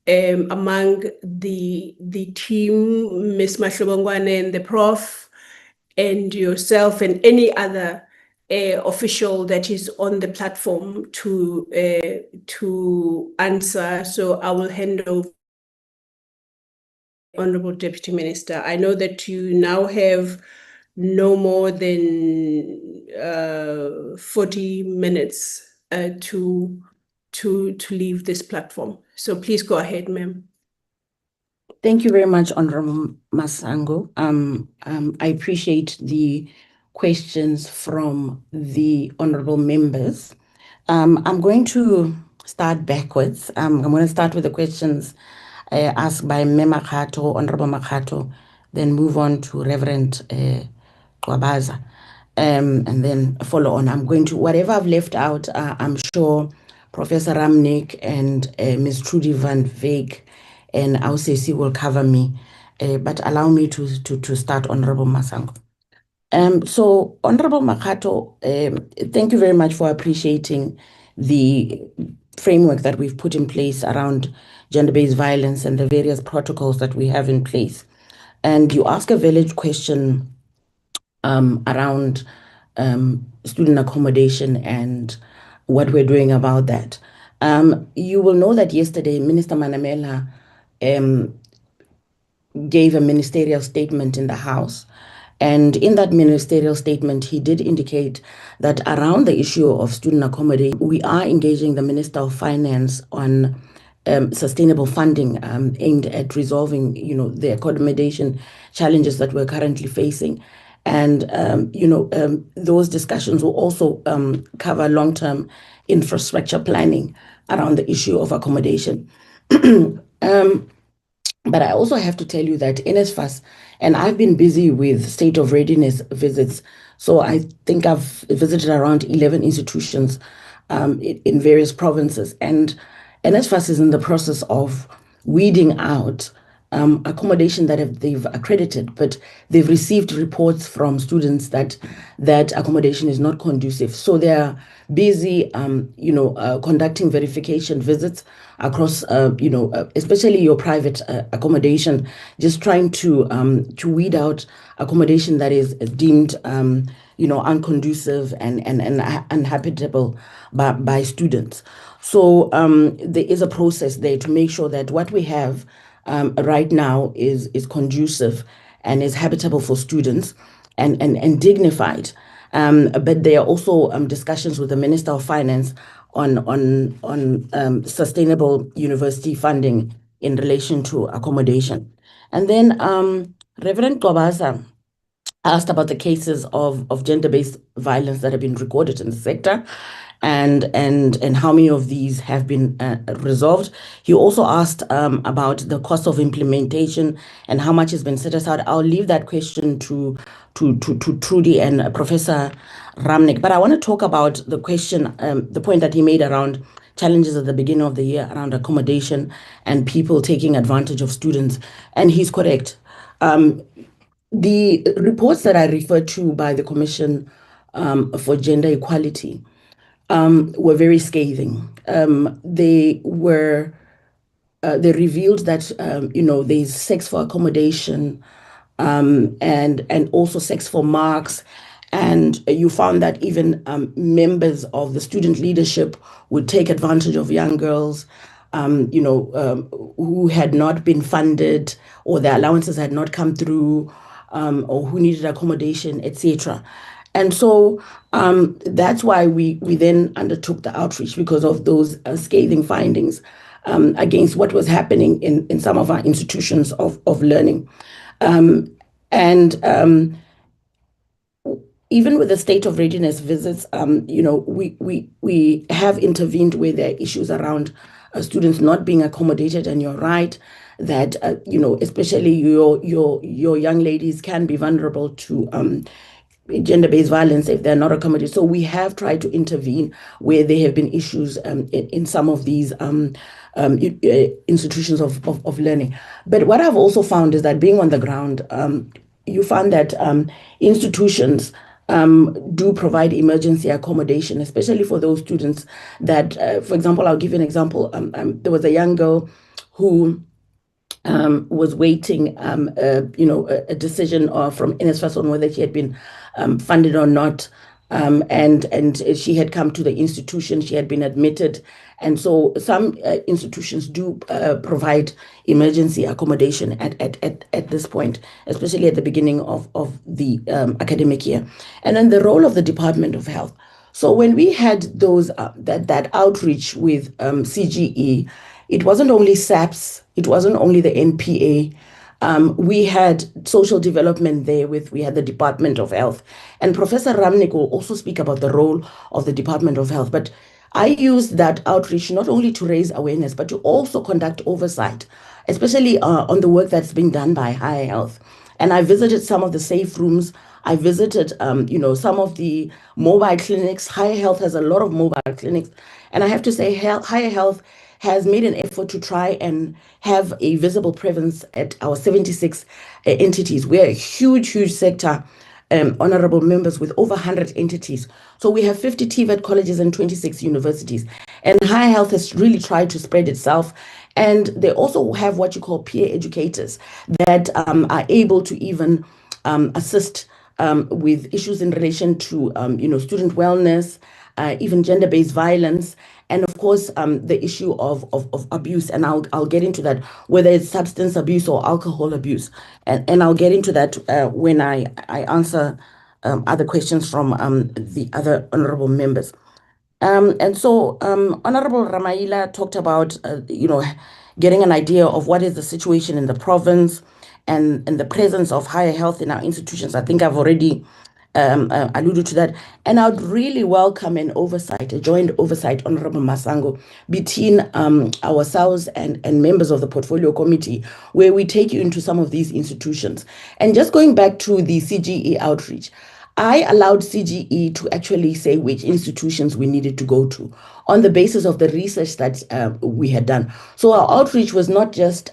among the team, Ms. Mahlobongwane and the Prof, and yourself and any other official that is on the platform to answer. So I will hand over. Honorable Deputy Minister, I know that you now have no more than 40 minutes to leave this platform. So please go ahead, ma'am. Thank you very much, Honorable Masango. I appreciate the questions from the honorable members. I'm going to start backwards. I'm going to start with the questions asked by Honorable Makato, then move on to Reverend Kwabaza. and then follow on. I'm going to, whatever I've left out, I'm sure Professor Ramnik and Ms. Trudy van Veek and Ausesi will cover me. But allow me to start, Honorable Masango. So, Honorable Makato, thank you very much for appreciating the framework that we've put in place around gender-based violence and the various protocols that we have in place. And you ask a valid question around student accommodation and what we're doing about that. You will know that yesterday, Minister Manamela gave a ministerial statement in the House. And in that ministerial statement, he did indicate that around the issue of student accommodation, we are engaging the Minister of Finance on sustainable funding aimed at resolving, the accommodation challenges that we're currently facing. And, those discussions will also cover long-term infrastructure planning around the issue of accommodation. But I also have to tell you that NSFAS, and I've been busy with state of readiness visits. So I think I've visited around 11 institutions in various provinces. And NSFAS is in the process of weeding out accommodation that they've accredited, but they've received reports from students that accommodation is not conducive. So they're busy, conducting verification visits across, especially your private accommodation, just trying to weed out accommodation that is deemed, unconducive and uninhabitable by students. So there is a process there to make sure that what we have right now is conducive and is habitable for students and dignified. But there are also discussions with the Minister of Finance on sustainable university funding in relation to accommodation. And then Reverend Kobasa asked about the cases of gender-based violence that have been recorded in the sector and how many of these have been resolved. He also asked about the cost of implementation and how much has been set aside. I'll leave that question to Trudy and Professor Ramnik. But I want to talk about the question, the point that he made around challenges at the beginning of the year around accommodation and people taking advantage of students. And he's correct. The reports that I referred to by the Commission for Gender Equality were very scathing. They revealed that there's sex for accommodation and also sex for marks. And you found that even members of the student leadership would take advantage of young girls, who had not been funded or their allowances had not come through, or who needed accommodation, etc. And so that's why we then undertook the outreach, because of those scathing findings against what was happening in some of our institutions of learning. Even with the state of readiness visits, we have intervened where there are issues around students not being accommodated. And you're right that especially your young ladies can be vulnerable to gender-based violence if they're not accommodated. So we have tried to intervene where there have been issues in some of these institutions of learning. But what I've also found is that being on the ground, you find that institutions do provide emergency accommodation, especially for those students that, for example, I'll give you an example. There was a young girl who was waiting, a decision from NSFAS on whether she had been funded or not. And she had come to the institution, she had been admitted. And so some institutions do provide emergency accommodation at this point, especially at the beginning of the academic year. And then the role of the Department of Health. So when we had those that outreach with CGE, it wasn't only SAPS, it wasn't only the NPA. We had social development there we had the Department of Health. And Professor Ramnik will also speak about the role of the Department of Health. But I used that outreach not only to raise awareness, but to also conduct oversight, especially on the work that's being done by Higher Health. And I visited some of the safe rooms. I visited, some of the mobile clinics. Higher Health has a lot of mobile clinics. And I have to say, Higher Health has made an effort to try and have a visible presence at our 76 entities. We're a huge, huge sector, honorable members, with over 100 entities. So we have 50 TVET colleges and 26 universities. And Higher Health has really tried to spread itself. And they also have what you call peer educators that are able to even assist with issues in relation to, student wellness, even gender-based violence, and of course, the issue of abuse. And I'll get into that, whether it's substance abuse or alcohol abuse. And I'll get into that when I answer other questions from the other honorable members. Honorable Ramaila talked about, getting an idea of what is the situation in the province and the presence of Higher Health in our institutions. I think I've already alluded to that. And I'd really welcome an oversight, a joint oversight, Honorable Masango, between ourselves and members of the Portfolio Committee, where we take you into some of these institutions. And just going back to the CGE outreach, I allowed CGE to actually say which institutions we needed to go to on the basis of the research that we had done. So our outreach was not just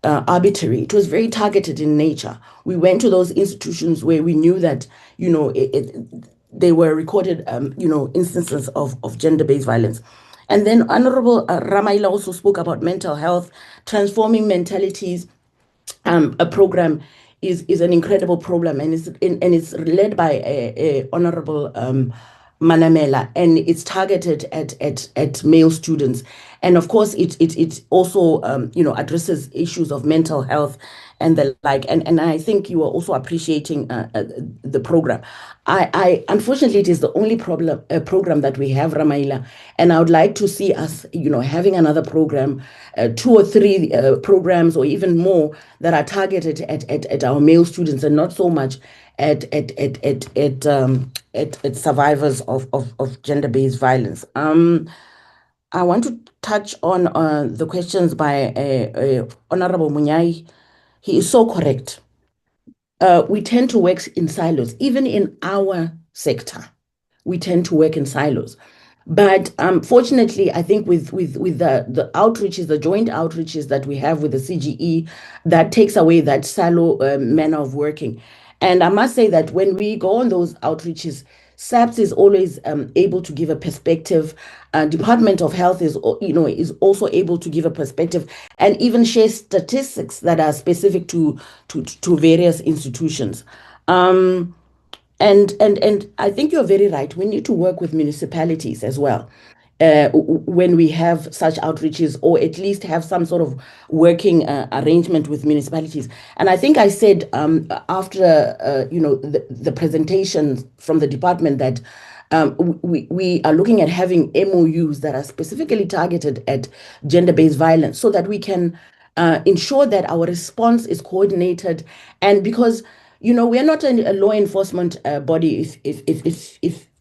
arbitrary. It was very targeted in nature. We went to those institutions where we knew that, they were recorded, instances of gender-based violence. And then Honorable Ramaila also spoke about mental health, transforming mentalities. A program is an incredible program, and it's led by Honorable Manamela, and it's targeted at male students. And of course, it also addresses issues of mental health and the like. And I think you are also appreciating the program. I unfortunately, it is the only program that we have, Ramaila, and I would like to see us, having another program, 2 or 3 programs, or even more, that are targeted at our male students, and not so much at survivors of gender-based violence. I want to touch on the questions by Honorable Munyai. He is so correct. We tend to work in silos, even in our sector. We tend to work in silos. But fortunately, I think with the outreaches, the joint outreaches that we have with the CGE, that takes away that silo manner of working. And I must say that when we go on those outreaches, SAPS is always able to give a perspective. Department of Health is also able to give a perspective and even share statistics that are specific to various institutions. And I think you're very right. We need to work with municipalities as well. When we have such outreaches, or at least have some sort of working arrangement with municipalities. And I think I said after the presentation from the department that we are looking at having MOUs that are specifically targeted at gender-based violence, so that we can ensure that our response is coordinated. And because we are not a law enforcement body,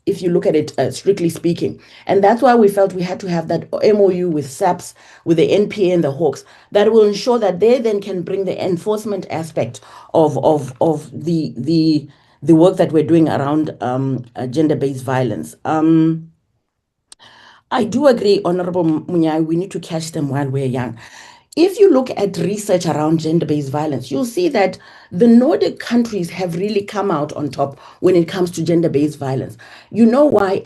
if you look at it strictly speaking. And that's why we felt we had to have that MOU with SAPS, with the NPA and the Hawks, that will ensure that they then can bring the enforcement aspect of the work that we're doing around gender-based violence. I do agree, Honorable Munyai, we need to catch them while we're young. If you look at research around gender-based violence, you'll see that the Nordic countries have really come out on top when it comes to gender-based violence. You know why,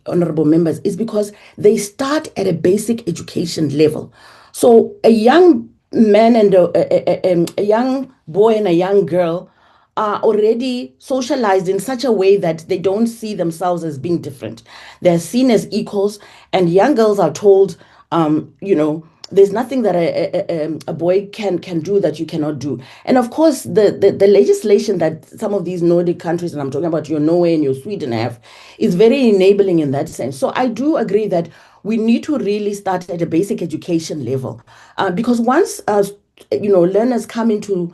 honorable members, is because they start at a basic education level. So a young man and a young boy and a young girl are already socialized in such a way that they don't see themselves as being different. They're seen as equals, and young girls are told, there's nothing that a boy can do that you cannot do. And of course, the legislation that some of these Nordic countries, and I'm talking about your Norway and your Sweden, have, is very enabling in that sense. So I do agree that we need to really start at a basic education level, because once learners come into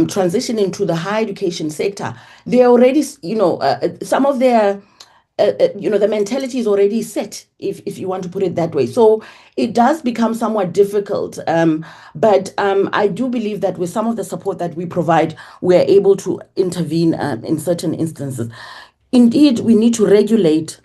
transition into the higher education sector, they already, some of their the mentality is already set, if you want to put it that way. So it does become somewhat difficult. But I do believe that with some of the support that we provide, we're able to intervene in certain instances. Indeed, we need to regulate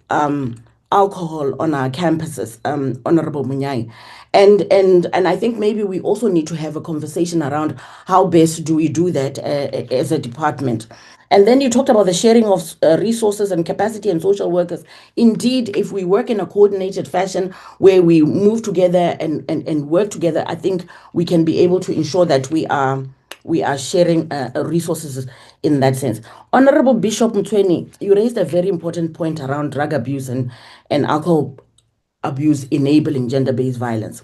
alcohol on our campuses, Honorable Munyai. And I think maybe we also need to have a conversation around how best do we do that as a department. And then you talked about the sharing of resources and capacity and social workers. Indeed, if we work in a coordinated fashion where we move together and work together, I think we can be able to ensure that we are sharing resources in that sense. Honorable Bishop Mtweni, you raised a very important point around drug abuse and alcohol abuse enabling gender-based violence.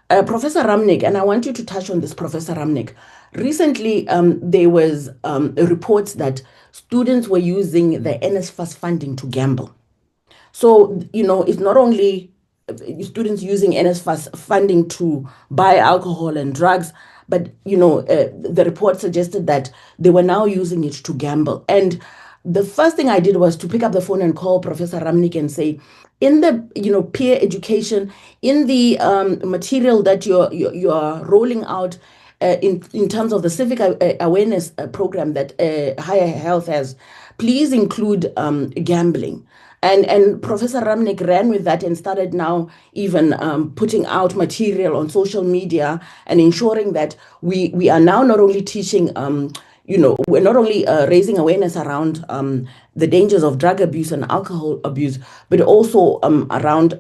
Professor Ramnick, and I want you to touch on this, Professor Ramnick. Recently, there was reports that students were using the NSFAS funding to gamble. So, it's not only students using NSFAS funding to buy alcohol and drugs, but, the report suggested that they were now using it to gamble. And the first thing I did was to pick up the phone and call Professor Ramnick and say, in the peer education, in the material that you're rolling out in terms of the civic awareness program that Higher Health has, please include gambling. And Professor Ramnick ran with that and started now even putting out material on social media and ensuring that we are now not only teaching, we're not only raising awareness around the dangers of drug abuse and alcohol abuse, but also around,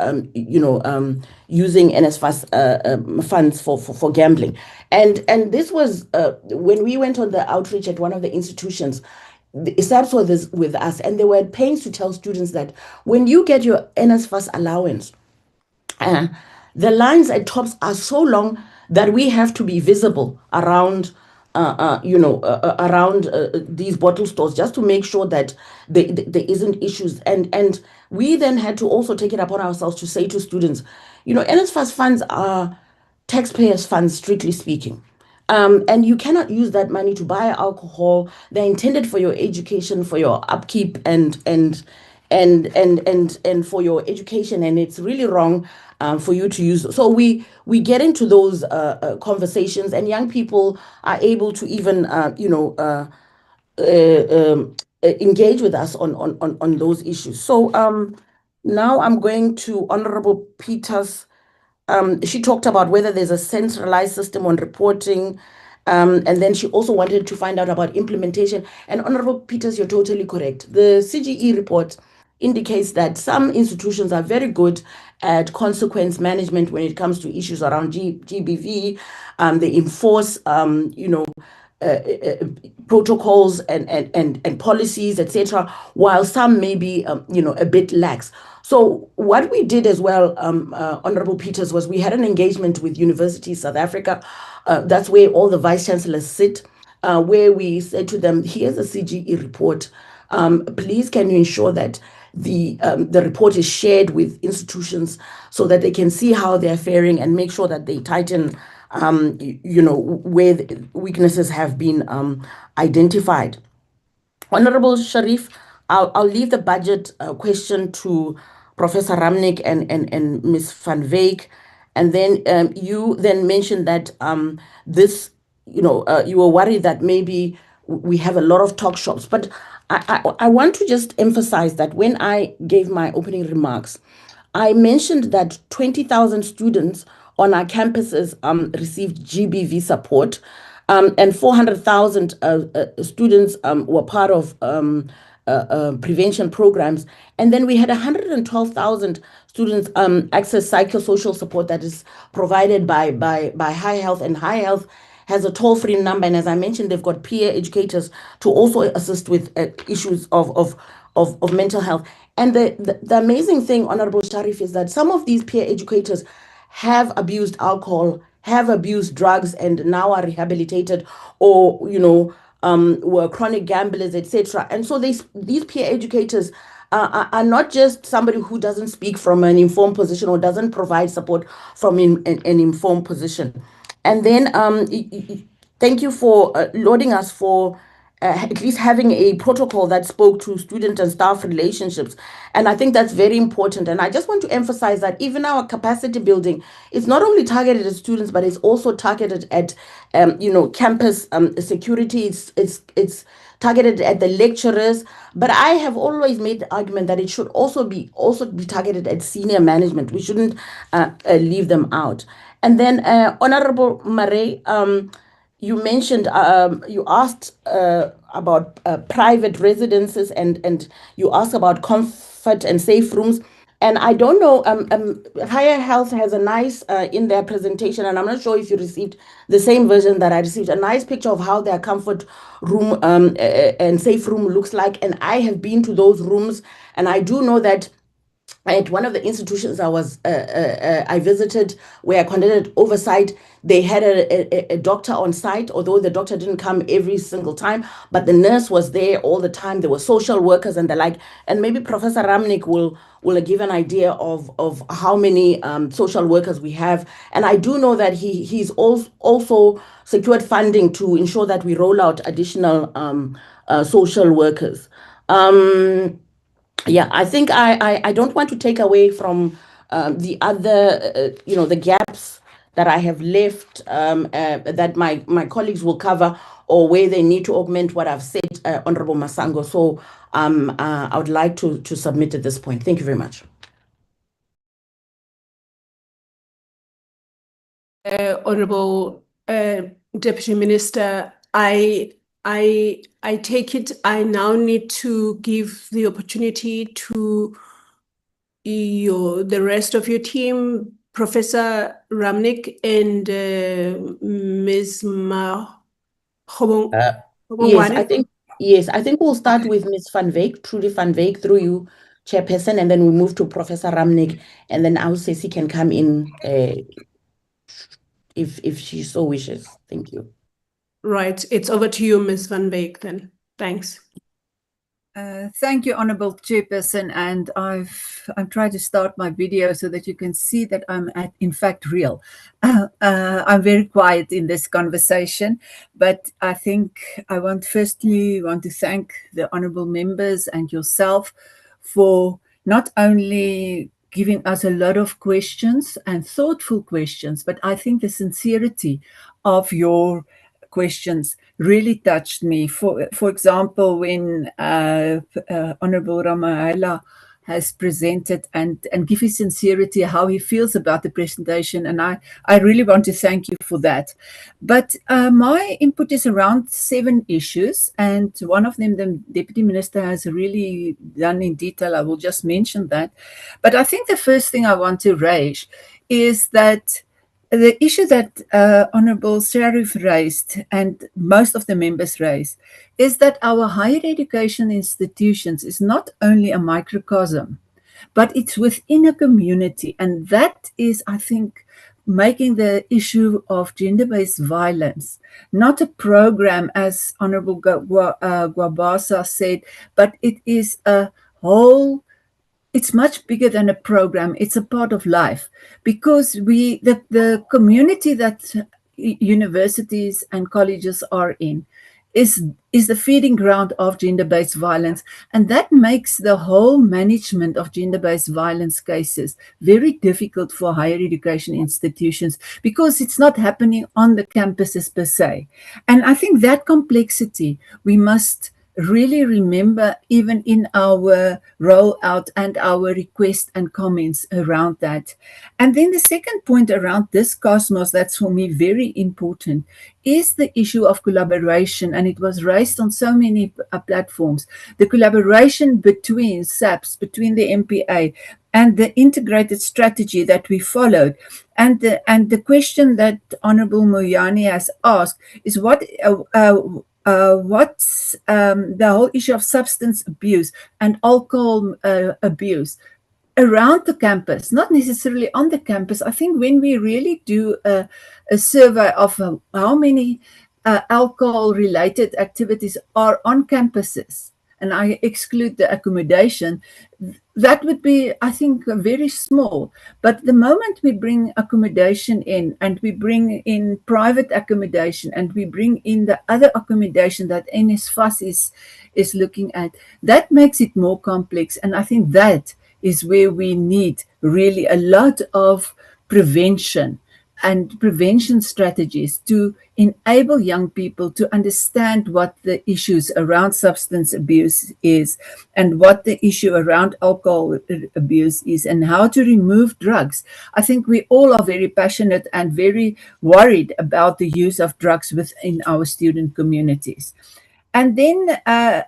using NSFAS funds for gambling. And this was when we went on the outreach at one of the institutions. The SAPs were with us, and they were at pains to tell students that when you get your NSFAS allowance, the lines at TOPS are so long that we have to be visible around, around these bottle stores just to make sure that there isn't issues. And we then had to also take it upon ourselves to say to students, NSFAS funds are taxpayers' funds, strictly speaking. And you cannot use that money to buy alcohol. They're intended for your education, for your upkeep, and for your education. And it's really wrong for you to use. So we get into those conversations, and young people are able to even engage with us on those issues. So now I'm going to Honorable Peters. She talked about whether there's a centralized system on reporting, and then she also wanted to find out about implementation. And Honorable Peters, you're totally correct. The CGE report indicates that some institutions are very good at consequence management when it comes to issues around GBV. They enforce, protocols and policies, etc., while some may be, a bit lax. So what we did as well, Honorable Peters, was we had an engagement with University South Africa. That's where all the vice chancellors sit, where we said to them, here's a CGE report. Please can you ensure that the report is shared with institutions so that they can see how they're faring and make sure that they tighten where the weaknesses have been identified. Honorable Sharif, I'll leave the budget question to Professor Ramnick and Ms. Van Wyk. And then you then mentioned that this, you were worried that maybe we have a lot of talk shops. But I want to just emphasize that when I gave my opening remarks, I mentioned that 20,000 students on our campuses received GBV support, and 400,000 students were part of prevention programs. And then we had 112,000 students access psychosocial support that is provided by High Health, and High Health has a toll-free number. And as I mentioned, they've got peer educators to also assist with issues of mental health. And the amazing thing, Honorable Sharif, is that some of these peer educators have abused alcohol, have abused drugs, and now are rehabilitated, or were chronic gamblers, etc. And so these peer educators are not just somebody who doesn't speak from an informed position or doesn't provide support from an informed position. And then thank you for lauding us for at least having a protocol that spoke to student and staff relationships. And I think that's very important. And I just want to emphasize that even our capacity building is not only targeted at students, but it's also targeted at, campus security. It's targeted at the lecturers. But I have always made the argument that it should also be targeted at senior management. We shouldn't leave them out. And then, Honorable Marais, you mentioned, you asked about private residences, and you asked about comfort and safe rooms. And I don't know, Higher Health has a nice, in their presentation, and I'm not sure if you received the same version that I received, a nice picture of how their comfort room and safe room looks like. And I have been to those rooms, and I do know that at one of the institutions I visited, where I conducted oversight, they had a doctor on site, although the doctor didn't come every single time, but the nurse was there all the time. There were social workers and the like. And maybe Professor Ramnik will give an idea of how many social workers we have. And I do know that he's also secured funding to ensure that we roll out additional social workers. Yeah, I think I don't want to take away from the other, the gaps that I have left, that my colleagues will cover, or where they need to augment what I've said, Honorable Masango. So I would like to submit at this point. Thank you very much. Honorable Deputy Minister, I take it I now need to give the opportunity to the rest of your team, Professor Ramnik and Ms. Yes, I think we'll start with Ms. Van Wyk, Trudy Van Wyk, through you, Chairperson, and then we move to Professor Ramnik, and then Ausesi can come in if she so wishes. Thank you. Right, it's over to you, Ms. Van Wyk, then. Thanks. Thank you, Honorable Chairperson, and I'm trying to start my video so that you can see that I'm in fact real. I'm very quiet in this conversation, but I think I firstly want to thank the honorable members and yourself for not only giving us a lot of questions and thoughtful questions, but I think the sincerity of your questions really touched me. For example, when Honorable Ramahela has presented and give his sincerity how he feels about the presentation, and I really want to thank you for that. But my input is around 7 issues, and one of them the Deputy Minister has really done in detail. I will just mention that. But I think the first thing I want to raise is that the issue that Honorable Sharif raised, and most of the members raised, is that our higher education institutions is not only a microcosm, but it's within a community. And that is, I think, making the issue of gender-based violence not a program, as Honorable Gwabasa said, but it is a whole. It's much bigger than a program. It's a part of life, because the community that universities and colleges are in is the feeding ground of gender-based violence. And that makes the whole management of gender-based violence cases very difficult for higher education institutions, because it's not happening on the campuses per se. And I think that complexity we must really remember, even in our rollout and our request and comments around that. And then the second point around this cosmos that's for me very important is the issue of collaboration, and it was raised on so many platforms. The collaboration between SAPS, between the MPA, and the integrated strategy that we followed. And the question that Honorable Moyani has asked is what's the whole issue of substance abuse and alcohol abuse around the campus, not necessarily on the campus. I think when we really do a survey of how many alcohol-related activities are on campuses, and I exclude the accommodation, that would be, I think, very small. But the moment we bring accommodation in, and we bring in private accommodation, and we bring in the other accommodation that NSFAS is looking at, that makes it more complex. And I think that is where we need really a lot of prevention and prevention strategies to enable young people to understand what the issues around substance abuse is, and what the issue around alcohol abuse is, and how to remove drugs. I think we all are very passionate and very worried about the use of drugs within our student communities. And then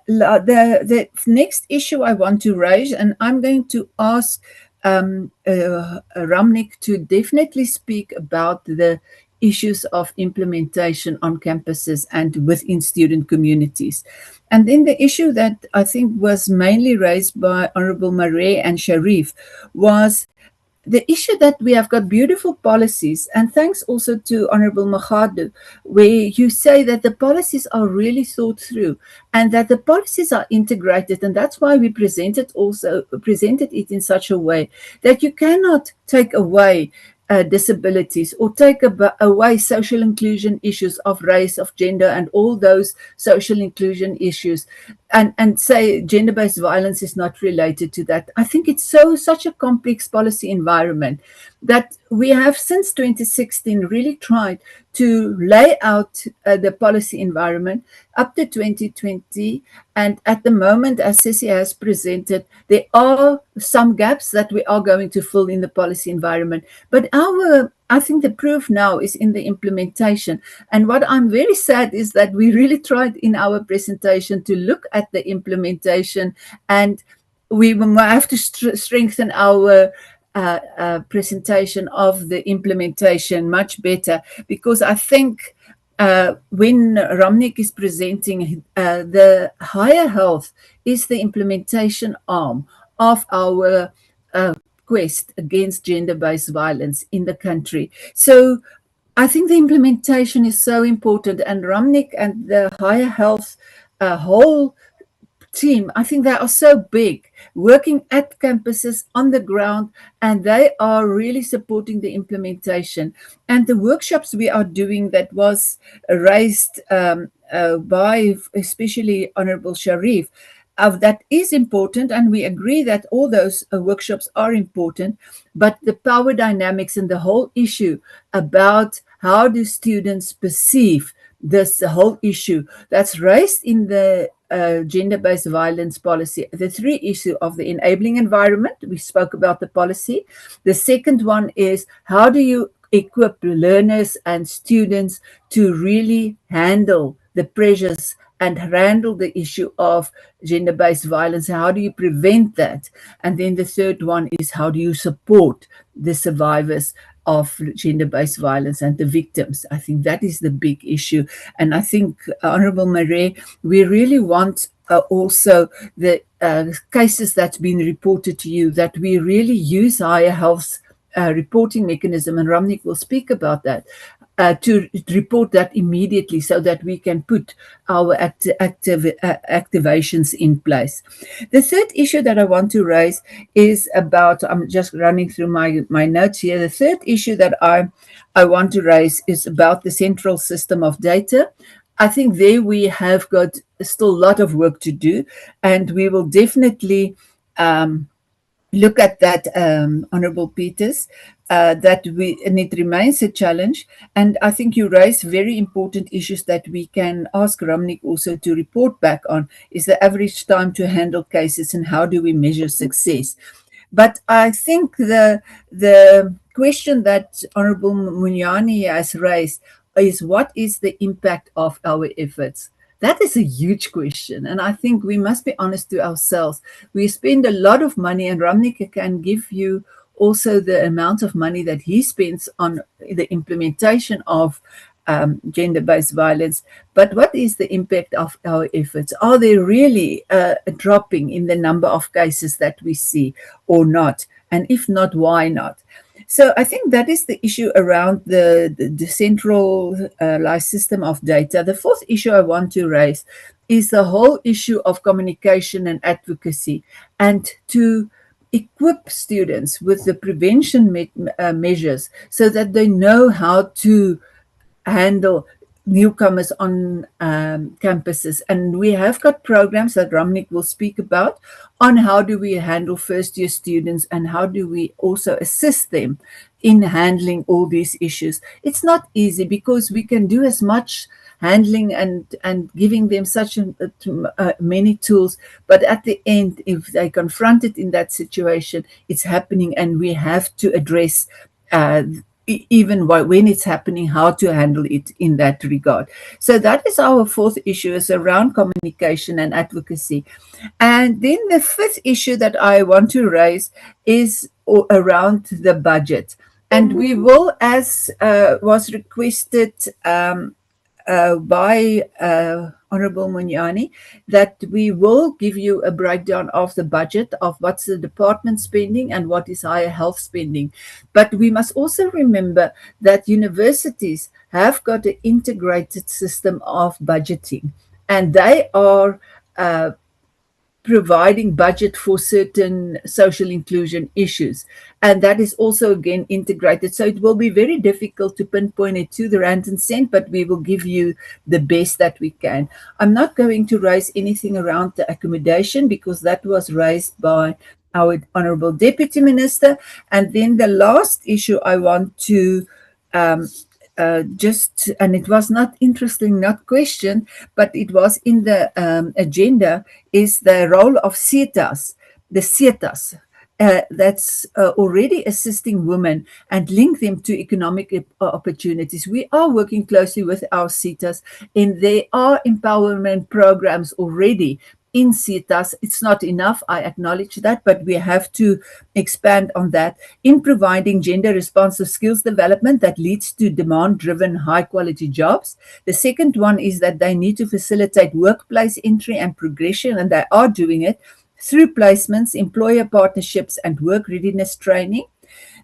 the next issue I want to raise, and I'm going to ask Ramnik to definitely speak about the issues of implementation on campuses and within student communities. And then the issue that I think was mainly raised by Honorable Marais and Sharif was the issue that we have got beautiful policies, and thanks also to Honorable Magadu, where you say that the policies are really thought through and that the policies are integrated, and that's why we presented it in such a way that you cannot take away disabilities or take away social inclusion issues of race, of gender, and all those social inclusion issues, and say gender-based violence is not related to that. I think it's such a complex policy environment that we have since 2016 really tried to lay out the policy environment up to 2020. And at the moment, as Sissy has presented, there are some gaps that we are going to fill in the policy environment. But I think the proof now is in the implementation. And what I'm very sad is that we really tried in our presentation to look at the implementation, and we have to strengthen our presentation of the implementation much better, because I think when Ramnik is presenting, the higher health is the implementation arm of our quest against gender-based violence in the country. So I think the implementation is so important, and Ramnik and the higher health whole team, I think they are so big, working at campuses on the ground, and they are really supporting the implementation. And the workshops we are doing that was raised by especially Honorable Sharif, that is important, and we agree that all those workshops are important, but the power dynamics and the whole issue about how do students perceive this whole issue that's raised in the gender-based violence policy. The three issue of the enabling environment, we spoke about the policy. The second one is how do you equip learners and students to really handle the pressures and handle the issue of gender-based violence? How do you prevent that? And then the third one is how do you support the survivors of gender-based violence and the victims? I think that is the big issue. And I think, Honorable Marais, we really want also the cases that's been reported to you, that we really use higher health's reporting mechanism, and Ramnik will speak about that, to report that immediately so that we can put our activations in place. The third issue that I want to raise is about, I'm just running through my notes here. The third issue that I want to raise is about the central system of data. I think there we have got still a lot of work to do, and we will definitely look at that, Honorable Peters, and it remains a challenge. And I think you raise very important issues that we can ask Ramnik also to report back on, is the average time to handle cases and how do we measure success. But I think the question that Honorable Munyani has raised is, what is the impact of our efforts? That is a huge question, and I think we must be honest to ourselves. We spend a lot of money, and Ramnik can give you also the amount of money that he spends on the implementation of gender-based violence. But what is the impact of our efforts? Are they really dropping in the number of cases that we see or not? And if not, why not? So I think that is the issue around the centralized system of data. The fourth issue I want to raise is the whole issue of communication and advocacy, and to equip students with the prevention measures so that they know how to handle newcomers on campuses. And we have got programs that Ramnik will speak about on how do we handle first year students and how do we also assist them in handling all these issues. It's not easy because we can do as much handling and giving them such many tools, but at the end, if they confronted in that situation, it's happening, and we have to address even when it's happening, how to handle it in that regard. So that is our fourth issue, is around communication and advocacy. And then the fifth issue that I want to raise is around the budget. And we will, as was requested by Honorable Munyani, that we will give you a breakdown of the budget of what's the department spending and what is higher health spending. But we must also remember that universities have got an integrated system of budgeting, and they are providing budget for certain social inclusion issues. And that is also, again, integrated. So it will be very difficult to pinpoint it to the rand and cent, but we will give you the best that we can. I'm not going to raise anything around the accommodation because that was raised by our Honorable Deputy Minister. And then the last issue I want to and it was not interesting, not questioned, but it was in the agenda, is the role of SETAs, the SETAs. That's already assisting women and link them to economic opportunities. We are working closely with our SETAs, and there are empowerment programs already in SETAs. It's not enough, I acknowledge that, but we have to expand on that in providing gender responsive skills development that leads to demand-driven, high-quality jobs. The second one is that they need to facilitate workplace entry and progression, and they are doing it through placements, employer partnerships, and work readiness training.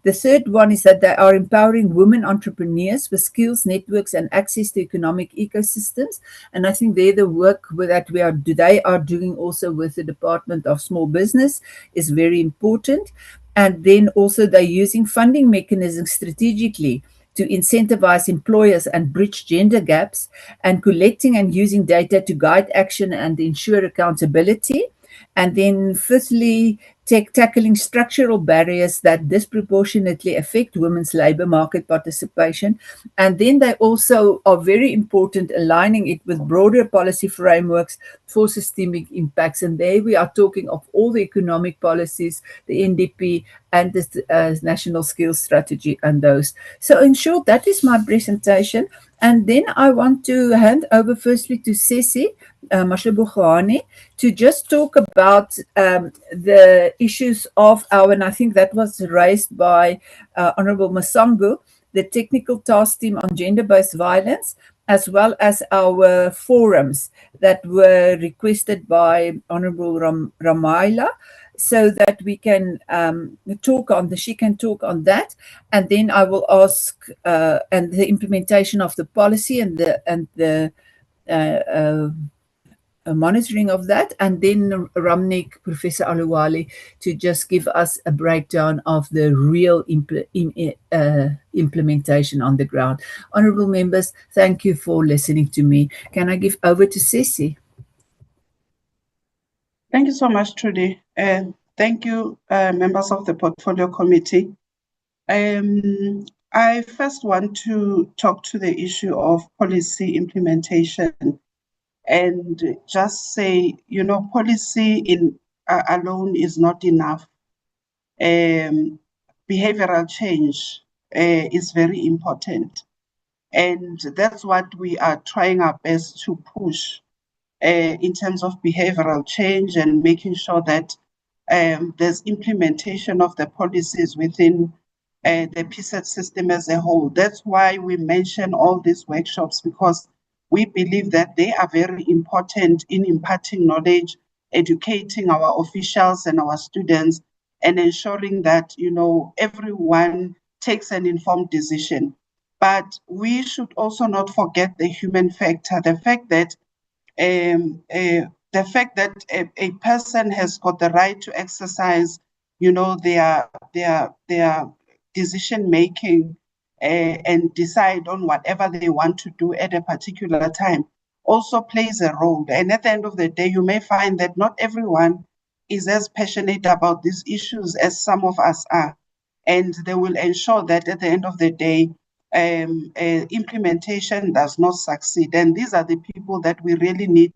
The third one is that they are empowering women entrepreneurs with skills, networks, and access to economic ecosystems. And I think the work that they are doing also with the Department of Small Business is very important. And then also they're using funding mechanisms strategically to incentivize employers and bridge gender gaps, and collecting and using data to guide action and ensure accountability. And then fifthly, tackling structural barriers that disproportionately affect women's labor market participation. And then they also are very important, aligning it with broader policy frameworks for systemic impacts. And there we are talking of all the economic policies, the NDP and the National Skills Strategy and those. So in short, that is my presentation. And then I want to hand over firstly to Sesi Mashlebogane to just talk about the issues of and I think that was raised by Honorable Masango, the technical task team on gender-based violence, as well as our forums that were requested by Honorable Ramaila, so that we can she can talk on that, and then I will ask and the implementation of the policy and the monitoring of that, and then Ramnik, Professor Aluwale, to just give us a breakdown of the real implementation on the ground. Honorable members, thank you for listening to me. Can I give over to Sesi? Thank you so much, Trudy. Thank you, members of the Portfolio Committee. I first want to talk to the issue of policy implementation and just say, policy alone is not enough. Behavioral change is very important. And that's what we are trying our best to push in terms of behavioral change and making sure that there's implementation of the policies within the PSET system as a whole. That's why we mention all these workshops, because we believe that they are very important in imparting knowledge, educating our officials and our students, and ensuring that everyone takes an informed decision. But we should also not forget the human factor, the fact that a person has got the right to exercise, their decision making and decide on whatever they want to do at a particular time also plays a role. And at the end of the day, you may find that not everyone is as passionate about these issues as some of us are. And they will ensure that at the end of the day, implementation does not succeed. And these are the people that we really need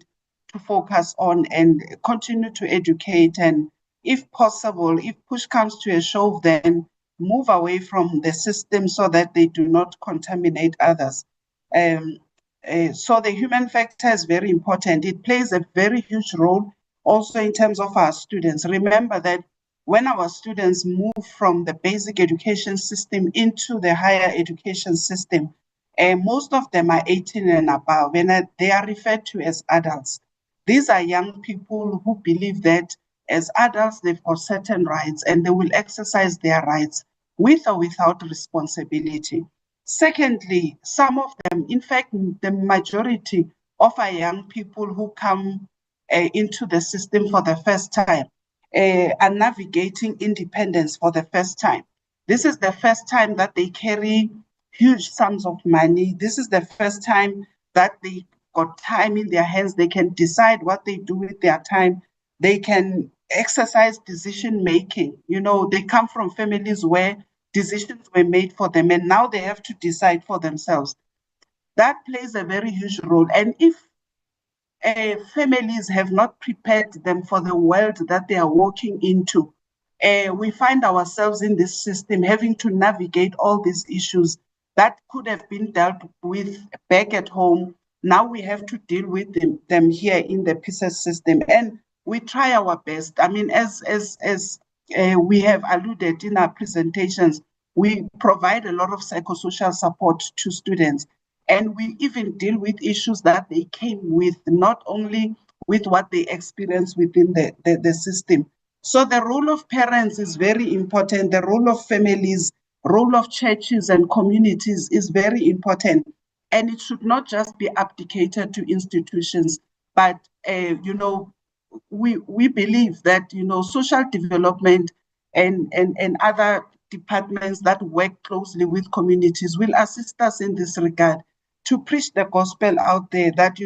to focus on and continue to educate. And if possible, if push comes to a shove, then move away from the system so that they do not contaminate others. So the human factor is very important. It plays a very huge role also in terms of our students. Remember that when our students move from the basic education system into the higher education system, most of them are 18 and above, and they are referred to as adults. These are young people who believe that as adults, they've got certain rights and they will exercise their rights with or without responsibility. Secondly, some of them, in fact, the majority of our young people who come into the system for the first time are navigating independence for the first time. This is the first time that they carry huge sums of money. This is the first time that they got time in their hands. They can decide what they do with their time. They can exercise decision making. They come from families where decisions were made for them, and now they have to decide for themselves. That plays a very huge role. And if families have not prepared them for the world that they are walking into, we find ourselves in this system having to navigate all these issues that could have been dealt with back at home. Now we have to deal with them here in the PISA system, and we try our best. I mean, as we have alluded in our presentations, we provide a lot of psychosocial support to students. And we even deal with issues that they came with, not only with what they experience within the system. So the role of parents is very important. The role of families, role of churches and communities is very important. And it should not just be abdicated to institutions, but, we believe that, social development and other departments that work closely with communities will assist us in this regard to preach the gospel out there that,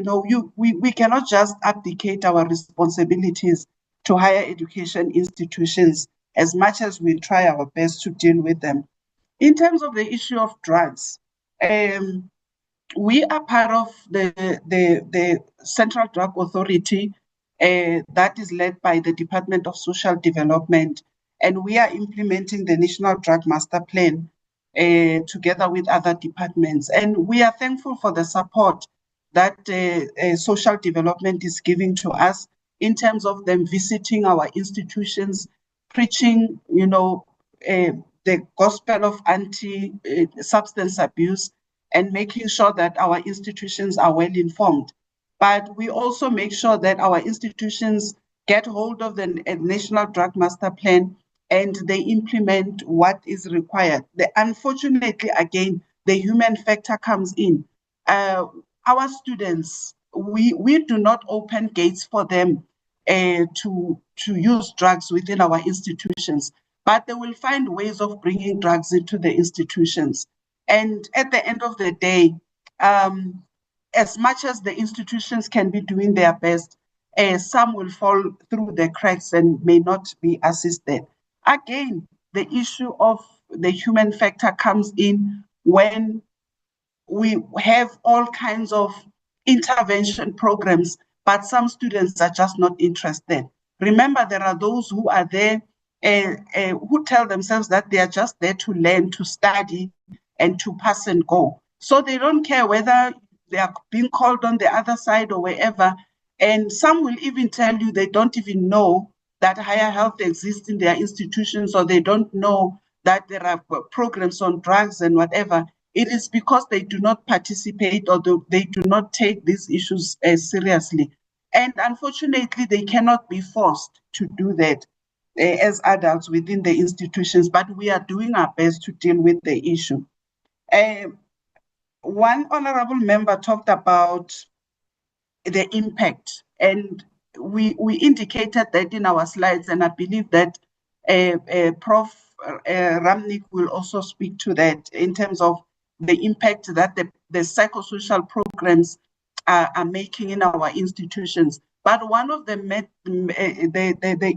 we cannot just abdicate our responsibilities to higher education institutions as much as we try our best to deal with them. In terms of the issue of drugs, we are part of the Central Drug Authority that is led by the Department of Social Development, and we are implementing the National Drug Master Plan together with other departments. And we are thankful for the support that social development is giving to us in terms of them visiting our institutions, preaching, the gospel of anti-substance abuse, and making sure that our institutions are well informed. But we also make sure that our institutions get hold of the National Drug Master Plan and they implement what is required. Unfortunately, again, the human factor comes in. Our students, we do not open gates for them to use drugs within our institutions, but they will find ways of bringing drugs into the institutions. And at the end of the day, as much as the institutions can be doing their best, some will fall through the cracks and may not be assisted. Again, the issue of the human factor comes in when we have all kinds of intervention programs, but some students are just not interested. Remember, there are those who are there who tell themselves that they are just there to learn, to study, and to pass and go. So they don't care whether they are being called on the other side or wherever. And some will even tell you they don't even know that higher health exists in their institutions, or they don't know that there are programs on drugs and whatever. It is because they do not participate or they do not take these issues seriously. And unfortunately, they cannot be forced to do that. as adults within the institutions, but we are doing our best to deal with the issue. One honorable member talked about the impact, and we indicated that in our slides, and I believe that Prof. Ramnik will also speak to that in terms of the impact that the psychosocial programs are making in our institutions. But one of the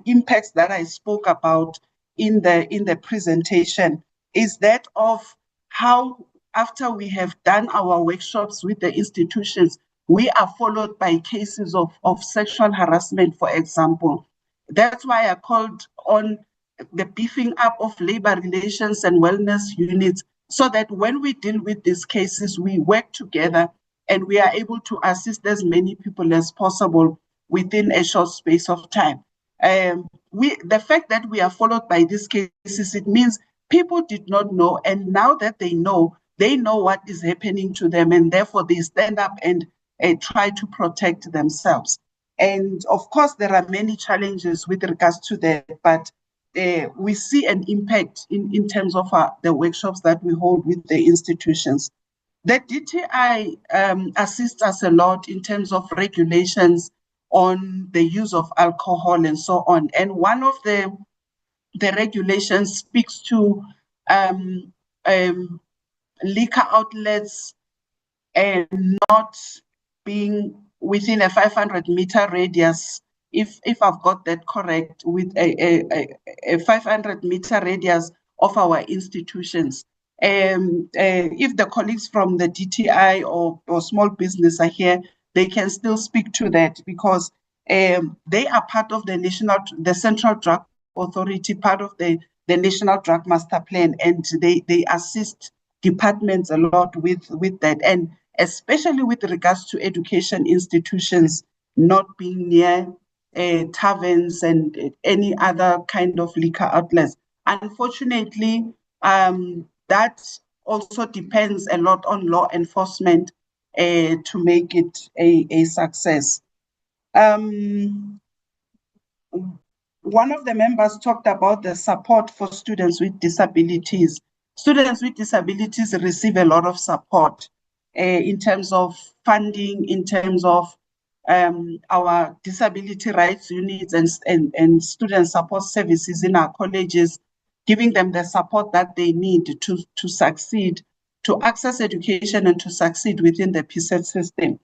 impacts that I spoke about in the presentation is that of how, after we have done our workshops with the institutions, we are followed by cases of sexual harassment, for example. That's why I called on the beefing up of labor relations and wellness units, so that when we deal with these cases, we work together and we are able to assist as many people as possible within a short space of time. The fact that we are followed by these cases, it means people did not know, and now that they know what is happening to them, and therefore they stand up and try to protect themselves. And of course, there are many challenges with regards to that, but we see an impact in terms of the workshops that we hold with the institutions. The DTI assists us a lot in terms of regulations on the use of alcohol and so on. And one of the regulations speaks to liquor outlets and not being within a 500-meter radius, if I've got that correct, with a 500-meter radius of our institutions. If the colleagues from the DTI or small business are here, they can still speak to that, because they are part of the Central Drug Authority, part of the National Drug Master Plan, and they assist departments a lot with that, and especially with regards to education institutions not being near taverns and any other kind of liquor outlets. Unfortunately, that also depends a lot on law enforcement to make it a success. One of the members talked about the support for students with disabilities. Students with disabilities receive a lot of support in terms of funding, in terms of our disability rights units and student support services in our colleges, giving them the support that they need to succeed, to access education and to succeed within the PSET system.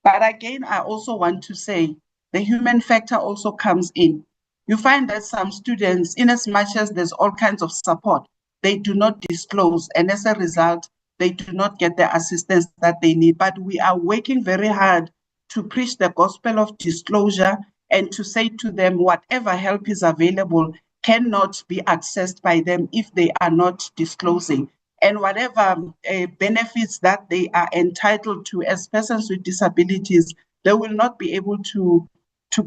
But again, I also want to say the human factor also comes in. You find that some students, in as much as there's all kinds of support, they do not disclose, and as a result, they do not get the assistance that they need. But we are working very hard to preach the gospel of disclosure and to say to them, whatever help is available cannot be accessed by them if they are not disclosing. And whatever benefits that they are entitled to as persons with disabilities, they will not be able to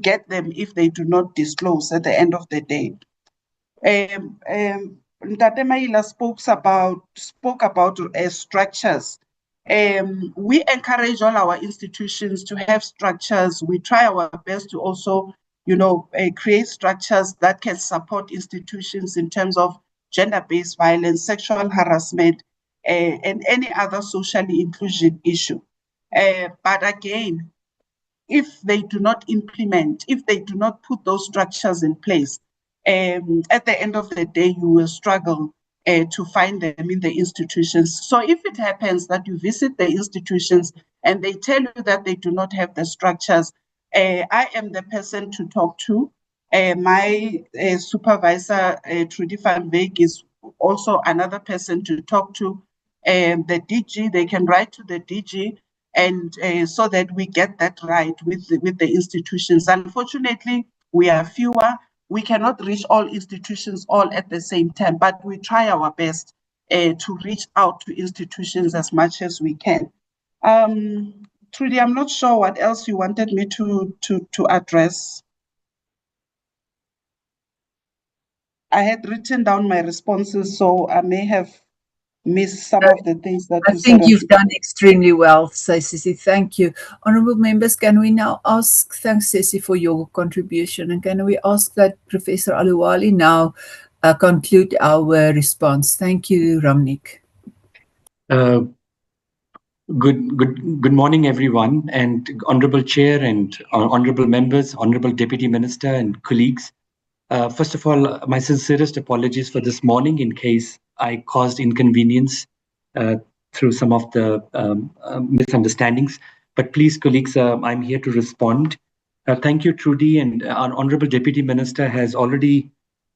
get them if they do not disclose at the end of the day. Ntate Maila spoke about structures. We encourage all our institutions to have structures. We try our best to also, create structures that can support institutions in terms of gender-based violence, sexual harassment, and any other socially inclusion issue. But again, if they do not implement, if they do not put those structures in place, at the end of the day, you will struggle to find them in the institutions. So if it happens that you visit the institutions and they tell you that they do not have the structures, I am the person to talk to. My supervisor, Trudy van Wyk, is also another person to talk to. The DG, they can write to the DG, and so that we get that right with the institutions. Unfortunately, we are fewer. We cannot reach all institutions all at the same time, but we try our best to reach out to institutions as much as we can. Trudy, I'm not sure what else you wanted me to address. I had written down my responses, so I may have miss some of the things that I you think said. you've done extremely well, Sissy. Thank you. Honourable members, can we now ask, thanks Sissy for your contribution, and can we ask that Professor Aluwali now conclude our response? Thank you, Ramnik. Good morning, everyone, and Honourable Chair and Honourable members, Honourable Deputy Minister and colleagues. First of all, my sincerest apologies for this morning in case I caused inconvenience through some of the misunderstandings. But please, colleagues, I'm here to respond. Thank you, Trudy, and our Honourable Deputy Minister has already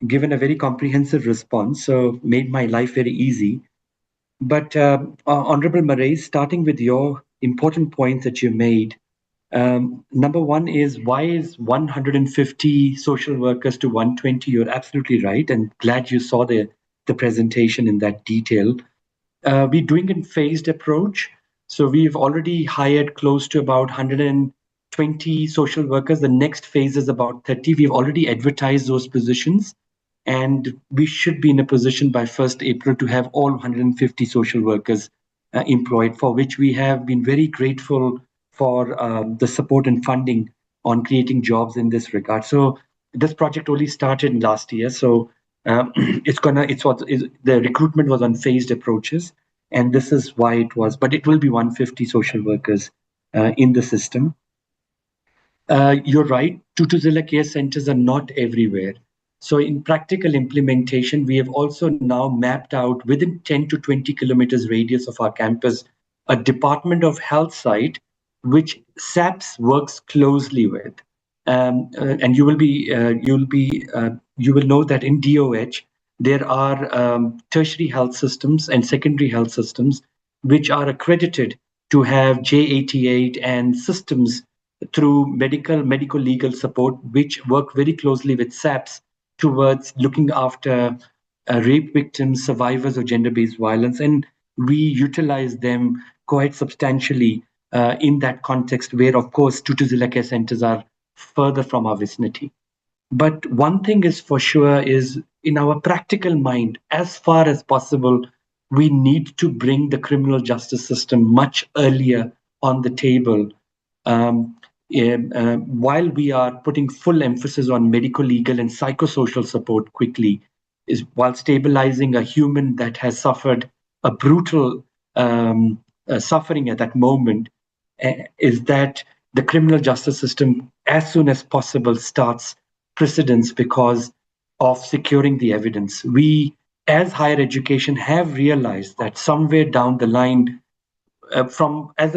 given a very comprehensive response, so made my life very easy. But Honourable Murray, starting with your important points that you made, number one is, why is 150 social workers to 120? You're absolutely right, and glad you saw the presentation in that detail. We're doing a phased approach. So we've already hired close to about 120 social workers. The next phase is about 30. We've already advertised those positions. And we should be in a position by 1st April to have all 150 social workers employed, for which we have been very grateful for the support and funding on creating jobs in this regard. So this project only started last year. So the recruitment was on phased approaches, and this is why it was, but it will be 150 social workers in the system. You're right, Tutuzela care centers are not everywhere. So in practical implementation, we have also now mapped out within 10 to 20 kilometers radius of our campus, a Department of Health site, which SAPS works closely with. And you will know that in DOH, there are tertiary health systems and secondary health systems, which are accredited to have J88 and systems through medical legal support, which work very closely with SAPS towards looking after rape victims, survivors of gender-based violence. And we utilize them quite substantially in that context, where, of course, Tutuzela care centers are further from our vicinity. But one thing is for sure is, in our practical mind, as far as possible, we need to bring the criminal justice system much earlier on the table. While we are putting full emphasis on medical, legal, and psychosocial support quickly, is while stabilizing a human that has suffered a brutal suffering at that moment, is that the criminal justice system, as soon as possible, starts precedence because of securing the evidence. We, as higher education, have realized that somewhere down the line,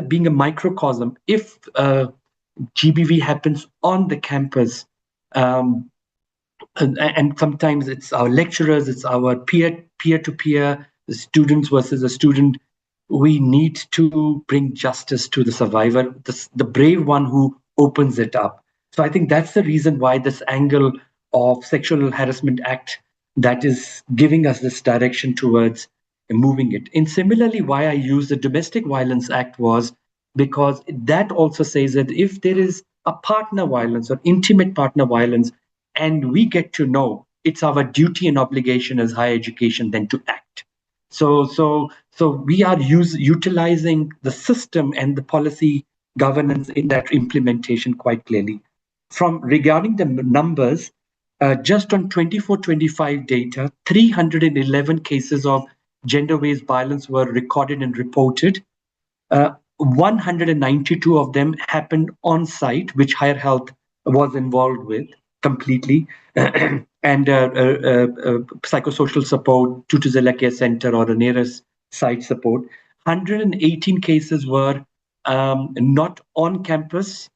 being a microcosm, if GBV happens on the campus, and sometimes it's our lecturers, it's our peer-to-peer, the students versus a student, we need to bring justice to the survivor, the brave one who opens it up. So I think that's the reason why this angle of Sexual Harassment Act that is giving us this direction towards moving it. And similarly, why I use the Domestic Violence Act was because that also says that if there is a partner violence or intimate partner violence, and we get to know, it's our duty and obligation as higher education then to act. So we are utilizing the system and the policy governance in that implementation quite clearly. Regarding the numbers, just on 24-25 data, 311 cases of gender-based violence were recorded and reported. 192 of them happened on site, which Higher Health was involved with completely, and psychosocial support, Tutuzela Care Center or the nearest site support. 118 cases were not on campus,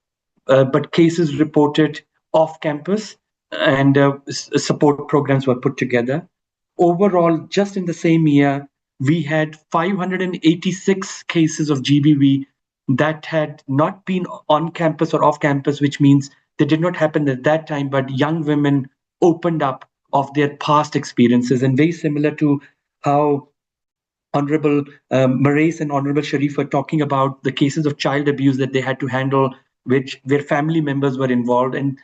but cases reported off campus, and support programs were put together. Overall, just in the same year, we had 586 cases of GBV that had not been on campus or off campus, which means they did not happen at that time, but young women opened up of their past experiences. And very similar to how Honorable Marais and Honorable Sharif were talking about the cases of child abuse that they had to handle, where family members were involved. And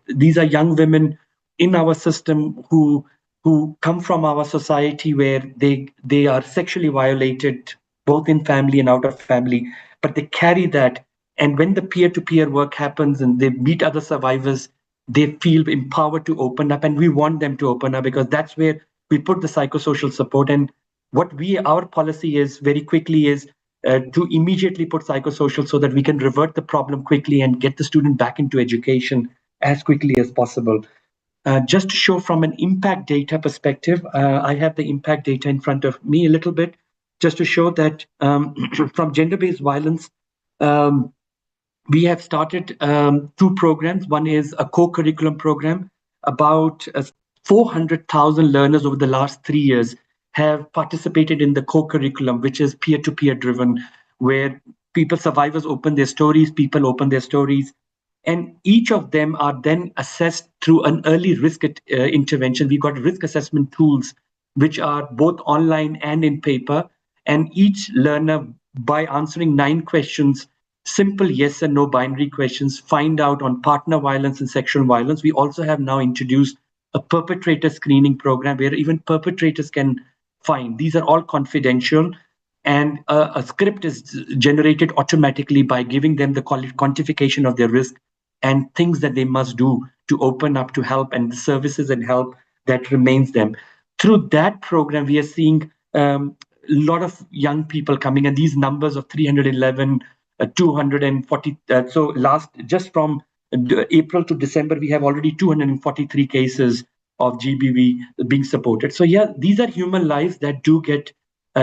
these are young women in our system who who come from our society where they are sexually violated both in family and out of family, but they carry that. And when the peer-to-peer work happens and they meet other survivors, they feel empowered to open up, and we want them to open up because that's where we put the psychosocial support. And what our policy is very quickly is to immediately put psychosocial so that we can revert the problem quickly and get the student back into education as quickly as possible. Just to show from an impact data perspective, I have the impact data in front of me a little bit, just to show that from gender-based violence, we have started two programs. One is a co-curriculum program. About 400,000 learners over the last 3 years have participated in the co-curriculum, which is peer-to-peer driven, where survivors open their stories, people open their stories, and each of them are then assessed through an early risk intervention. We've got risk assessment tools, which are both online and in paper. And each learner, by answering 9 questions, simple yes and no binary questions, find out on partner violence and sexual violence. We also have now introduced a perpetrator screening program where even perpetrators can find. These are all confidential, and a script is generated automatically by giving them the quantification of their risk and things that they must do to open up to help and the services and help that remains them. Through that program, we are seeing a lot of young people coming, and these numbers of 311, 240. So just from April to December, we have already 243 cases of GBV being supported. So yeah, these are human lives that do get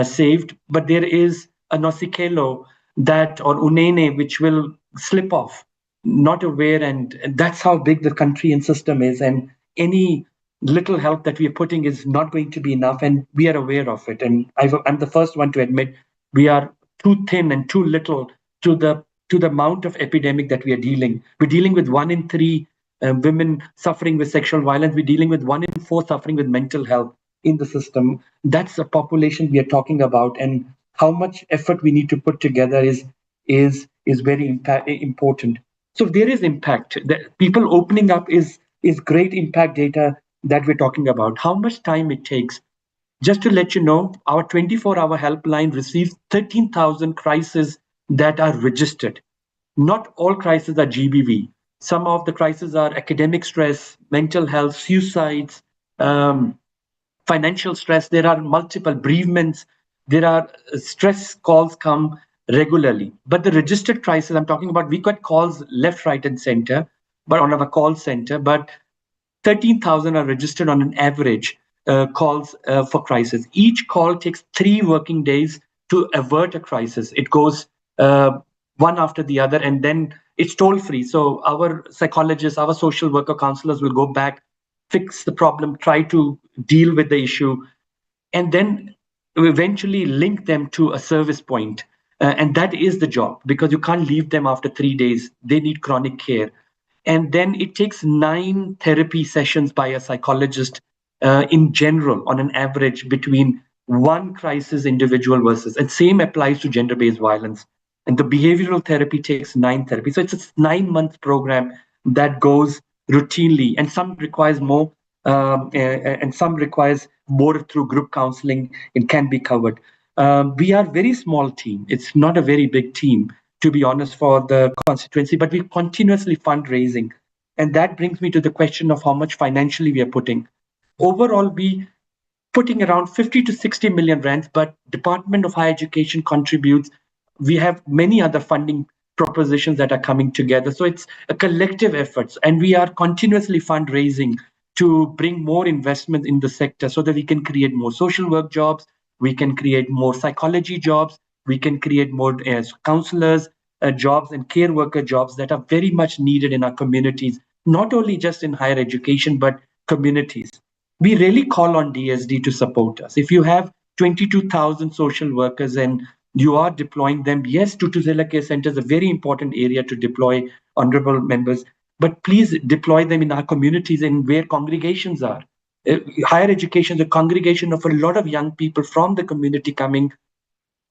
saved, but there is a nosikelo or unene which will slip off, not aware, and that's how big the country and system is, and any little help that we are putting is not going to be enough, and we are aware of it. And I'm the first one to admit we are too thin and too little to the amount of epidemic that we are dealing. We're dealing with 1 in 3 women suffering with sexual violence. We're dealing with 1 in 4 suffering with mental health in the system. That's a population we are talking about, and how much effort we need to put together is very important. So there is impact. That people opening up is great impact data that we're talking about. How much time it takes? Just to let you know, our 24-hour helpline receives 13,000 crises that are registered. Not all crises are GBV. Some of the crises are academic stress, mental health, suicides, financial stress. There are multiple bereavements. There are stress calls come regularly. But the registered crisis I'm talking about, we got calls left, right, and center, but on our call center, but 13,000 are registered on an average calls for crisis. Each call takes 3 working days to avert a crisis. It goes one after the other, and then it's toll free. So our psychologists, our social worker counselors will go back, fix the problem, try to deal with the issue, and then eventually link them to a service point. And that is the job, because you can't leave them after 3 days. They need chronic care. And then it takes 9 therapy sessions by a psychologist in general, on an average, between 1 crisis individual versus, and same applies to gender-based violence. And the behavioral therapy takes 9 therapies. So it's a 9-month program that goes routinely, and some requires more, and some requires more through group counseling. It can be covered. We are a very small team. It's not a very big team, to be honest, for the constituency, but we're continuously fundraising. And that brings me to the question of how much financially we are putting. Overall, we putting around 50 to 60 million rands, but Department of Higher Education contributes. We have many other funding propositions that are coming together. So it's a collective effort, and we are continuously fundraising to bring more investment in the sector so that we can create more social work jobs, we can create more psychology jobs, we can create more counselors jobs and care worker jobs that are very much needed in our communities, not only just in higher education, but communities. We really call on DSD to support us. If you have 22,000 social workers and you are deploying them, yes, Tutuzela Care Center is a very important area to deploy, honorable members, but please deploy them in our communities and where congregations are. Higher education is a congregation of a lot of young people from the community coming,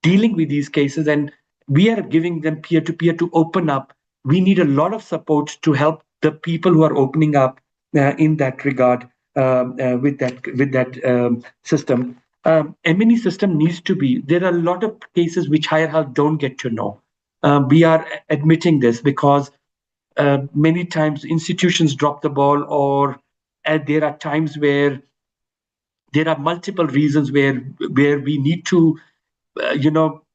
dealing with these cases, and we are giving them peer-to-peer to open up. We need a lot of support to help the people who are opening up in that regard. with that system. M&E system needs to be. There are a lot of cases which higher health don't get to know. We are admitting this because many times institutions drop the ball, or there are times where there are multiple reasons where we need to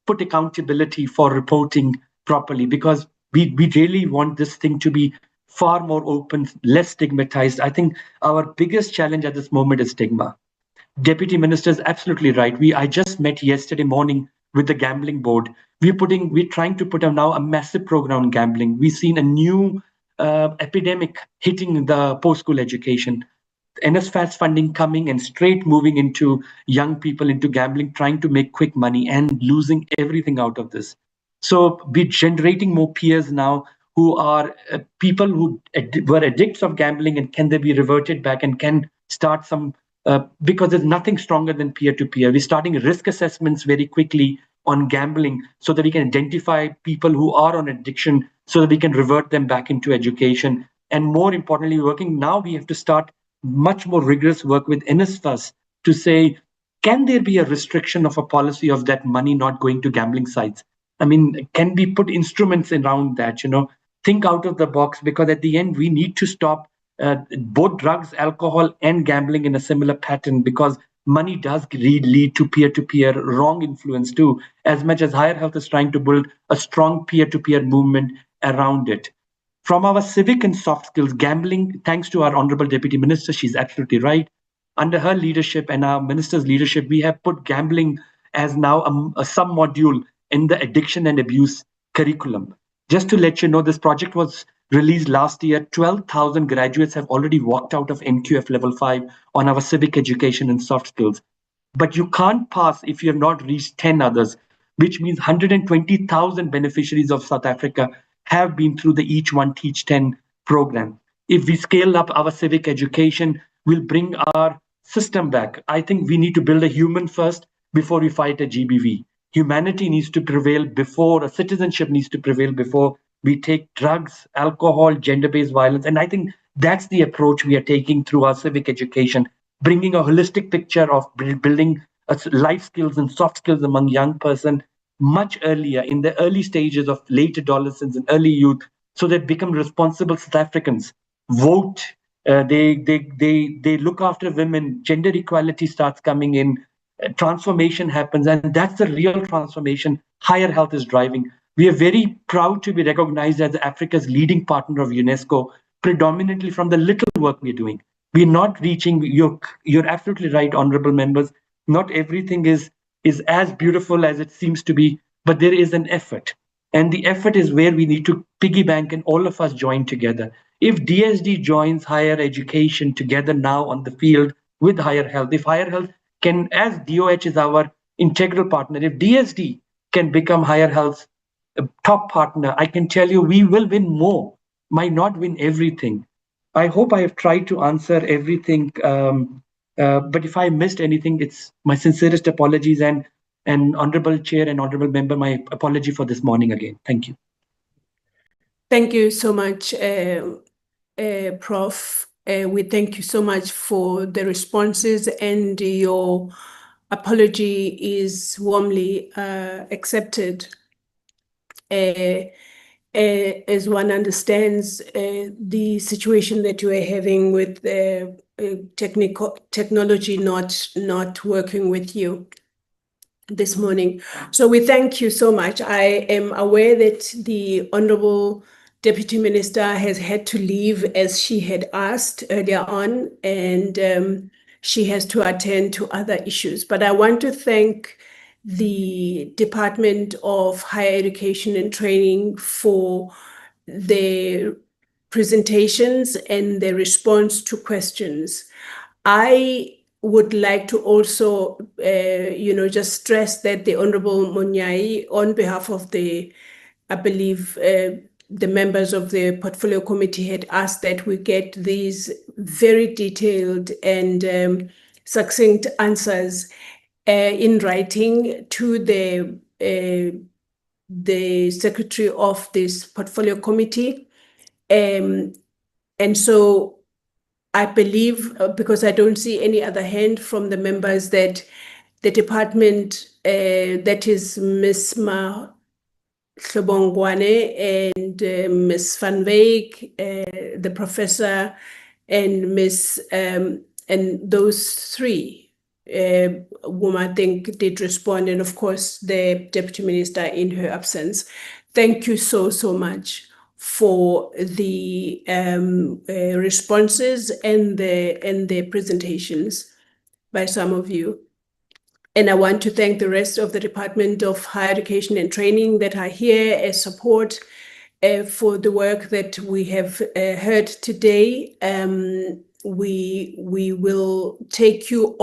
put accountability for reporting properly, because we really want this thing to be far more open, less stigmatized. I think our biggest challenge at this moment is stigma. Deputy Minister is absolutely right. I just met yesterday morning with the gambling board. We're trying to put out now a massive program on gambling. We've seen a new epidemic hitting the post-school education. NSFAS funding coming and straight moving into young people into gambling, trying to make quick money and losing everything out of this. So we're generating more peers now who are people who were addicts of gambling, and can they be reverted back and can start some, because there's nothing stronger than peer-to-peer. We're starting risk assessments very quickly on gambling so that we can identify people who are on addiction so that we can revert them back into education. And more importantly, we have to start much more rigorous work with NSFAS to say, can there be a restriction of a policy of that money not going to gambling sites? I mean, can we put instruments around that, think out of the box, because at the end, we need to stop both drugs, alcohol, and gambling in a similar pattern, because money does lead to peer-to-peer wrong influence too, as much as higher health is trying to build a strong peer-to-peer movement around it. From our civic and soft skills, gambling, thanks to our Honorable Deputy Minister, she's absolutely right. Under her leadership and our minister's leadership, we have put gambling as now a sub-module in the addiction and abuse curriculum. Just to let you know, this project was released last year. 12,000 graduates have already walked out of NQF level 5 on our civic education and soft skills. But you can't pass if you have not reached 10 others, which means 120,000 beneficiaries of South Africa have been through the Each One Teach 10 program. If we scale up our civic education, we'll bring our system back. I think we need to build a human first before we fight a GBV. Humanity needs to prevail before, citizenship needs to prevail before we take drugs, alcohol, gender-based violence. And I think that's the approach we are taking through our civic education, bringing a holistic picture of building life skills and soft skills among young person much earlier, in the early stages of late adolescence and early youth, so they become responsible South Africans, vote, they look after women, gender equality starts coming in, transformation happens, and that's the real transformation higher health is driving. We are very proud to be recognized as Africa's leading partner of UNESCO, predominantly from the little work we're doing. We're not reaching, you're absolutely right, honorable members, not everything is as beautiful as it seems to be, but there is an effort. And the effort is where we need to piggy bank and all of us join together. If DSD joins higher education together now on the field with higher health, if higher health can, as DOH is our integral partner, if DSD can become higher health's top partner, I can tell you we will win more, might not win everything. I hope I have tried to answer everything. But if I missed anything, it's my sincerest apologies, and honorable chair and honorable member, my apology for this morning again. Thank you. Thank you so much, Prof. We thank you so much for the responses, and your apology is warmly accepted. As one understands the situation that you are having with technology not working with you this morning. So we thank you so much. I am aware that the Honorable Deputy Minister has had to leave as she had asked earlier on, and she has to attend to other issues. But I want to thank the Department of Higher Education and Training for the presentations and the response to questions. I would like to also, just stress that the Honorable Munyai, on behalf of I believe, the members of the Portfolio Committee had asked that we get these very detailed and succinct answers in writing to the secretary of this Portfolio Committee. And so I believe, because I don't see any other hand from the members, that the department, that is Ms. Hlobongwane and Ms. Van Wyk, the professor, and and those three whom I think did respond, and of course the Deputy Minister in her absence. Thank you so much for the responses and the presentations by some of you. And I want to thank the rest of the Department of Higher Education and Training that are here as support for the work that we have heard today. We will take you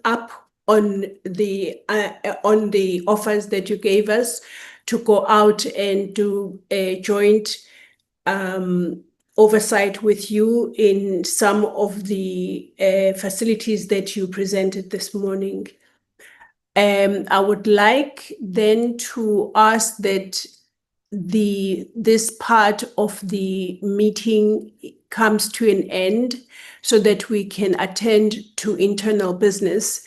up on the offers that you gave us to go out and do a joint oversight with you in some of the facilities that you presented this morning. I would like then to ask that this part of the meeting comes to an end so that we can attend to internal business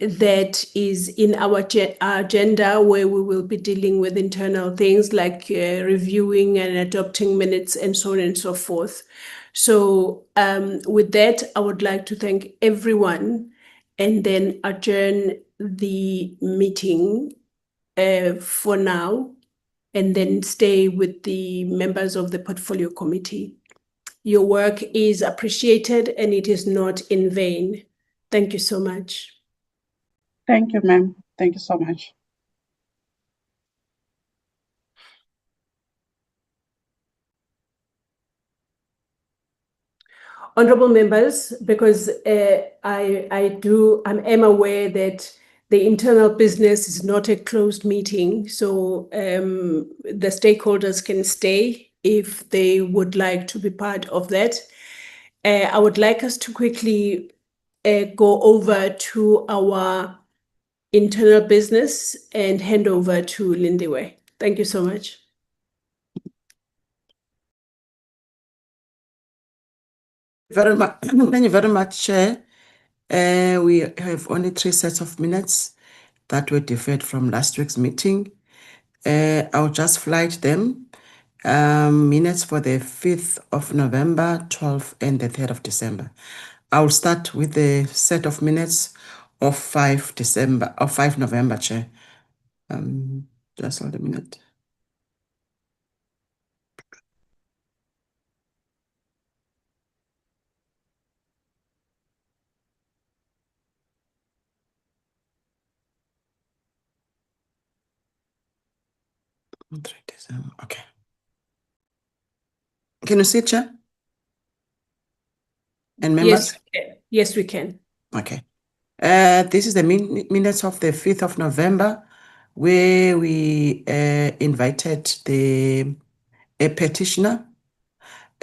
that is in our agenda, where we will be dealing with internal things like reviewing and adopting minutes and so on and so forth. So with that, I would like to thank everyone and then adjourn the meeting for now, and then stay with the members of the portfolio committee. Your work is appreciated and it is not in vain. Thank you so much. Thank you, ma'am. Thank you so much. Honorable members, because I'm aware that the internal business is not a closed meeting, so the stakeholders can stay if they would like to be part of that. I would like us to quickly go over to our internal business and hand over to Lindiwe. Thank you so much. Thank you very much, Chair. We have only 3 sets of minutes that were deferred from last week's meeting. I'll just flight them. Minutes for the 5th of November, 12th, and the 3rd of December. I'll start with the set of minutes of 5 November, Chair. Just hold a minute. Okay. Can you see it, Chair? And members? Yes, we can. Okay. This is the minutes of the 5th of November, where we invited a petitioner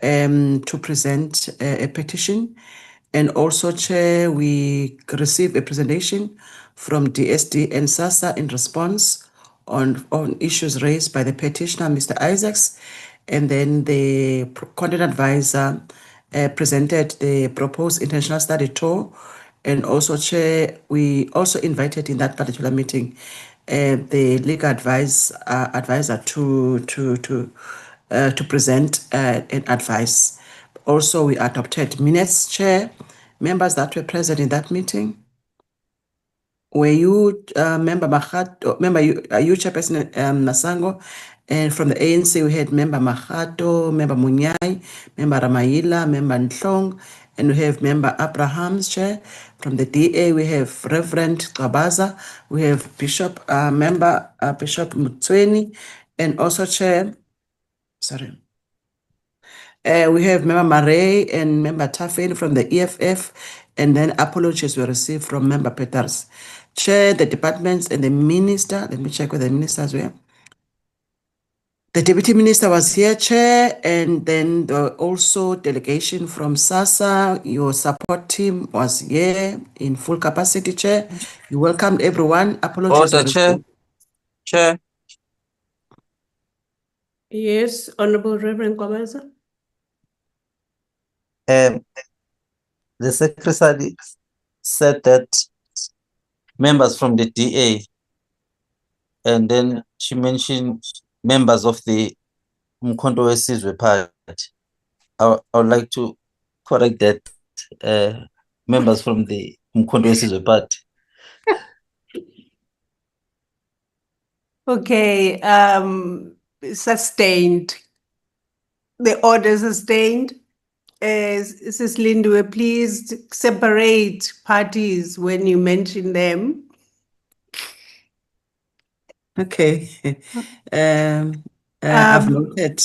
to present a petition. And also, Chair, we received a presentation from DSD and SASA in response on issues raised by the petitioner, Mr. Isaacs. And then the content advisor presented the proposed international study tour. And also, Chair, we also invited in that particular meeting the legal advisor to present an advice. Also, we adopted minutes, Chair. Members that were present in that meeting. Were you Member Mahato? Member, are you Chairperson Nasango? And from the ANC, we had Member Mahato, Member Munyai, Member Ramaila, Member Nhlong, and we have Member Abraham's Chair. From the DA, we have Reverend Kabaza, we have Bishop Member Bishop Mutsweni, and also Chair. Sorry. We have Member Marais and Member Taffin from the EFF, and then apologies were received from Member Peters. Chair, the departments, and the minister. Let me check with the ministers were. The Deputy Minister was here, Chair, and then there were also delegation from SASA. Your support team was here in full capacity, Chair. You welcomed everyone. Apologies were Order, Chair. received. Chair. Yes, Honorable Reverend Kabaza. the secretary said that members from the DA, and then she mentioned members of the Umkhonto Wesizwe party. I would like to correct that, members from the Umkhonto Wesizwe party. Okay, sustained. The order sustained. Mrs. Lindwe, please separate parties when you mention them. Okay. I've noted.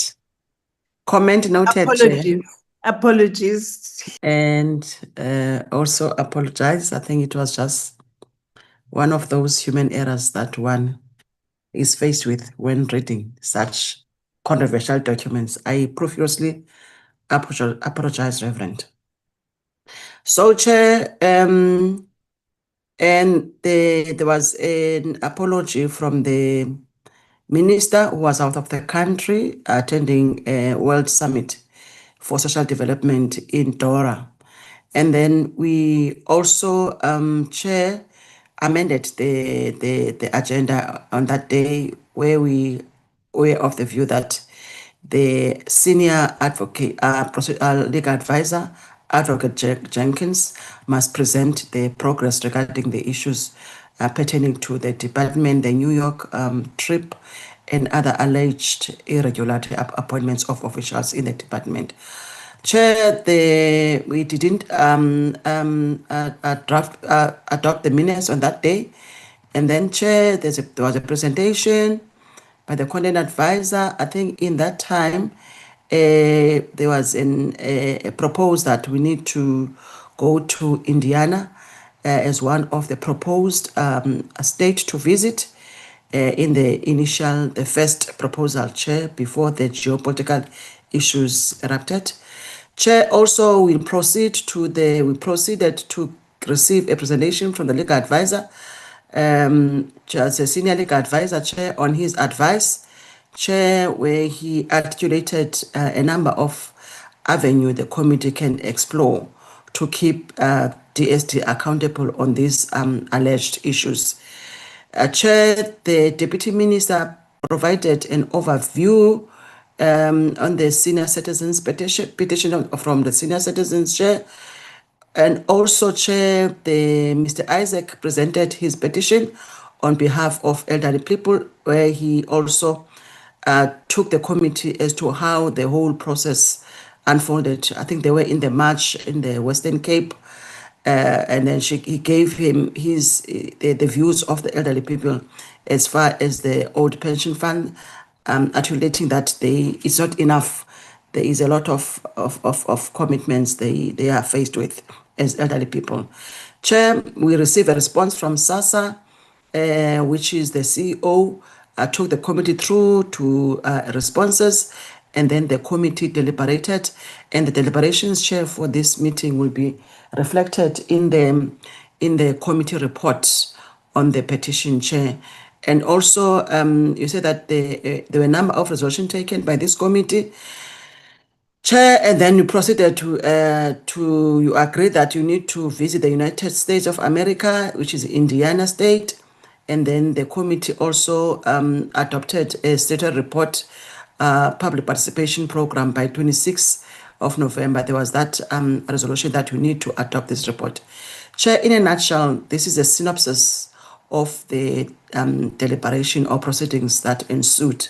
Comment noted, Apologies. Chair. Apologies. And also apologize. I think it was just one of those human errors that one is faced with when reading such controversial documents. I profusely apologize, Reverend. So, Chair, and there was an apology from the minister who was out of the country attending a World Summit for Social Development in Dora. And then we also, Chair, amended the agenda on that day where we were of the view that the senior advocate, legal advisor, Advocate Jenkins, must present the progress regarding the issues pertaining to the department, the New York trip, and other alleged irregularity appointments of officials in the department. Chair, we didn't adopt the minutes on that day. And then, Chair, there was a presentation by the content advisor. I think in that time, there was a proposed that we need to go to Indiana as one of the proposed state to visit in the first proposal, Chair, before the geopolitical issues erupted. Chair, also we proceeded to receive a presentation from the legal advisor, as a senior legal advisor, Chair, on his advice, Chair, where he articulated a number of avenues the committee can explore to keep DSD accountable on these alleged issues. Chair, the Deputy Minister provided an overview on the senior citizens petition from the senior citizens, Chair. And also, Chair, Mr. Isaac presented his petition on behalf of elderly people, where he also took the committee as to how the whole process unfolded. I think they were in the march in the Western Cape, and then he gave him the views of the elderly people as far as the old pension fund, articulating that it's not enough. There is a lot of commitments they are faced with as elderly people. Chair, we received a response from SASA, which is the CEO, took the committee through to responses, and then the committee deliberated, and the deliberations, Chair, for this meeting will be reflected in the committee report on the petition, Chair. And also, you said that there were a number of resolutions taken by this committee, Chair, and then you proceeded you agree that you need to visit the United States of America, which is Indiana State, and then the committee also adopted a stated report public participation program by 26th of November. There was that resolution that we need to adopt this report. Chair, in a nutshell, this is a synopsis of the deliberation or proceedings that ensued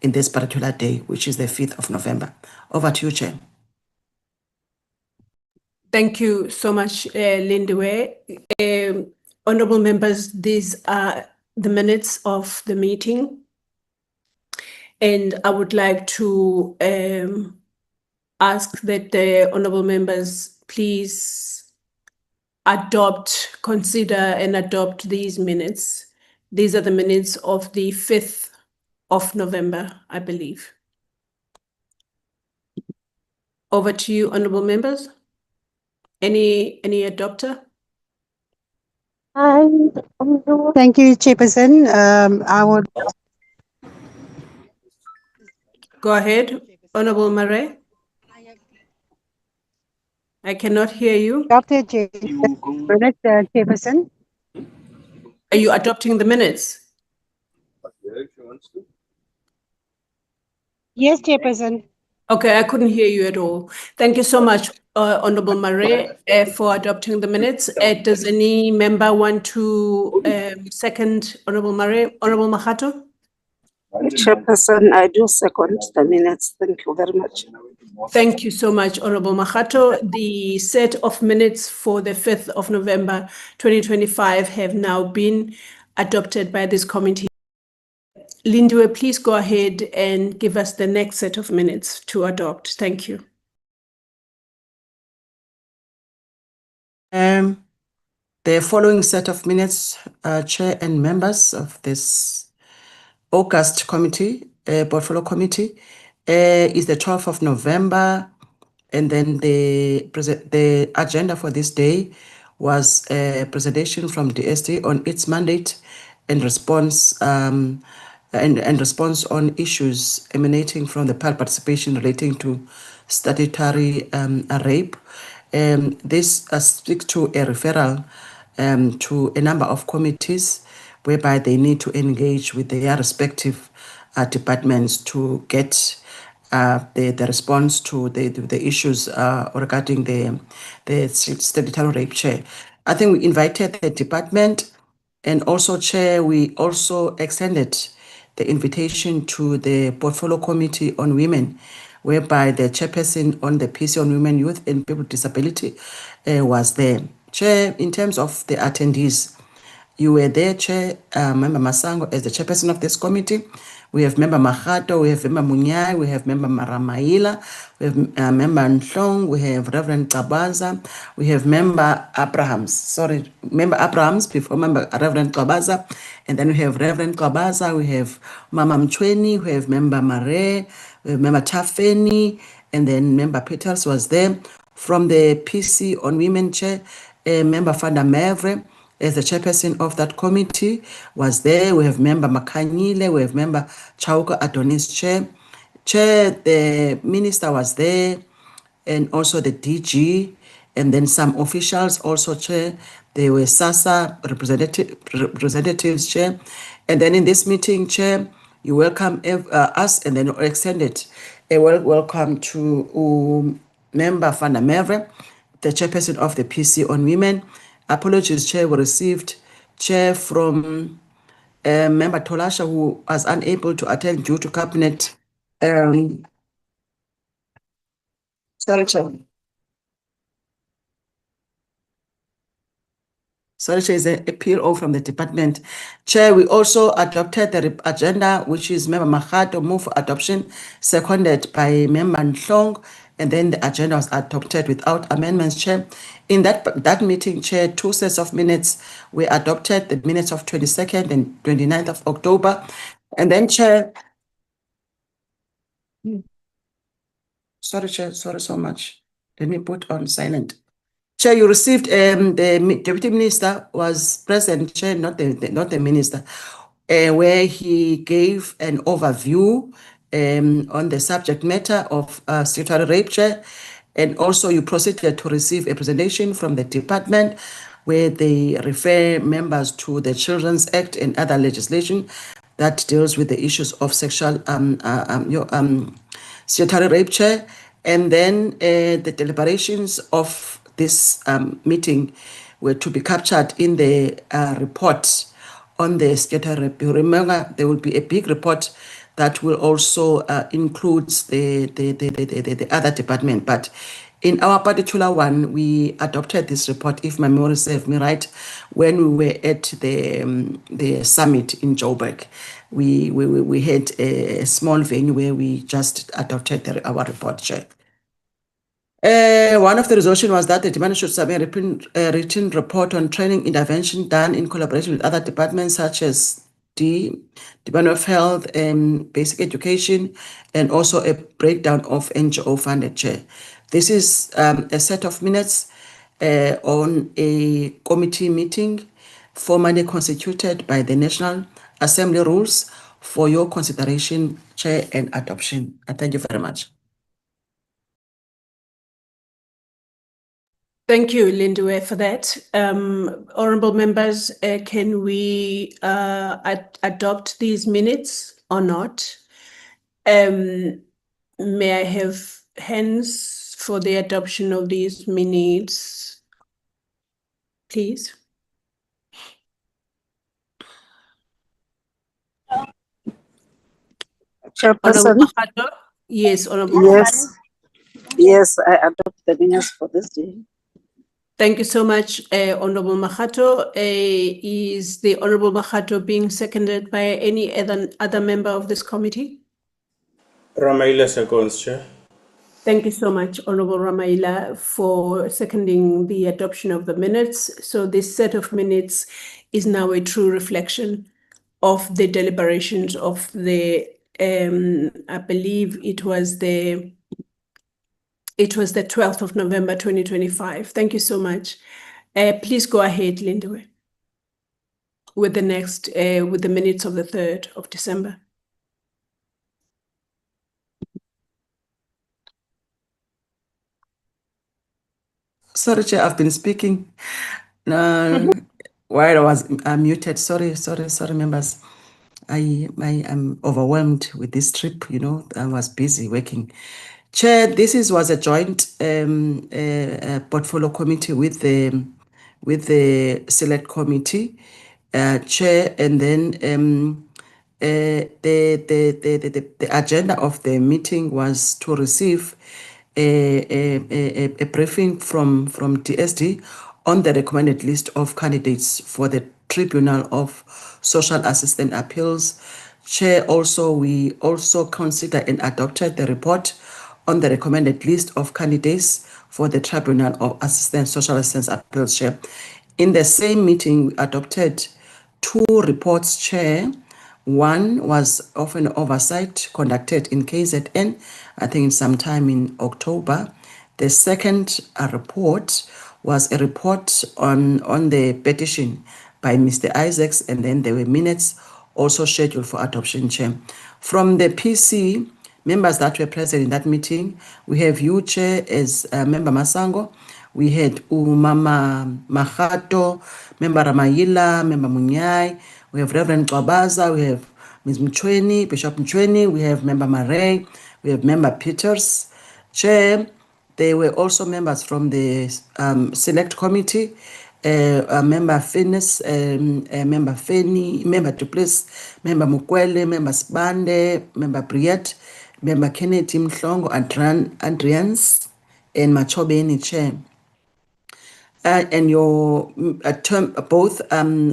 in this particular day, which is the 5th of November. Over to you, Chair. Thank you so much, Lindwe. Honorable members, these are the minutes of the meeting. And I would like to ask that the honorable members please consider and adopt these minutes. These are the minutes of the 5th of November, I believe. Over to you, honorable members. Any adopter? Thank you, Chairperson. I would go ahead, Honorable Murray. I cannot hear you. Dr. Minutes, Chairperson. Are you adopting the minutes? Yes, Chairperson. Okay, I couldn't hear you at all. Thank you so much, Honorable Mare, for adopting the minutes. Does any member want to second Honorable Mare? Honorable Mahato? Chairperson, I do second the minutes. Thank you very much. Thank you so much, Honorable Mahato. The set of minutes for the 5th of November 2025 have now been adopted by this committee. Lindiwe, please go ahead and give us the next set of minutes to adopt. Thank you. The following set of minutes, Chair and members of this August committee, portfolio committee, is the 12th of November, and then the agenda for this day was a presentation from DSD on its mandate and response and response on issues emanating from the public participation relating to statutory rape. This speaks to a referral to a number of committees whereby they need to engage with their respective departments to get the response to the issues regarding the statutory rape. Chair, I think we invited the department, and also, Chair, we also extended the invitation to the portfolio committee on women, whereby the chairperson on the PC on women, youth and people with disability was there. Chair, in terms of the attendees, you were there, Chair, Member Masango, as the chairperson of this committee. We have Member Mahato, we have Member Munyai, we have Member Maramaila, we have Member Nhlong, we have Reverend Kabaza, we have Member Member Abrahams before Member Reverend Kabaza, and then we have Reverend Kabaza, we have Mama Mchweni, we have Member Mare, we have Member Tafeni, and then Member Peters was there. From the PC on Women, Chair, Member Fanda Mevre, as the chairperson of that committee, was there. We have Member Makanyile, we have Member Chauka Adonis, Chair. Chair, the minister was there, and also the DG, and then some officials also, Chair. There were SASA representatives, Chair. And then in this meeting, Chair, you welcome us, and then extended a welcome to Member Fanda Mevre, the chairperson of the PC on Women. Apologies, Chair, we received, Chair, from Member Tolasha, who was unable to attend due to cabinet. Sorry, Chair. Sorry, Chair, is an appeal from the department. Chair, we also adopted the agenda, which is Member Mahato move for adoption, seconded by Member Nhlong, and then the agenda was adopted without amendments, Chair. In that meeting, Chair, 2 sets of minutes were adopted, the minutes of 22nd and 29th of October. And then, Chair, sorry, Chair, sorry so much. Let me put on silent. Chair, you received, the Deputy Minister was present, Chair, not the Minister, where he gave an overview on the subject matter of statutory rape, Chair. And also you proceeded to receive a presentation from the department where they refer members to the Children's Act and other legislation that deals with the issues of sexual statutory rape, Chair. And then the deliberations of this meeting were to be captured in the report on the statutory rape. You remember there will be a big report that will also include the other department. But in our particular one, we adopted this report, if my memory serves me right, when we were at the summit in Joburg. We had a small venue where we just adopted our report, Chair. One of the resolution was that the department should submit a written report on training intervention done in collaboration with other departments such as the Department of Health and Basic Education, and also a breakdown of NGO funded, Chair. This is a set of minutes on a committee meeting formally constituted by the National Assembly rules for your consideration, Chair, and adoption. I thank you very much. Thank you, Lindiwe, for that. Honorable members, can we adopt these minutes or not? May I have hands for the adoption of these minutes, please? Chairperson? Honorable Mahato? Yes, Honorable Yes, yes, I adopt the minutes for this day. Thank you so much, Honorable Mahato. Is the Honorable Mahato being seconded by any other member of this committee? Ramaila seconds, Chair. Thank you so much, Honorable Ramaila, for seconding the adoption of the minutes. So this set of minutes is now a true reflection of the deliberations of the, I believe it was the 12th of November, 2025. Thank you so much. Please go ahead, Lindiwe, with with the minutes of the 3rd of December. Sorry, Chair, I've been speaking while I was muted. Sorry, members. I'm overwhelmed with this trip, I was busy working. Chair, this was a joint portfolio committee with the select committee, Chair, and then the agenda of the meeting was to receive a briefing from TSD on the recommended list of candidates for the Tribunal of Social Assistance Appeals. Chair, we also considered and adopted the report on the recommended list of candidates for the Tribunal of Social Assistance Appeals, Chair. In the same meeting, we adopted 2 reports, Chair. One was of an oversight conducted in KZN, I think sometime in October. The second report was a report on the petition by Mr. Isaacs, and then there were minutes also scheduled for adoption, Chair. From the PC, members that were present in that meeting, we have you, Chair, as Member Masango. We had Umama Mahato, Member Ramayila, Member Munyai. We have Reverend Twabaza, we have Ms. Mchweni, Bishop Mchweni, we have Member Marais, we have Member Peters. Chair, there were also members from the select committee, Member Finnes, Member Feni, Member Duplis, Member Mukwele, Member Spande, Member Briet, Member Kennedy Mhlongo, Adrians, and Machobeni, Chair. And your both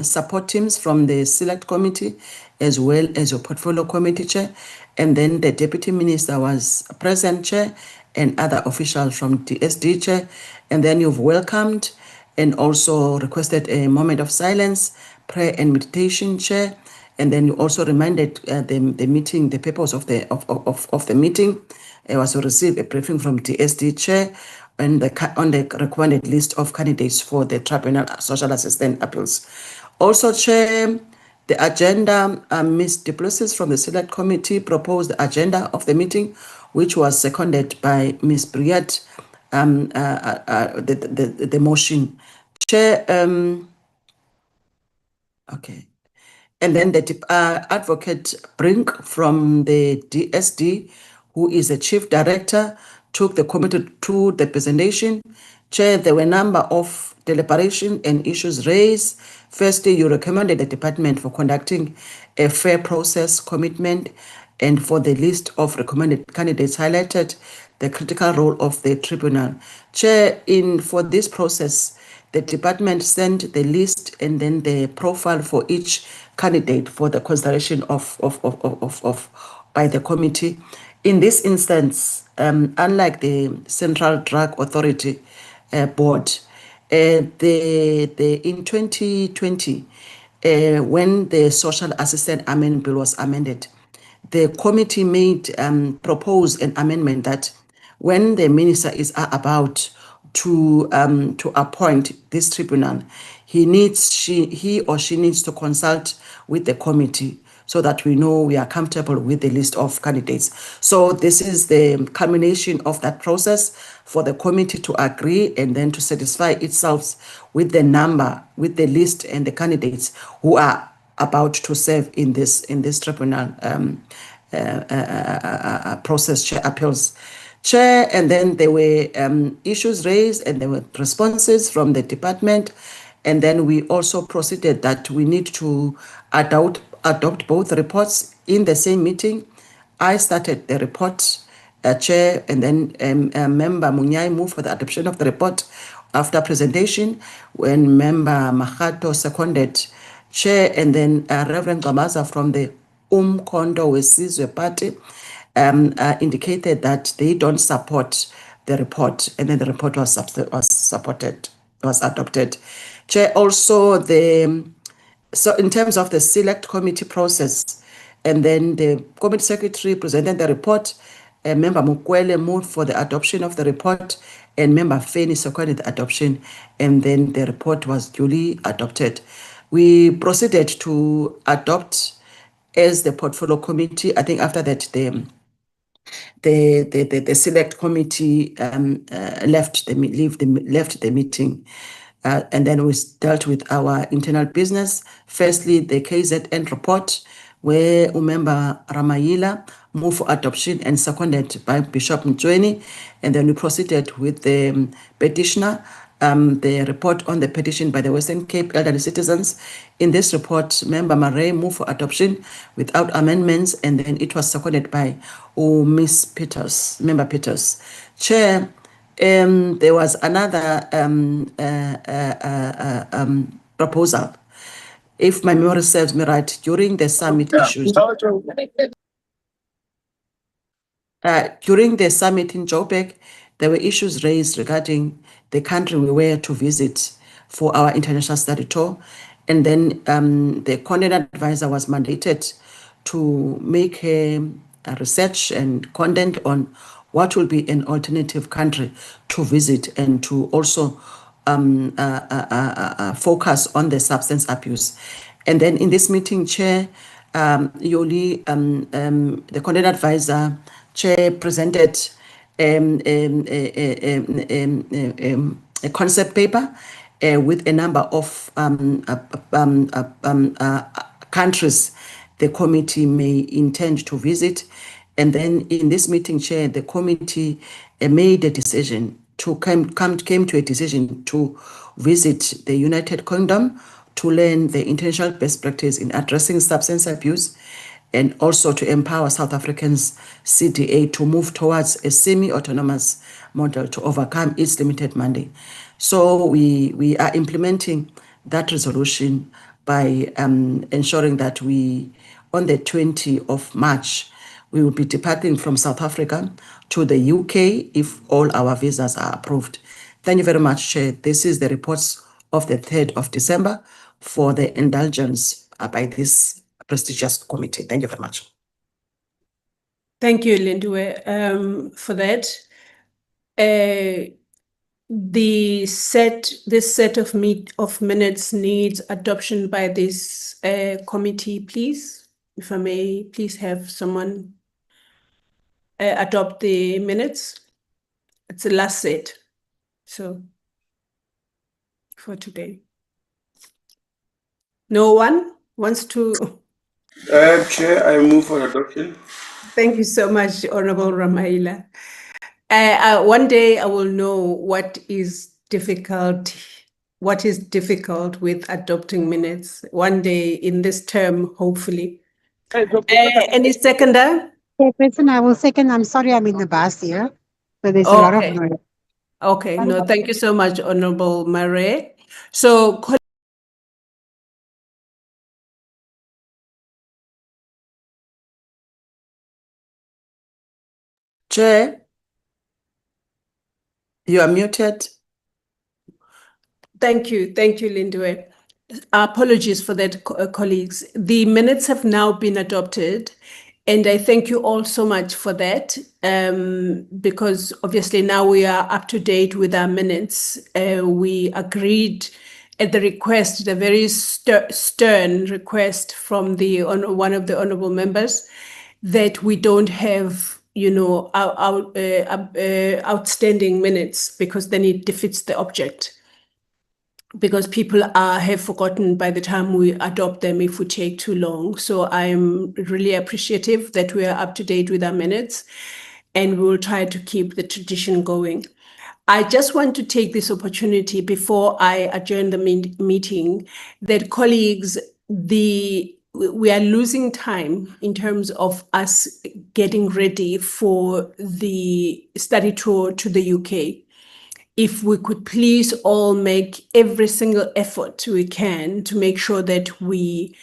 support teams from the select committee as well as your portfolio committee, Chair. And then the deputy minister was present, Chair, and other officials from TSD, Chair. And then you've welcomed and also requested a moment of silence, prayer and meditation, Chair. And then you also reminded the meeting, the purpose of the meeting was to receive a briefing from TSD, Chair, on the recommended list of candidates for the Tribunal Social Assistance Appeals. Also, Chair, the agenda, Ms. Du Plessis from the Select Committee proposed the agenda of the meeting, which was seconded by Ms. Briat, the motion. Chair, okay. And then the Advocate Brink from the DSD, who is the Chief Director, took the committee to the presentation. Chair, there were a number of deliberation and issues raised. Firstly, you recommended the department for conducting a fair process commitment, and for the list of recommended candidates highlighted the critical role of the tribunal. Chair, for this process, the department sent the list and then the profile for each candidate for the consideration by the committee. In this instance, unlike the Central Drug Authority Board, in 2020, when the Social Assistance Amendment Bill was amended, the committee proposed an amendment that when the minister is about to appoint this tribunal, he or she needs to consult with the committee. so that we know we are comfortable with the list of candidates. So this is the culmination of that process for the committee to agree and then to satisfy itself with the number, with the list and the candidates who are about to serve in this tribunal process, Chair, appeals. Chair, and then there were issues raised and there were responses from the department. And then we also proceeded that we need to adopt both reports in the same meeting. I started the report, Chair, and then Member Munyai moved for the adoption of the report after presentation, when Member Mahato seconded, Chair, and then Reverend Gamaza from the Kondo Wesizwe Party indicated that they don't support the report, and then the report was adopted. Chair, also so in terms of the select committee process, and then the committee secretary presented the report, Member Mukwele moved for the adoption of the report, and Member Feni seconded the adoption, and then the report was duly adopted. We proceeded to adopt as the portfolio committee. I think after that, the select committee left the meeting, and then we dealt with our internal business. Firstly, the KZN report, where Member Ramayila moved for adoption and seconded by Bishop Mtweni, and then we proceeded with the petitioner. The report on the petition by the Western Cape elderly citizens. In this report, Member Murray moved for adoption without amendments, and then it was seconded by Miss Peters, Member Peters. Chair, there was another proposal, if my memory serves me right, during the summit issues. During the summit in Joburg, there were issues raised regarding the country we were to visit for our international study tour. And then the content advisor was mandated to make a research and content on what will be an alternative country to visit, and to also focus on the substance abuse. And then in this meeting, Chair, Yoli, the content advisor, Chair, presented a concept paper with a number of countries the committee may intend to visit. And then in this meeting, Chair, the committee made a decision came to a decision to visit the United Kingdom to learn the international best practice in addressing substance abuse, and also to empower South Africans CDA to move towards a semi-autonomous model to overcome its limited mandate. So we are implementing that resolution by ensuring that on the 20th of March, we will be departing from South Africa to the UK if all our visas are approved. Thank you very much, Chair. This is the reports of the 3rd of December for the indulgence by this prestigious committee. Thank you very much. Thank you, Lindiwe, for that. This set of minutes needs adoption by this committee, please. If I may, please have someone adopt the minutes. It's the last set, so for today. No one wants to? Chair, I move for adoption. Thank you so much, Honorable Ramaila. One day I will know what is difficult with adopting minutes. One day in this term, hopefully. Any seconder? Chairperson, I will second. I'm sorry, I'm in the bus here, so there's a lot of noise. Okay, no, thank you so much, Honorable Mare. So, Chair, you are muted. Thank you, Lindiwe. Apologies for that, colleagues. The minutes have now been adopted, and I thank you all so much for that, because obviously now we are up to date with our minutes. We agreed at the request, the very stern request from one of the honorable members, that we don't have, outstanding minutes, because then it defeats the object. Because people have forgotten by the time we adopt them if we take too long. So I'm really appreciative that we are up to date with our minutes, and we will try to keep the tradition going. I just want to take this opportunity before I adjourn the meeting, that colleagues, we are losing time in terms of us getting ready for the study tour to the UK. If we could please all make every single effort we can to make sure that we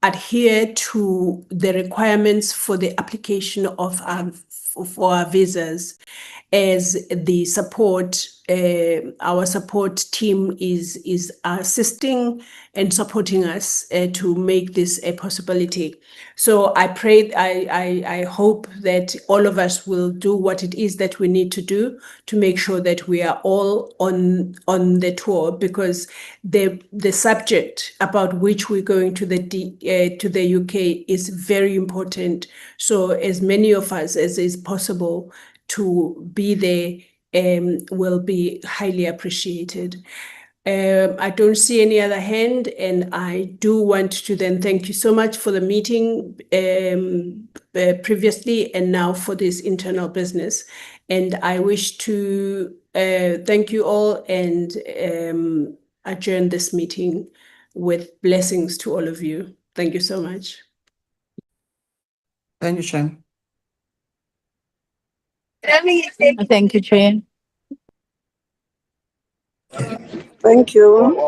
adhere to the requirements for the application of for our visas, as the support, our support team is assisting and supporting us to make this a possibility. So I pray, I hope that all of us will do what it is that we need to do to make sure that we are all on the tour, because the subject about which we're going to the UK is very important. So as many of us as is possible to be there will be highly appreciated. I don't see any other hand, and I do want to then thank you so much for the meeting previously and now for this internal business. And I wish to thank you all and adjourn this meeting with blessings to all of you. Thank you so much. Thank you, Chair. Thank you, Chair. Thank you.